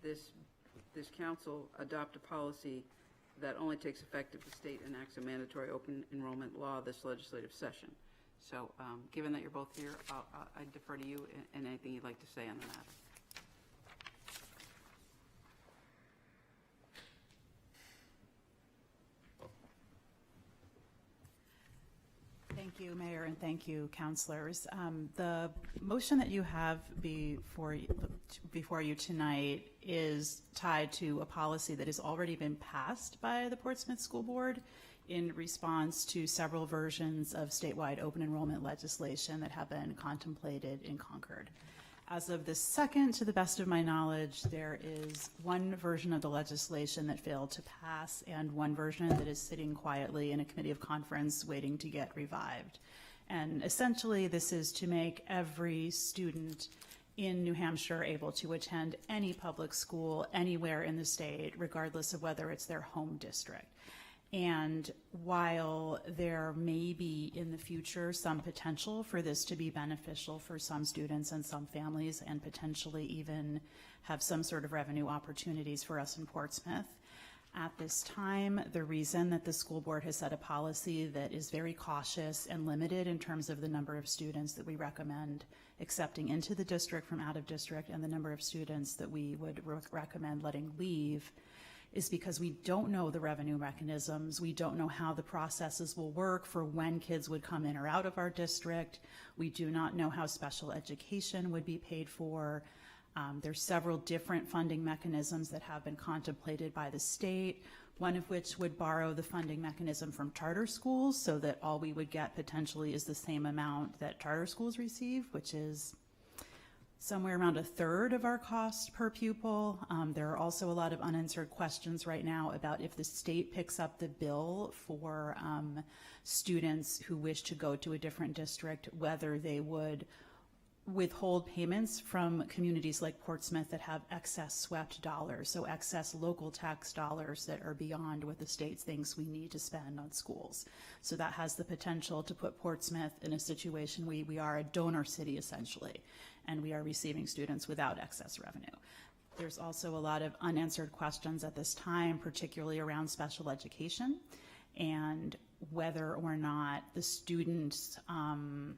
this council adopt a policy that only takes effect if the state enacts a mandatory open enrollment law this legislative session. So given that you're both here, I defer to you and anything you'd like to say on the matter. Thank you, Mayor, and thank you, councilors. The motion that you have before you tonight is tied to a policy that has already been passed by the Portsmouth School Board in response to several versions of statewide open enrollment legislation that have been contemplated in Concord. As of the second, to the best of my knowledge, there is one version of the legislation that failed to pass and one version that is sitting quietly in a committee of conference waiting to get revived. And essentially, this is to make every student in New Hampshire able to attend any public school anywhere in the state, regardless of whether it's their home district. And while there may be in the future some potential for this to be beneficial for some students and some families and potentially even have some sort of revenue opportunities for us in Portsmouth, at this time, the reason that the school board has set a policy that is very cautious and limited in terms of the number of students that we recommend accepting into the district from out of district and the number of students that we would recommend letting leave is because we don't know the revenue mechanisms. We don't know how the processes will work for when kids would come in or out of our district. We do not know how special education would be paid for. There's several different funding mechanisms that have been contemplated by the state, one of which would borrow the funding mechanism from charter schools so that all we would get potentially is the same amount that charter schools receive, which is somewhere around a third of our cost per pupil. There are also a lot of unanswered questions right now about if the state picks up the bill for students who wish to go to a different district, whether they would withhold payments from communities like Portsmouth that have excess swept dollars, so excess local tax dollars that are beyond what the state thinks we need to spend on schools. So that has the potential to put Portsmouth in a situation where we are a donor city essentially, and we are receiving students without excess revenue. There's also a lot of unanswered questions at this time, particularly around special education and whether or not the student's home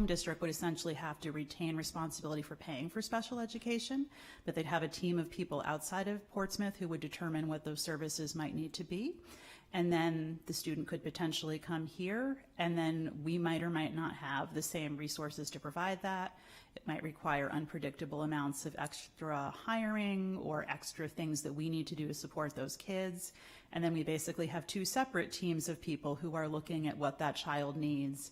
district would essentially have to retain responsibility for paying for special education, but they'd have a team of people outside of Portsmouth who would determine what those services might need to be. And then the student could potentially come here, and then we might or might not have the same resources to provide that. It might require unpredictable amounts of extra hiring or extra things that we need to do to support those kids. And then we basically have two separate teams of people who are looking at what that child needs,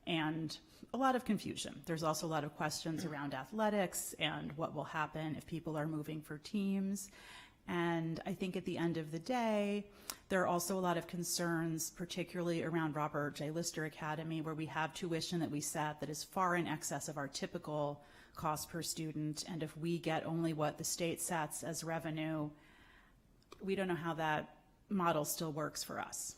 and a lot of confusion. There's also a lot of questions around athletics and what will happen if people are moving for teams. And I think at the end of the day, there are also a lot of concerns, particularly around Robert J. Lister Academy, where we have tuition that we set that is far in excess of our typical cost per student. And if we get only what the state sets as revenue, we don't know how that model still works for us.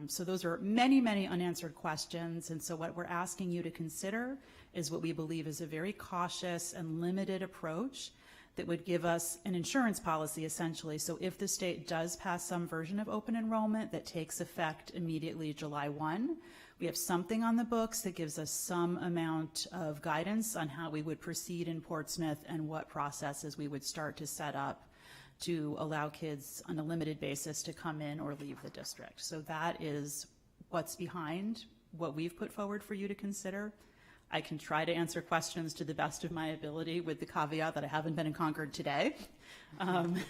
So those are many, many unanswered questions. And so what we're asking you to consider is what we believe is a very cautious and limited approach that would give us an insurance policy essentially. So if the state does pass some version of open enrollment that takes effect immediately July 1, we have something on the books that gives us some amount of guidance on how we would proceed in Portsmouth and what processes we would start to set up to allow kids on a limited basis to come in or leave the district. So that is what's behind what we've put forward for you to consider. I can try to answer questions to the best of my ability with the caveat that I haven't been in Concord today,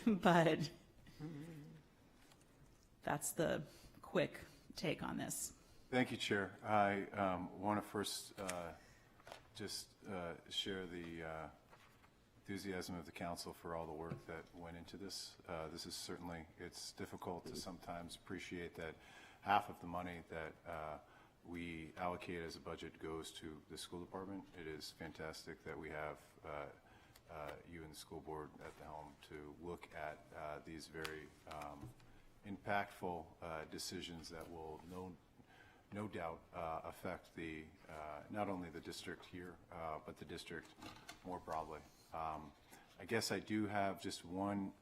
but that's the quick take on this. Thank you, Chair. I want to first just share the enthusiasm of the council for all the work that went into this. This is certainly, it's difficult to sometimes appreciate that half of the money that we allocate as a budget goes to the school department. It is fantastic that we have you and the school board at the helm to look at these very impactful decisions that will no doubt affect the not only the district here, but the district more broadly. I guess I do have just one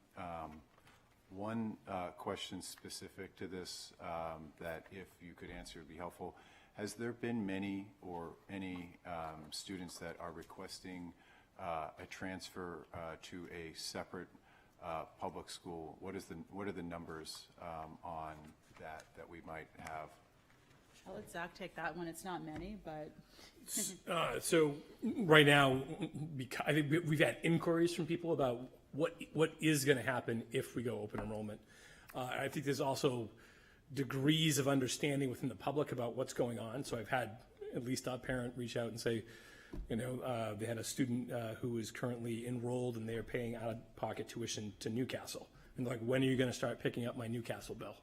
question specific to this that if you could answer would be helpful. Has there been many or any students that are requesting a transfer to a separate public school? What are the numbers on that we might have? I'll let Zach take that one. It's not many, but. So right now, I think we've had inquiries from people about what is going to happen if we go open enrollment. I think there's also degrees of understanding within the public about what's going on. So I've had at least a parent reach out and say, they had a student who is currently enrolled and they are paying out-of-pocket tuition to Newcastle. And they're like, when are you going to start picking up my Newcastle bill?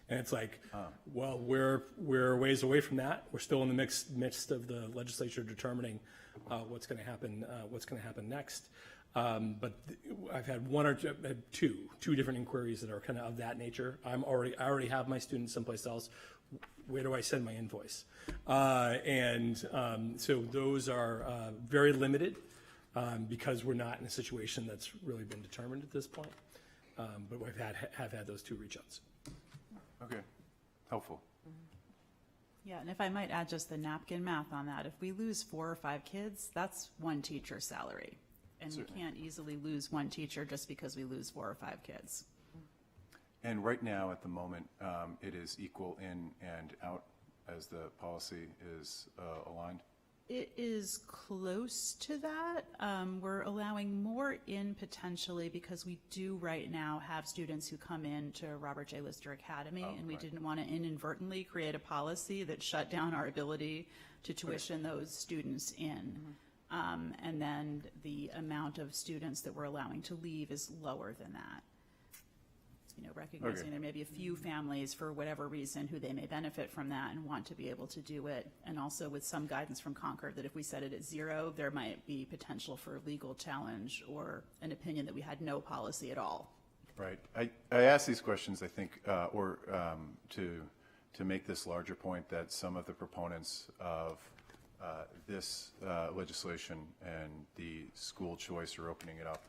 And it's like, well, we're a ways away from that. We're still in the midst of the legislature determining what's going to happen next. But I've had two different inquiries that are kind of that nature. I already have my students someplace else. Where do I send my invoice? So those are very limited because we're not in a situation that's really been determined at this point. But have had those two reach outs. Okay, helpful. Yeah, and if I might add just the napkin math on that, if we lose 4 or 5 kids, that's one teacher's salary. And we can't easily lose one teacher just because we lose 4 or 5 kids. And right now, at the moment, it is equal in and out as the policy is aligned? It is close to that. We're allowing more in potentially because we do right now have students who come in to Robert J. Lister Academy, and we didn't want to inadvertently create a policy that shut down our ability to tuition those students in. And then the amount of students that we're allowing to leave is lower than that. You know, recognizing there may be a few families for whatever reason who they may benefit from that and want to be able to do it. And also with some guidance from Concord that if we set it at 0, there might be potential for legal challenge or an opinion that we had no policy at all. Right. I ask these questions, I think, to make this larger point that some of the proponents of this legislation and the school choice or opening it up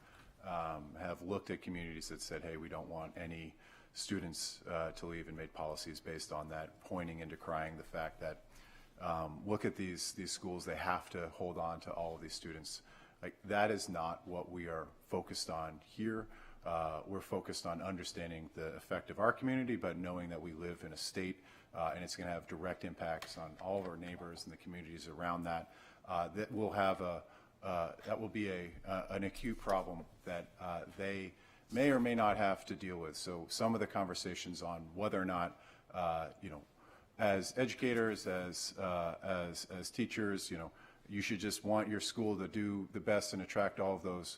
have looked at communities that said, hey, we don't want any students to leave, and made policies based on that, pointing and decrying the fact that look at these schools, they have to hold on to all of these students. Like, that is not what we are focused on here. We're focused on understanding the effect of our community, but knowing that we live in a state and it's going to have direct impacts on all of our neighbors and the communities around that. That will have that will be an acute problem that they may or may not have to deal with. So some of the conversations on whether or not, as educators, as teachers, you should just want your school to do the best and attract all of those.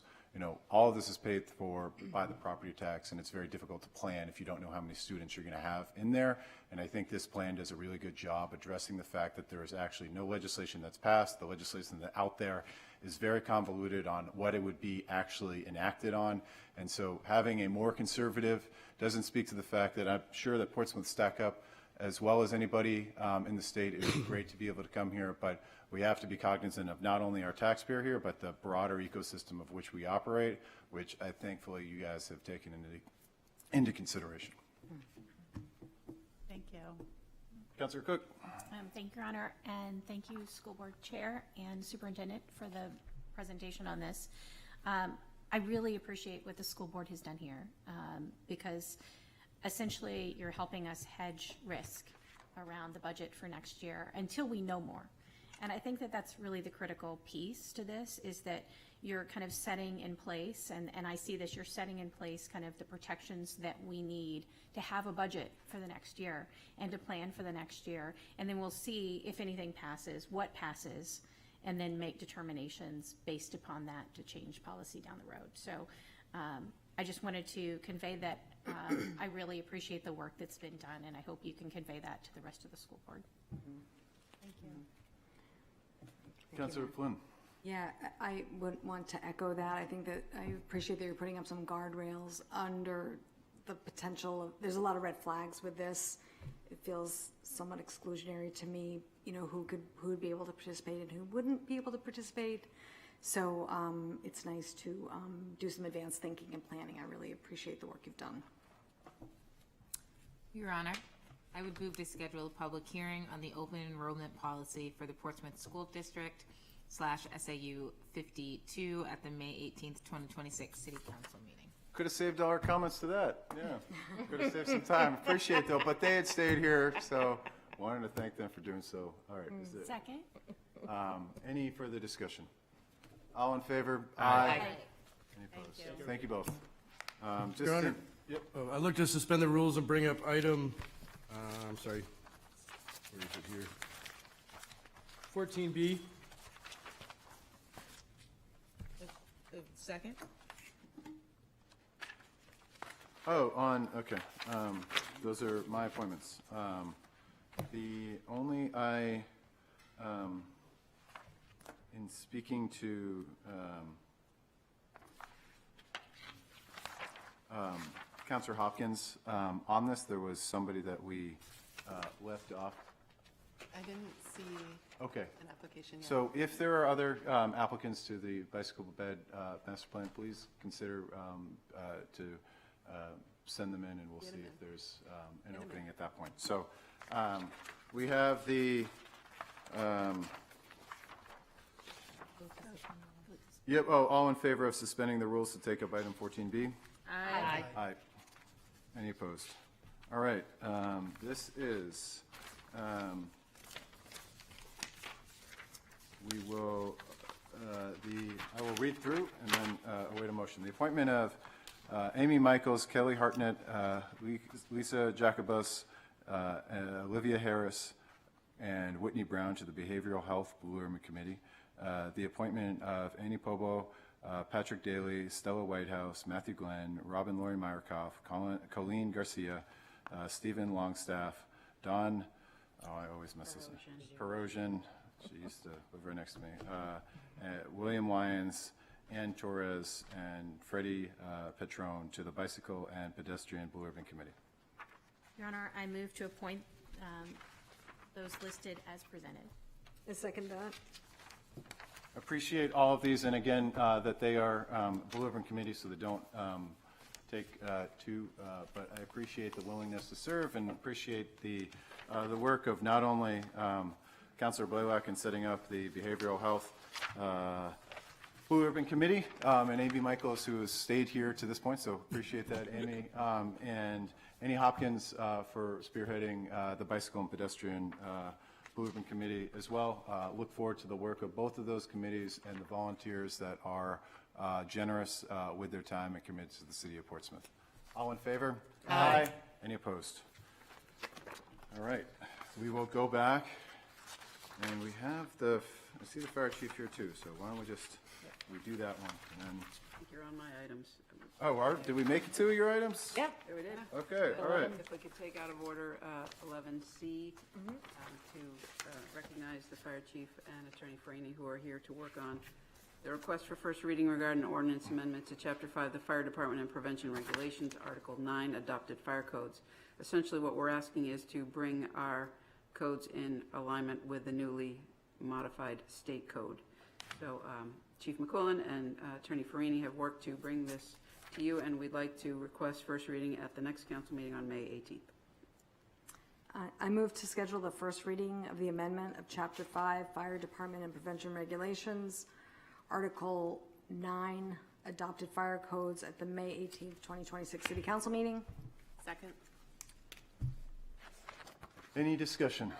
All of this is paid for by the property tax, and it's very difficult to plan if you don't know how many students you're going to have in there. And I think this plan does a really good job addressing the fact that there is actually no legislation that's passed. The legislation that's out there is very convoluted on what it would be actually enacted on. And so having a more conservative doesn't speak to the fact that I'm sure that Portsmouth stack up as well as anybody in the state. It would be great to be able to come here, but we have to be cognizant of not only our taxpayer here, but the broader ecosystem of which we operate, which I thankfully you guys have taken into consideration. Thank you. Councilor Cook. Thank you, Your Honor, and thank you, School Board Chair and Superintendent, for the presentation on this. I really appreciate what the school board has done here because essentially you're helping us hedge risk around the budget for next year until we know more. And I think that that's really the critical piece to this, is that you're kind of setting in place, and I see this, you're setting in place kind of the protections that we need to have a budget for the next year and to plan for the next year. And then we'll see if anything passes, what passes, and then make determinations based upon that to change policy down the road. So I just wanted to convey that I really appreciate the work that's been done, and I hope you can convey that to the rest of the school board. Thank you. Councilor Flynn. Yeah, I would want to echo that. I think that I appreciate that you're putting up some guardrails under the potential of, there's a lot of red flags with this. It feels somewhat exclusionary to me, who would be able to participate and who wouldn't be able to participate. So it's nice to do some advanced thinking and planning. I really appreciate the work you've done. Your Honor, I would move to schedule a public hearing on the open enrollment policy for the Portsmouth School District / SAU 52 at the May 18th, 2026 City Council meeting. Could have saved all our comments to that. Yeah, could have saved some time. Appreciate though, but they had stayed here, so wanted to thank them for doing so. All right. Is it, Second. any further discussion? All in favor? Aye. Any opposed? Thank you both. Just Your Honor, yep. I'd like to suspend the rules and bring up item, I'm sorry, where is it here? 14B. Second? Oh, okay. Those are my appointments. The only in speaking to Councilor Hopkins, on this, there was somebody that we left off. I didn't see Okay. an application yet. So if there are other applicants to the bicycle bed master plan, please consider to send them in, and we'll see if there's an opening at that point. So we have the yep. Oh, all in favor of suspending the rules to take up item 14B? Aye. Aye. Any opposed? All right. This is we will, I will read through and then await a motion. The appointment of Amy Michaels, Kelly Hartnett, Lisa Jacobus, Olivia Harris, and Whitney Brown to the Behavioral Health Blue Ribbon Committee. The appointment of Annie Pobo, Patrick Daly, Stella Whitehouse, Matthew Glenn, Robin Lori Meyerkoff, Colleen Garcia, Stephen Longstaff, Don, I always mess this up, Perosian, she used to live right next to me, William Lyons, Ann Torres, and Freddie Petrone to the Bicycle and Pedestrian Blue Ribbon Committee. Your Honor, I move to appoint those listed as presented. I second that. Appreciate all of these, and again, that they are Blue Ribbon committees, so they don't take two, but I appreciate the willingness to serve and appreciate the work of not only Councilor Blaylock in setting up the Behavioral Health Blue Ribbon Committee, and Amy Michaels, who has stayed here to this point, so appreciate that, Amy, and Annie Hopkins for spearheading the Bicycle and Pedestrian Blue Ribbon Committee as well. Look forward to the work of both of those committees and the volunteers that are generous with their time and committed to the city of Portsmouth. All in favor? Aye. Any opposed? All right, we will go back, and we have I see the fire chief here too, so why don't we just, we do that one, and then. I think you're on my items. Oh, did we make it to your items? Yeah. There we did. Okay, all right. If we could take out of order 11C to recognize the fire chief and Attorney Franey, who are here to work on the request for first reading regarding ordinance amendment to Chapter 5, the Fire Department and Prevention Regulations, Article 9, Adopted Fire Codes. Essentially, what we're asking is to bring our codes in alignment with the newly modified state code. So Chief McQuillan and Attorney Farini have worked to bring this to you, and we'd like to request first reading at the next council meeting on May 18th. I move to schedule the first reading of the amendment of Chapter 5, Fire Department and Prevention Regulations, Article 9, Adopted Fire Codes at the May 18th, 2026 City Council meeting. Second. Any discussion?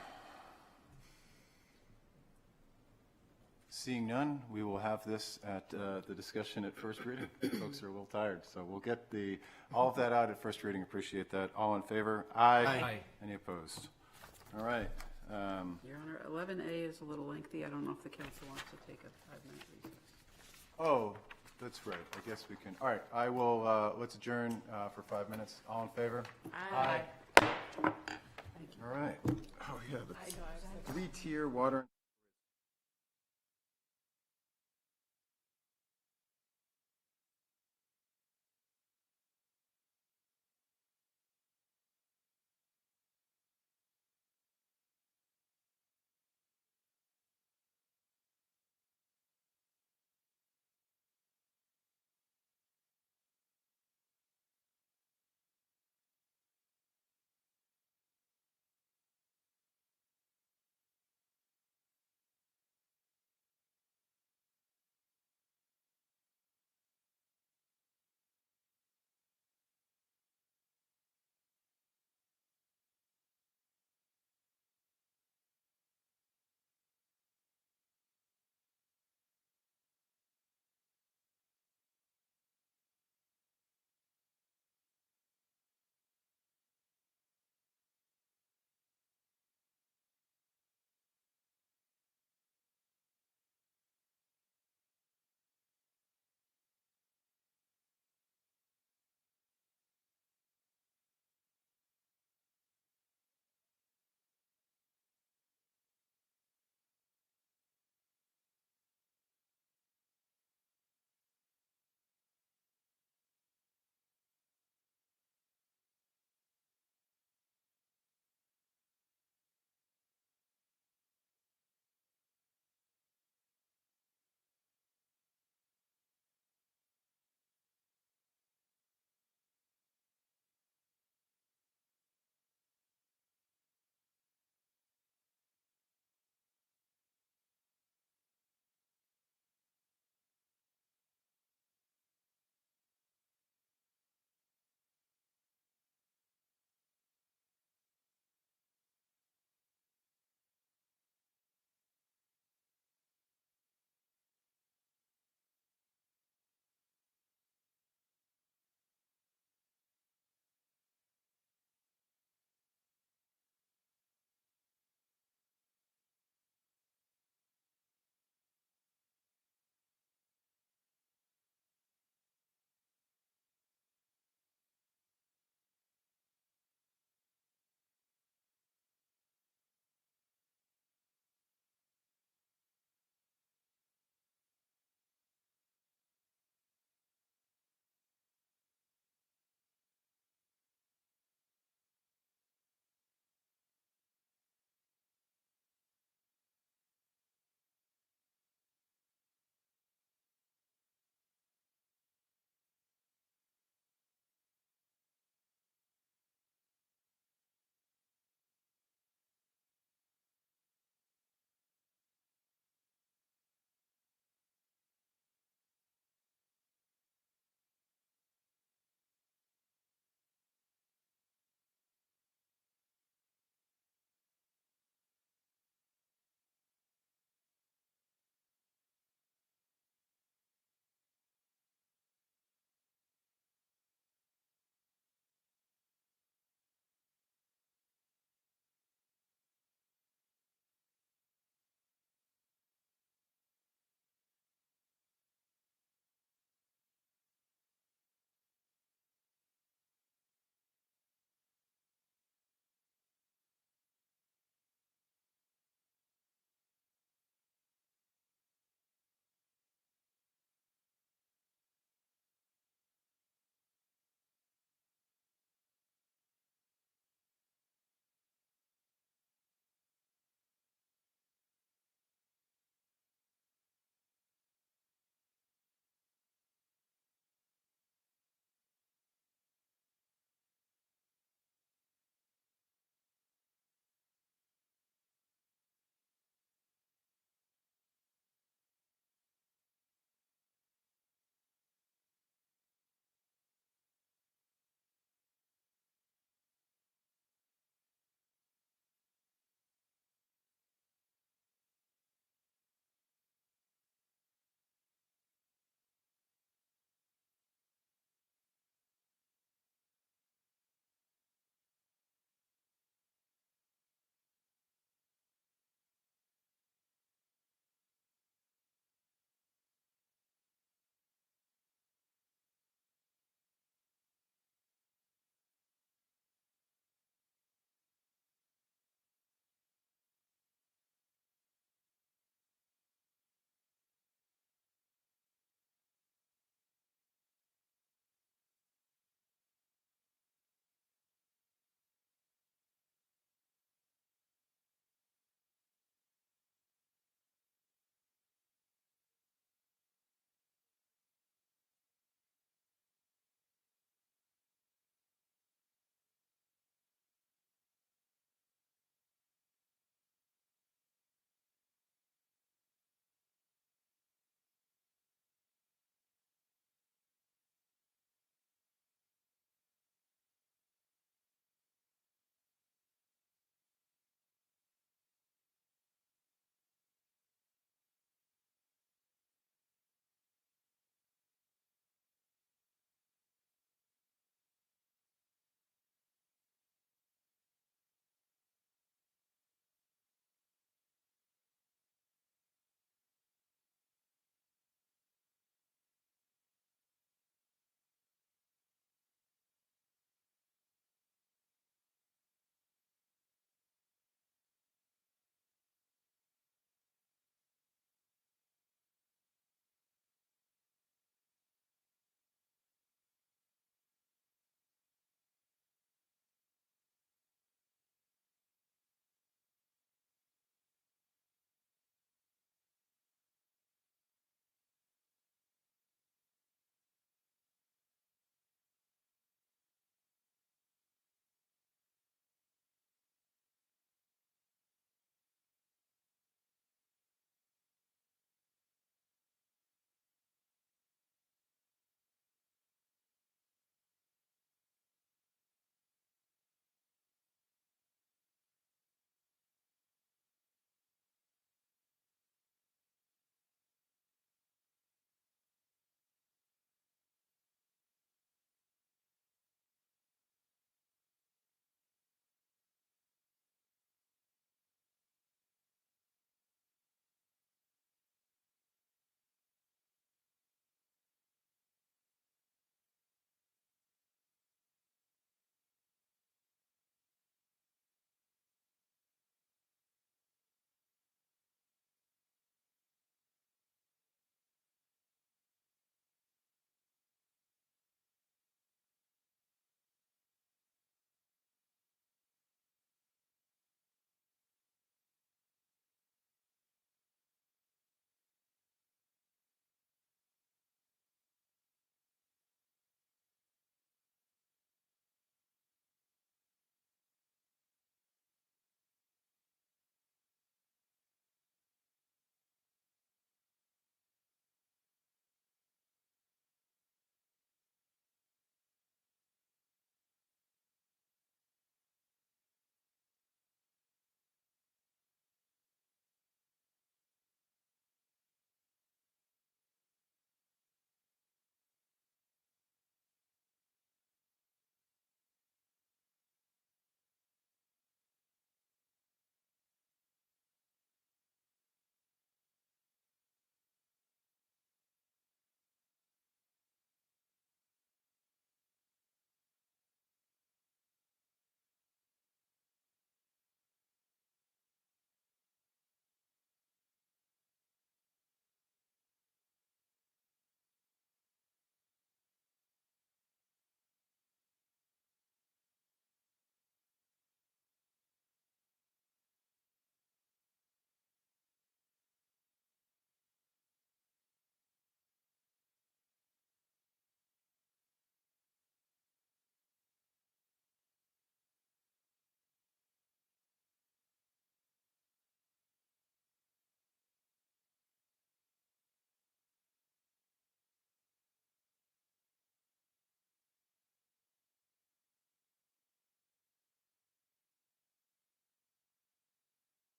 Seeing none, we will have this at the discussion at first reading. Folks are a little tired, so we'll get all of that out at first reading. Appreciate that. All in favor? Aye. Aye. Any opposed? All right. Your Honor, 11A is a little lengthy. I don't know if the council wants to take a 5-minute recess. Oh, that's right. I guess we can. All right. I will, let's adjourn for 5 minutes. All in favor? Aye. All right. Oh, yeah, the 3-tier water.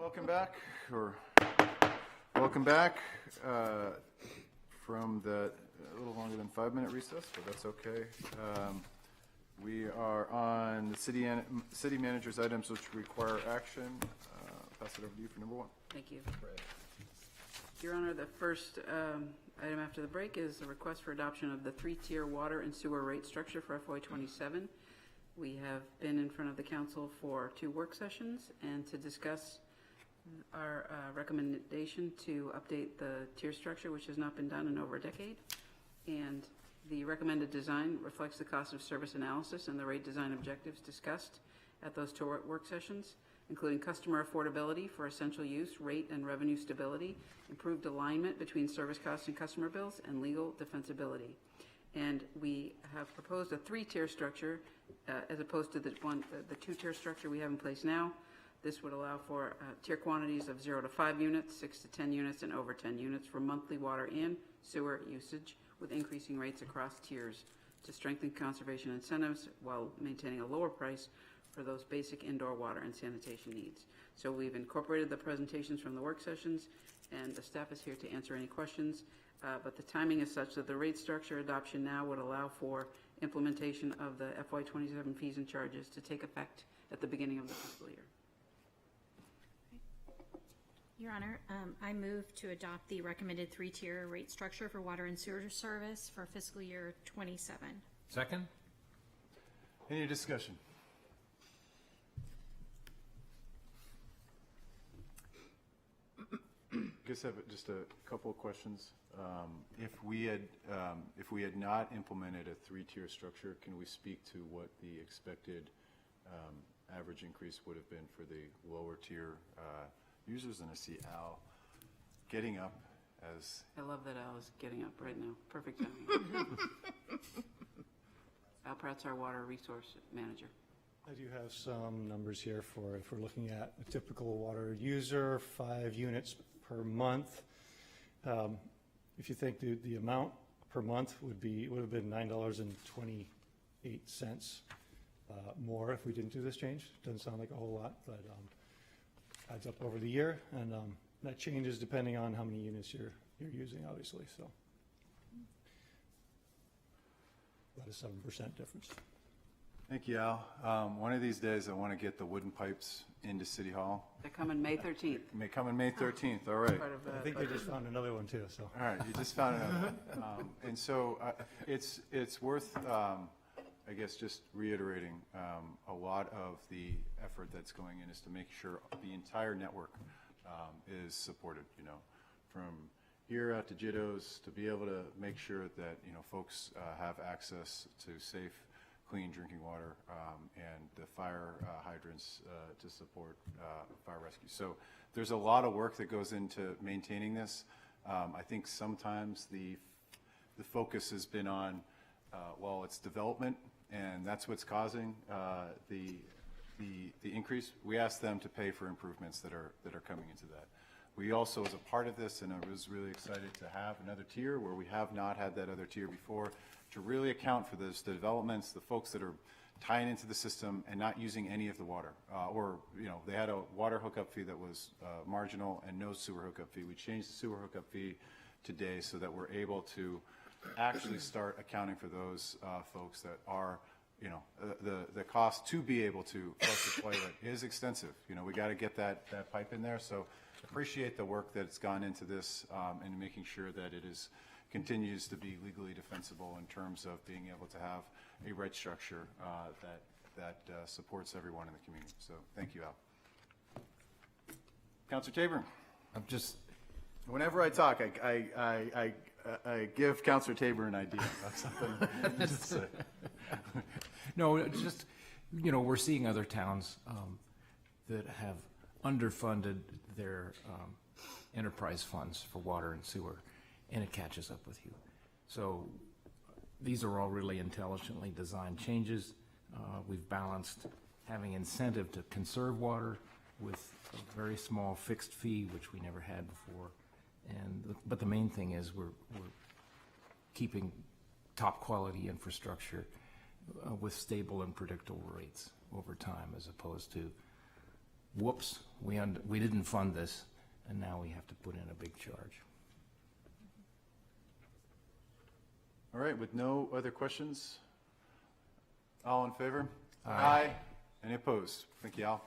Welcome back, welcome back from the a little longer than 5-minute recess, but that's okay. We are on the city manager's items which require action. Pass it over to you for number 1. Thank you. Your Honor, the first item after the break is a request for adoption of the 3-tier water and sewer rate structure for FY27. We have been in front of the council for 2 work sessions and to discuss our recommendation to update the tier structure, which has not been done in over a decade. And the recommended design reflects the cost of service analysis and the rate design objectives discussed at those 2 work sessions, including customer affordability for essential use, rate and revenue stability, improved alignment between service costs and customer bills, and legal defensibility. And we have proposed a 3-tier structure as opposed to the 2-tier structure we have in place now. This would allow for tier quantities of 0 to 5 units, 6 to 10 units, and over 10 units for monthly water and sewer usage, with increasing rates across tiers to strengthen conservation incentives while maintaining a lower price for those basic indoor water and sanitation needs. So we've incorporated the presentations from the work sessions, and the staff is here to answer any questions. But the timing is such that the rate structure adoption now would allow for implementation of the FY27 fees and charges to take effect at the beginning of the fiscal year. Your Honor, I move to adopt the recommended 3-tier rate structure for water and sewer service for fiscal year 27. Second? Any discussion? Guess I have just a couple of questions. If we had not implemented a 3-tier structure, can we speak to what the expected average increase would have been for the lower tier users? And I see Al getting up as... I love that Al is getting up right now. Perfect timing. Al Pratt's our water resource manager. I do have some numbers here for if we're looking at a typical water user, 5 units per month. If you think the amount per month would have been $9.28 more if we didn't do this change. Doesn't sound like a whole lot, but adds up over the year, and that changes depending on how many units you're using, obviously. So about a 7% difference. Thank you, Al. One of these days, I want to get the wooden pipes into City Hall. They're coming May 13th. May come in May 13th, all right. I think they just found another one too, so. All right, you just found another one. And so it's worth, I guess, just reiterating, a lot of the effort that's going in is to make sure the entire network is supported, from here out to Jittos, to be able to make sure that, folks have access to safe, clean drinking water, and the fire hydrants to support fire rescue. So there's a lot of work that goes into maintaining this. I think sometimes the focus has been on, it's development, and that's what's causing the increase. We asked them to pay for improvements that are coming into that. We also, as a part of this, and I was really excited to have another tier where we have not had that other tier before, to really account for this, the developments, the folks that are tying into the system and not using any of the water. They had a water hookup fee that was marginal and no sewer hookup fee. We changed the sewer hookup fee today so that we're able to actually start accounting for those folks that are, the cost to be able to flush the toilet is extensive. We got to get that pipe in there. So appreciate the work that's gone into this and making sure that it continues to be legally defensible in terms of being able to have a rate structure that supports everyone in the community. So thank you, Al. Councilor Taborn. Whenever I talk, I give Councilor Tabor an idea about something. No, we're seeing other towns that have underfunded their enterprise funds for water and sewer, and it catches up with you. So these are all really intelligently designed changes. We've balanced having incentive to conserve water with a very small fixed fee, which we never had before. But the main thing is we're keeping top quality infrastructure with stable and predictable rates over time, as opposed to whoops, we didn't fund this, and now we have to put in a big charge. All right, with no other questions, all in favor? Aye. Any opposed? Thank you, Al.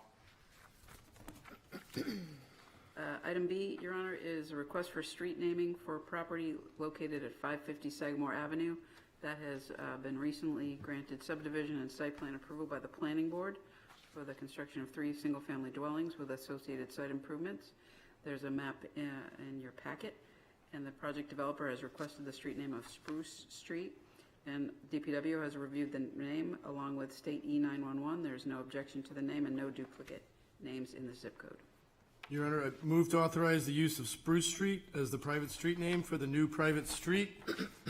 Item B, Your Honor, is a request for street naming for property located at 550 Sagamore Avenue. That has been recently granted subdivision and site plan approval by the Planning Board for the construction of 3 single-family dwellings with associated site improvements. There's a map in your packet, and the project developer has requested the street name of Spruce Street, and DPW has reviewed the name along with State E911. There's no objection to the name and no duplicate names in the zip code. Your Honor, I move to authorize the use of Spruce Street as the private street name for the new private street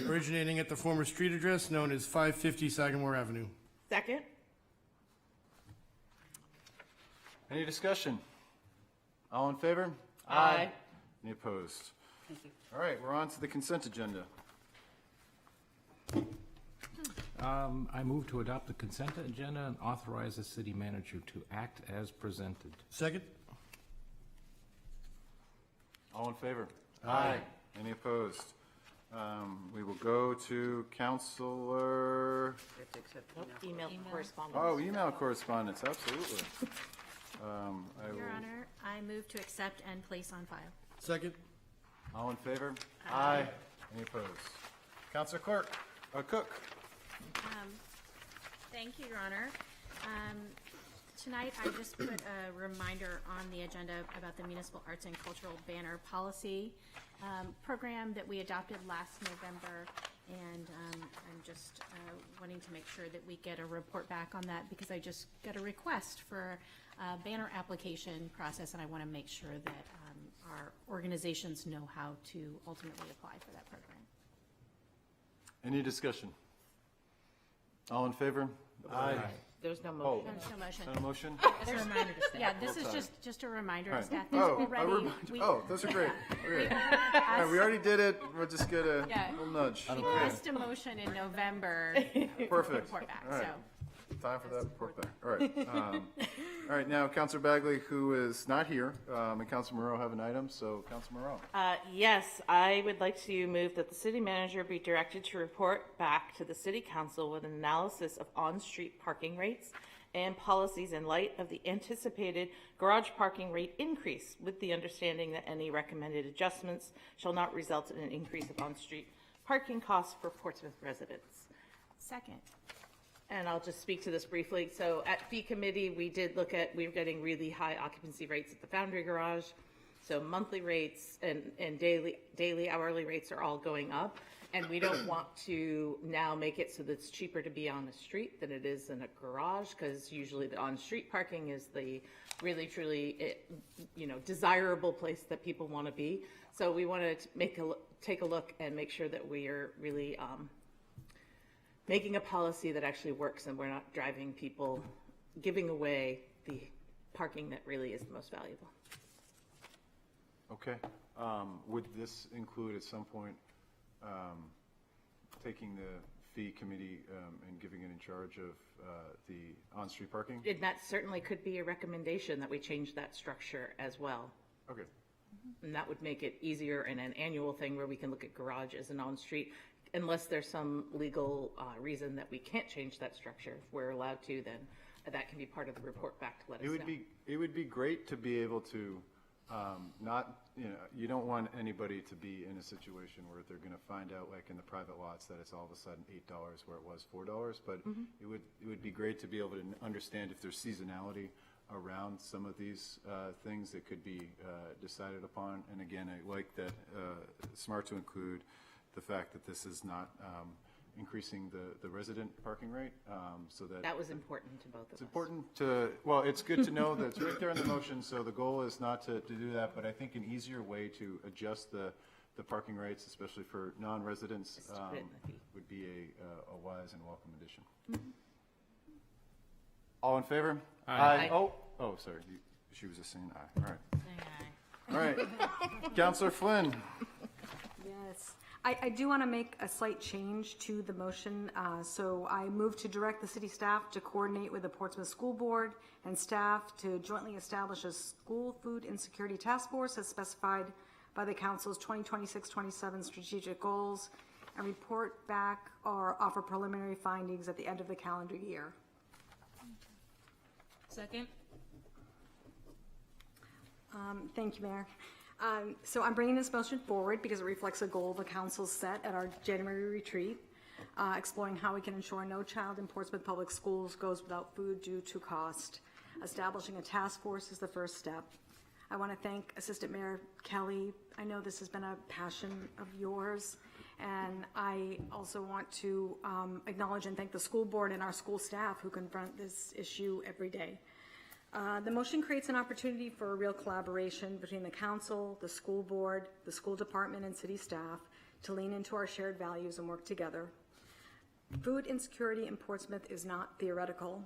originating at the former street address known as 550 Sagamore Avenue. Second? Any discussion? All in favor? Aye. Any opposed? Thank you. All right, we're on to the consent agenda. I move to adopt the consent agenda and authorize the city manager to act as presented. Second? All in favor? Aye. Any opposed? We will go to Counselor, We have to accept Nope, the email correspondence. oh, email correspondence, absolutely. Your Honor, I move to accept and place on file. Second? All in favor? Aye. Any opposed? Counselor Cook. Thank you, Your Honor. Tonight, I just put a reminder on the agenda about the Municipal Arts and Cultural Banner Policy program that we adopted last November, and I'm just wanting to make sure that we get a report back on that, because I just got a request for a banner application process, and I want to make sure that our organizations know how to ultimately apply for that program. Any discussion? All in favor? Aye. There's no Oh, motion. There's no motion. not a motion? It's a reminder to staff. Yeah, this is Sorry. just a reminder All to right. staff. There's already. Those are great. Okay. All right, we already did it. We'll just get a Yeah. little nudge. We passed a motion in November. Perfect. Report back, All right. so. Time for that report back. All right. All right, now Counselor Bagley, who is not here, and Counselor Moreau have an item, so Counselor Moreau. Yes, I would like to move that the city manager be directed to report back to the city council with an analysis of on-street parking rates and policies in light of the anticipated garage parking rate increase, with the understanding that any recommended adjustments shall not result in an increase of on-street parking costs for Portsmouth residents. Second. And I'll just speak to this briefly. So at fee committee, we did look at, we're getting really high occupancy rates at the Foundry Garage. So monthly rates and daily hourly rates are all going up. And we don't want to now make it so that it's cheaper to be on a street than it is in a garage, because usually the on-street parking is the really, truly, desirable place that people want to be. So we wanted to take a look and make sure that we are really making a policy that actually works, and we're not driving people, giving away the parking that really is the most valuable. Okay. Would this include at some point taking the fee committee and giving it in charge of the on-street parking? And that certainly could be a recommendation, that we change that structure as well. Okay. And that would make it easier, and an annual thing where we can look at garage as an on-street, unless there's some legal reason that we can't change that structure. If we're allowed to, then that can be part of the report back to let us know. It would be great to be able to not, you don't want anybody to be in a situation where they're going to find out, like in the private lots, that it's all of a sudden $8 where it was $4. But it would be great to be able to understand if there's seasonality around some of these things that could be decided upon. And again, I like that smart to include the fact that this is not increasing the resident parking rate, so that was important to both of us. It's important to, well, it's good to know that it's right there in the motion, so the goal is not to do that, but I think an easier way to adjust the parking rates, especially for non-residents, would be a wise and welcome addition. All in favor? Aye. Oh, sorry, she was just saying aye, all right. All right, Counselor Flynn. Yes. I do want to make a slight change to the motion. So I move to direct the city staff to coordinate with the Portsmouth School Board and staff to jointly establish a school food insecurity task force as specified by the council's 2026-27 strategic goals, and report back or offer preliminary findings at the end of the calendar year. Second? Thank you, Mayor. So I'm bringing this motion forward because it reflects a goal the council set at our January retreat, exploring how we can ensure no child in Portsmouth Public Schools goes without food due to cost. Establishing a task force is the first step. I want to thank Assistant Mayor Kelly. I know this has been a passion of yours, and I also want to acknowledge and thank the school board and our school staff who confront this issue every day. The motion creates an opportunity for a real collaboration between the council, the school board, the school department, and city staff to lean into our shared values and work together. Food insecurity in Portsmouth is not theoretical.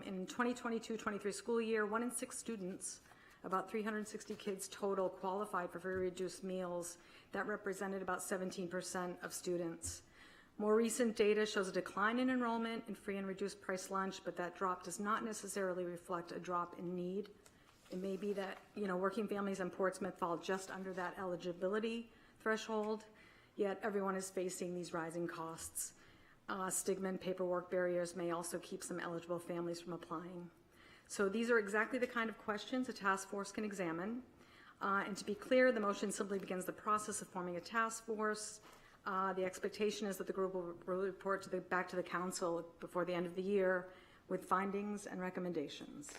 In 2022-23 school year, 1 in 6 students, about 360 kids total, qualified for very reduced meals. That represented about 17% of students. More recent data shows a decline in enrollment in free and reduced price lunch, but that drop does not necessarily reflect a drop in need. It may be that, working families in Portsmouth fall just under that eligibility threshold, yet everyone is facing these rising costs. Stigma and paperwork barriers may also keep some eligible families from applying. So these are exactly the kind of questions a task force can examine. And to be clear, the motion simply begins the process of forming a task force. The expectation is that the group will report back to the council before the end of the year with findings and recommendations.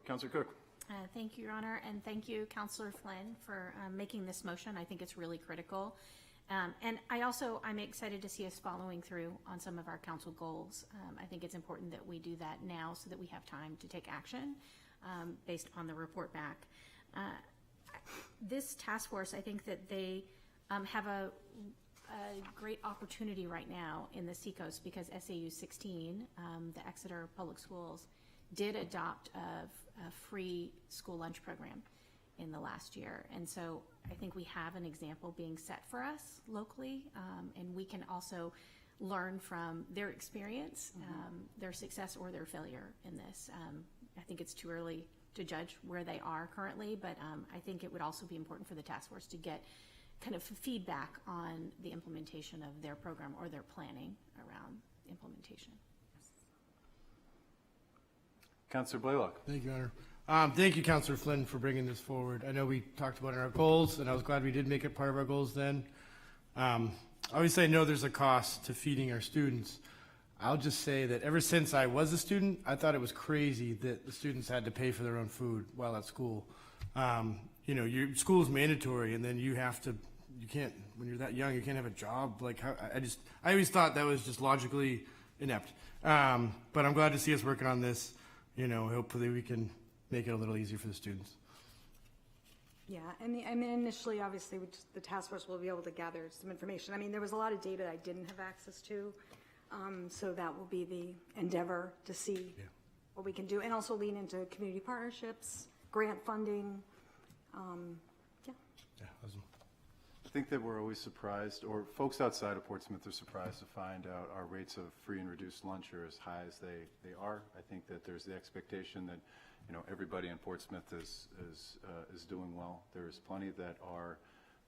Councilor Cook? Thank you, Your Honor, and thank you, Councilor Flynn, for making this motion. I think it's really critical. And I'm excited to see us following through on some of our council goals. I think it's important that we do that now so that we have time to take action based on the report back. This task force, I think that they have a great opportunity right now in the Seacoast because SAU 16, the Exeter Public Schools, did adopt a free school lunch program in the last year. And so I think we have an example being set for us locally, and we can also learn from their experience, their success or their failure in this. I think it's too early to judge where they are currently, but I think it would also be important for the task force to get kind of feedback on the implementation of their program or their planning around implementation. Councilor Blaylock? Thank you, Your Honor. Thank you, Councilor Flynn, for bringing this forward. I know we talked about it in our goals, and I was glad we did make it part of our goals then. Obviously, I know there's a cost to feeding our students. I'll just say that ever since I was a student, I thought it was crazy that the students had to pay for their own food while at school. Your school is mandatory, and then you can't, when you're that young, you can't have a job. I always thought that was just logically inept. But I'm glad to see us working on this. Hopefully we can make it a little easier for the students. Yeah, and initially, obviously, the task force will be able to gather some information. There was a lot of data I didn't have access to, so that will be the endeavor to see what we can do, and also lean into community partnerships, grant funding. Awesome. I think that we're always surprised, or folks outside of Portsmouth are surprised to find out our rates of free and reduced lunch are as high as they are. I think that there's the expectation that everybody in Portsmouth is doing well. There's plenty that are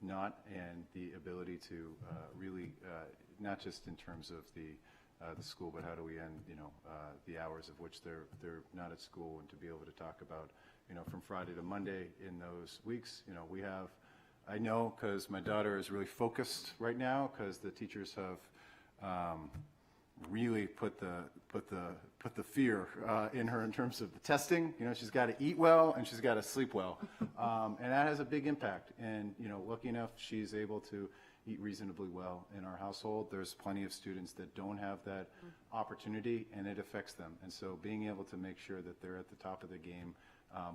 not, and the ability to really not just in terms of the school, but how do we end the hours of which they're not at school, and to be able to talk about from Friday to Monday in those weeks. We have, I know because my daughter is really focused right now because the teachers have really put the fear in her in terms of the testing. She's got to eat well and she's got to sleep well, and that has a big impact. And lucky enough, she's able to eat reasonably well in our household. There's plenty of students that don't have that opportunity, and it affects them. And so being able to make sure that they're at the top of the game,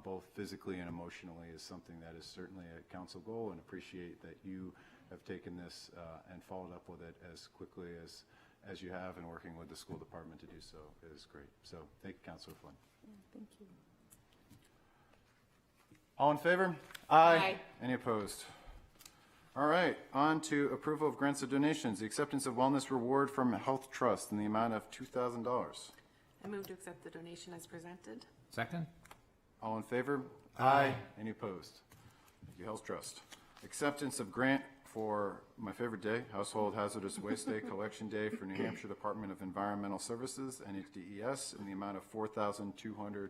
both physically and emotionally, is something that is certainly a council goal, and appreciate that you have taken this and followed up with it as quickly as you have, and working with the school department to do so is great. So thank you, Councilor Flynn. Yeah, thank you. All in favor? Aye. Any opposed? All right, on to approval of grants and donations. The acceptance of wellness reward from Health Trust in the amount of $2,000. I move to accept the donation as presented. Second? All in favor? Aye. Any opposed? Thank you, Health Trust. Acceptance of grant for my favorite day, Household Hazardous Waste Day Collection Day for New Hampshire Department of Environmental Services, NHDES, in the amount of $4,204.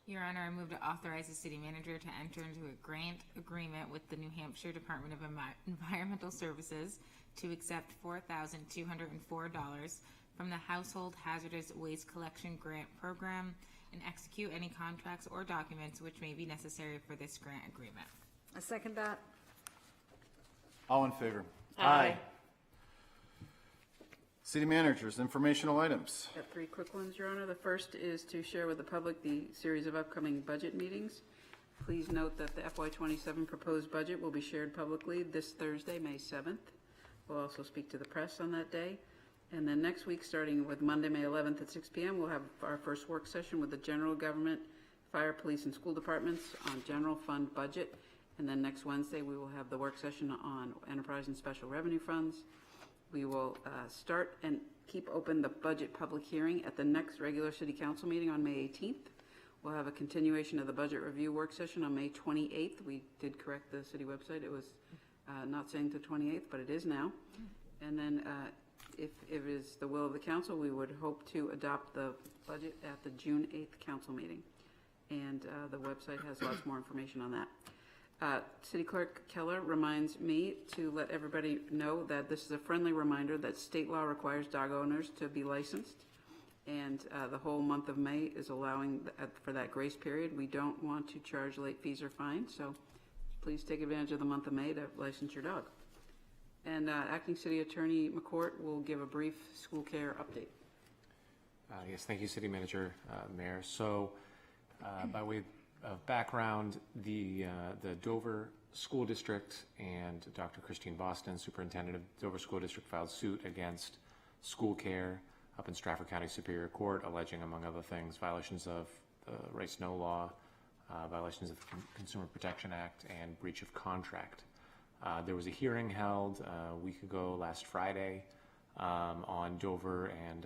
Your Honor, I move to authorize the city manager to enter into a grant agreement with the New Hampshire Department of Environmental Services to accept $4,204 from the Household Hazardous Waste Collection Grant Program and execute any contracts or documents which may be necessary for this grant agreement. I second that. All in favor? Aye. City managers, informational items. Got three quick ones, Your Honor. The first is to share with the public the series of upcoming budget meetings. Please note that the FY27 proposed budget will be shared publicly this Thursday, May 7th. We'll also speak to the press on that day. And then next week, starting with Monday, May 11th at 6 p.m., we'll have our first work session with the general government, fire, police, and school departments on general fund budget. And then next Wednesday, we will have the work session on enterprise and special revenue funds. We will start and keep open the budget public hearing at the next regular city council meeting on May 18th. We'll have a continuation of the budget review work session on May 28th. We did correct the city website. It was not saying the 28th, but it is now. And then if it is the will of the council, we would hope to adopt the budget at the June 8th council meeting. And the website has lots more information on that. City Clerk Keller reminds me to let everybody know that this is a friendly reminder that state law requires dog owners to be licensed. And the whole month of May is allowing for that grace period. We don't want to charge late fees or fines, so please take advantage of the month of May to license your dog. And Acting City Attorney McCourt will give a brief school care update. Yes, thank you, City Manager, Mayor. So, by way of background, the Dover School District and Dr. Christine Boston, Superintendent of Dover School District, filed suit against School Care up in Stratford County Superior Court, alleging, among other things, violations of the Right to Know law, violations of the Consumer Protection Act, and breach of contract. There was a hearing held a week ago, last Friday, on Dover and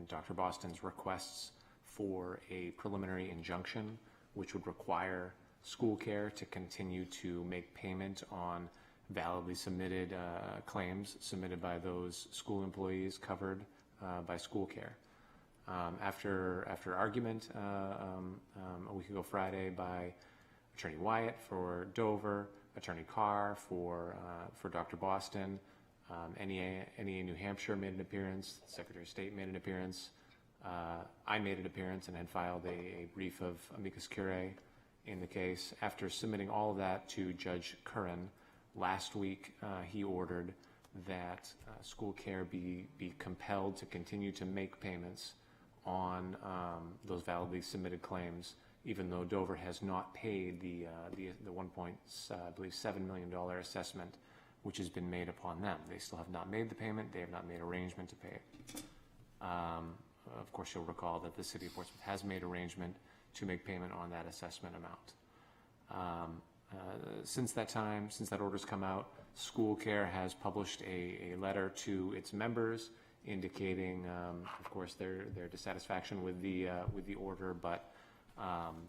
Dr. Boston's requests for a preliminary injunction, which would require School Care to continue to make payment on validly submitted claims submitted by those school employees covered by School Care. After argument a week ago Friday by Attorney Wyatt for Dover, Attorney Carr for Dr. Boston, NEA New Hampshire made an appearance, Secretary of State made an appearance, I made an appearance and had filed a brief of amicus curiae in the case. After submitting all of that to Judge Curran, last week he ordered that School Care be compelled to continue to make payments on those validly submitted claims, even though Dover has not paid the $1.7 million assessment which has been made upon them. They still have not made the payment. They have not made arrangement to pay it. Of course, you'll recall that the City of Portsmouth has made arrangement to make payment on that assessment amount. Since that time, since that order's come out, School Care has published a letter to its members indicating, of course, their dissatisfaction with the order, but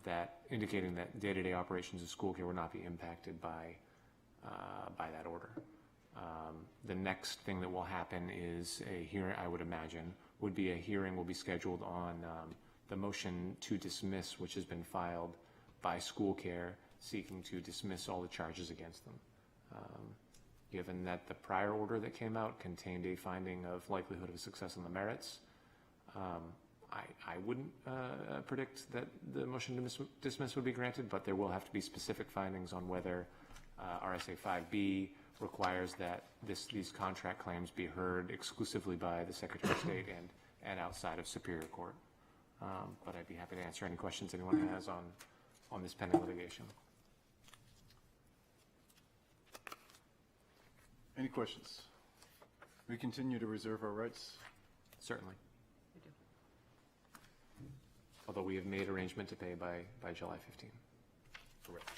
that indicating that day-to-day operations of School Care will not be impacted by that order. The next thing that will happen is a hearing, I would imagine, would be a hearing will be scheduled on the motion to dismiss, which has been filed by School Care, seeking to dismiss all the charges against them. Given that the prior order that came out contained a finding of likelihood of success on the merits, I wouldn't predict that the motion to dismiss would be granted, but there will have to be specific findings on whether RSA 5B requires that these contract claims be heard exclusively by the Secretary of State and outside of Superior Court. But I'd be happy to answer any questions anyone has on this pending litigation. Any questions? We continue to reserve our rights? Certainly. Although we have made arrangement to pay by July 15. Correct.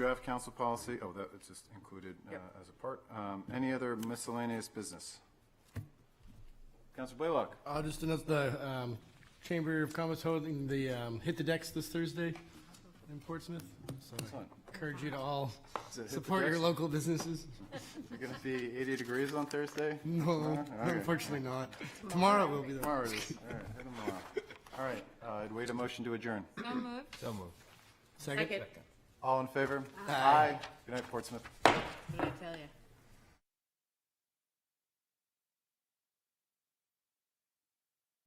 draft council policy. Oh, that, it's just included as a part. Any other miscellaneous business? Councilor Blaylock. Just announce the Chamber of Commerce holding the Hit the Decks this Thursday in Portsmouth. So I encourage you to all Is it Hit the support your Decks? local businesses. You're going to be 80 degrees on Thursday? No, Okay. unfortunately not. Tomorrow will be there. Tomorrow it is. All right, hit 'em all. All right, I'd wait a motion to adjourn. So moved. So moved. Second. All in favor? Aye. Good night, Portsmouth. What did I tell you?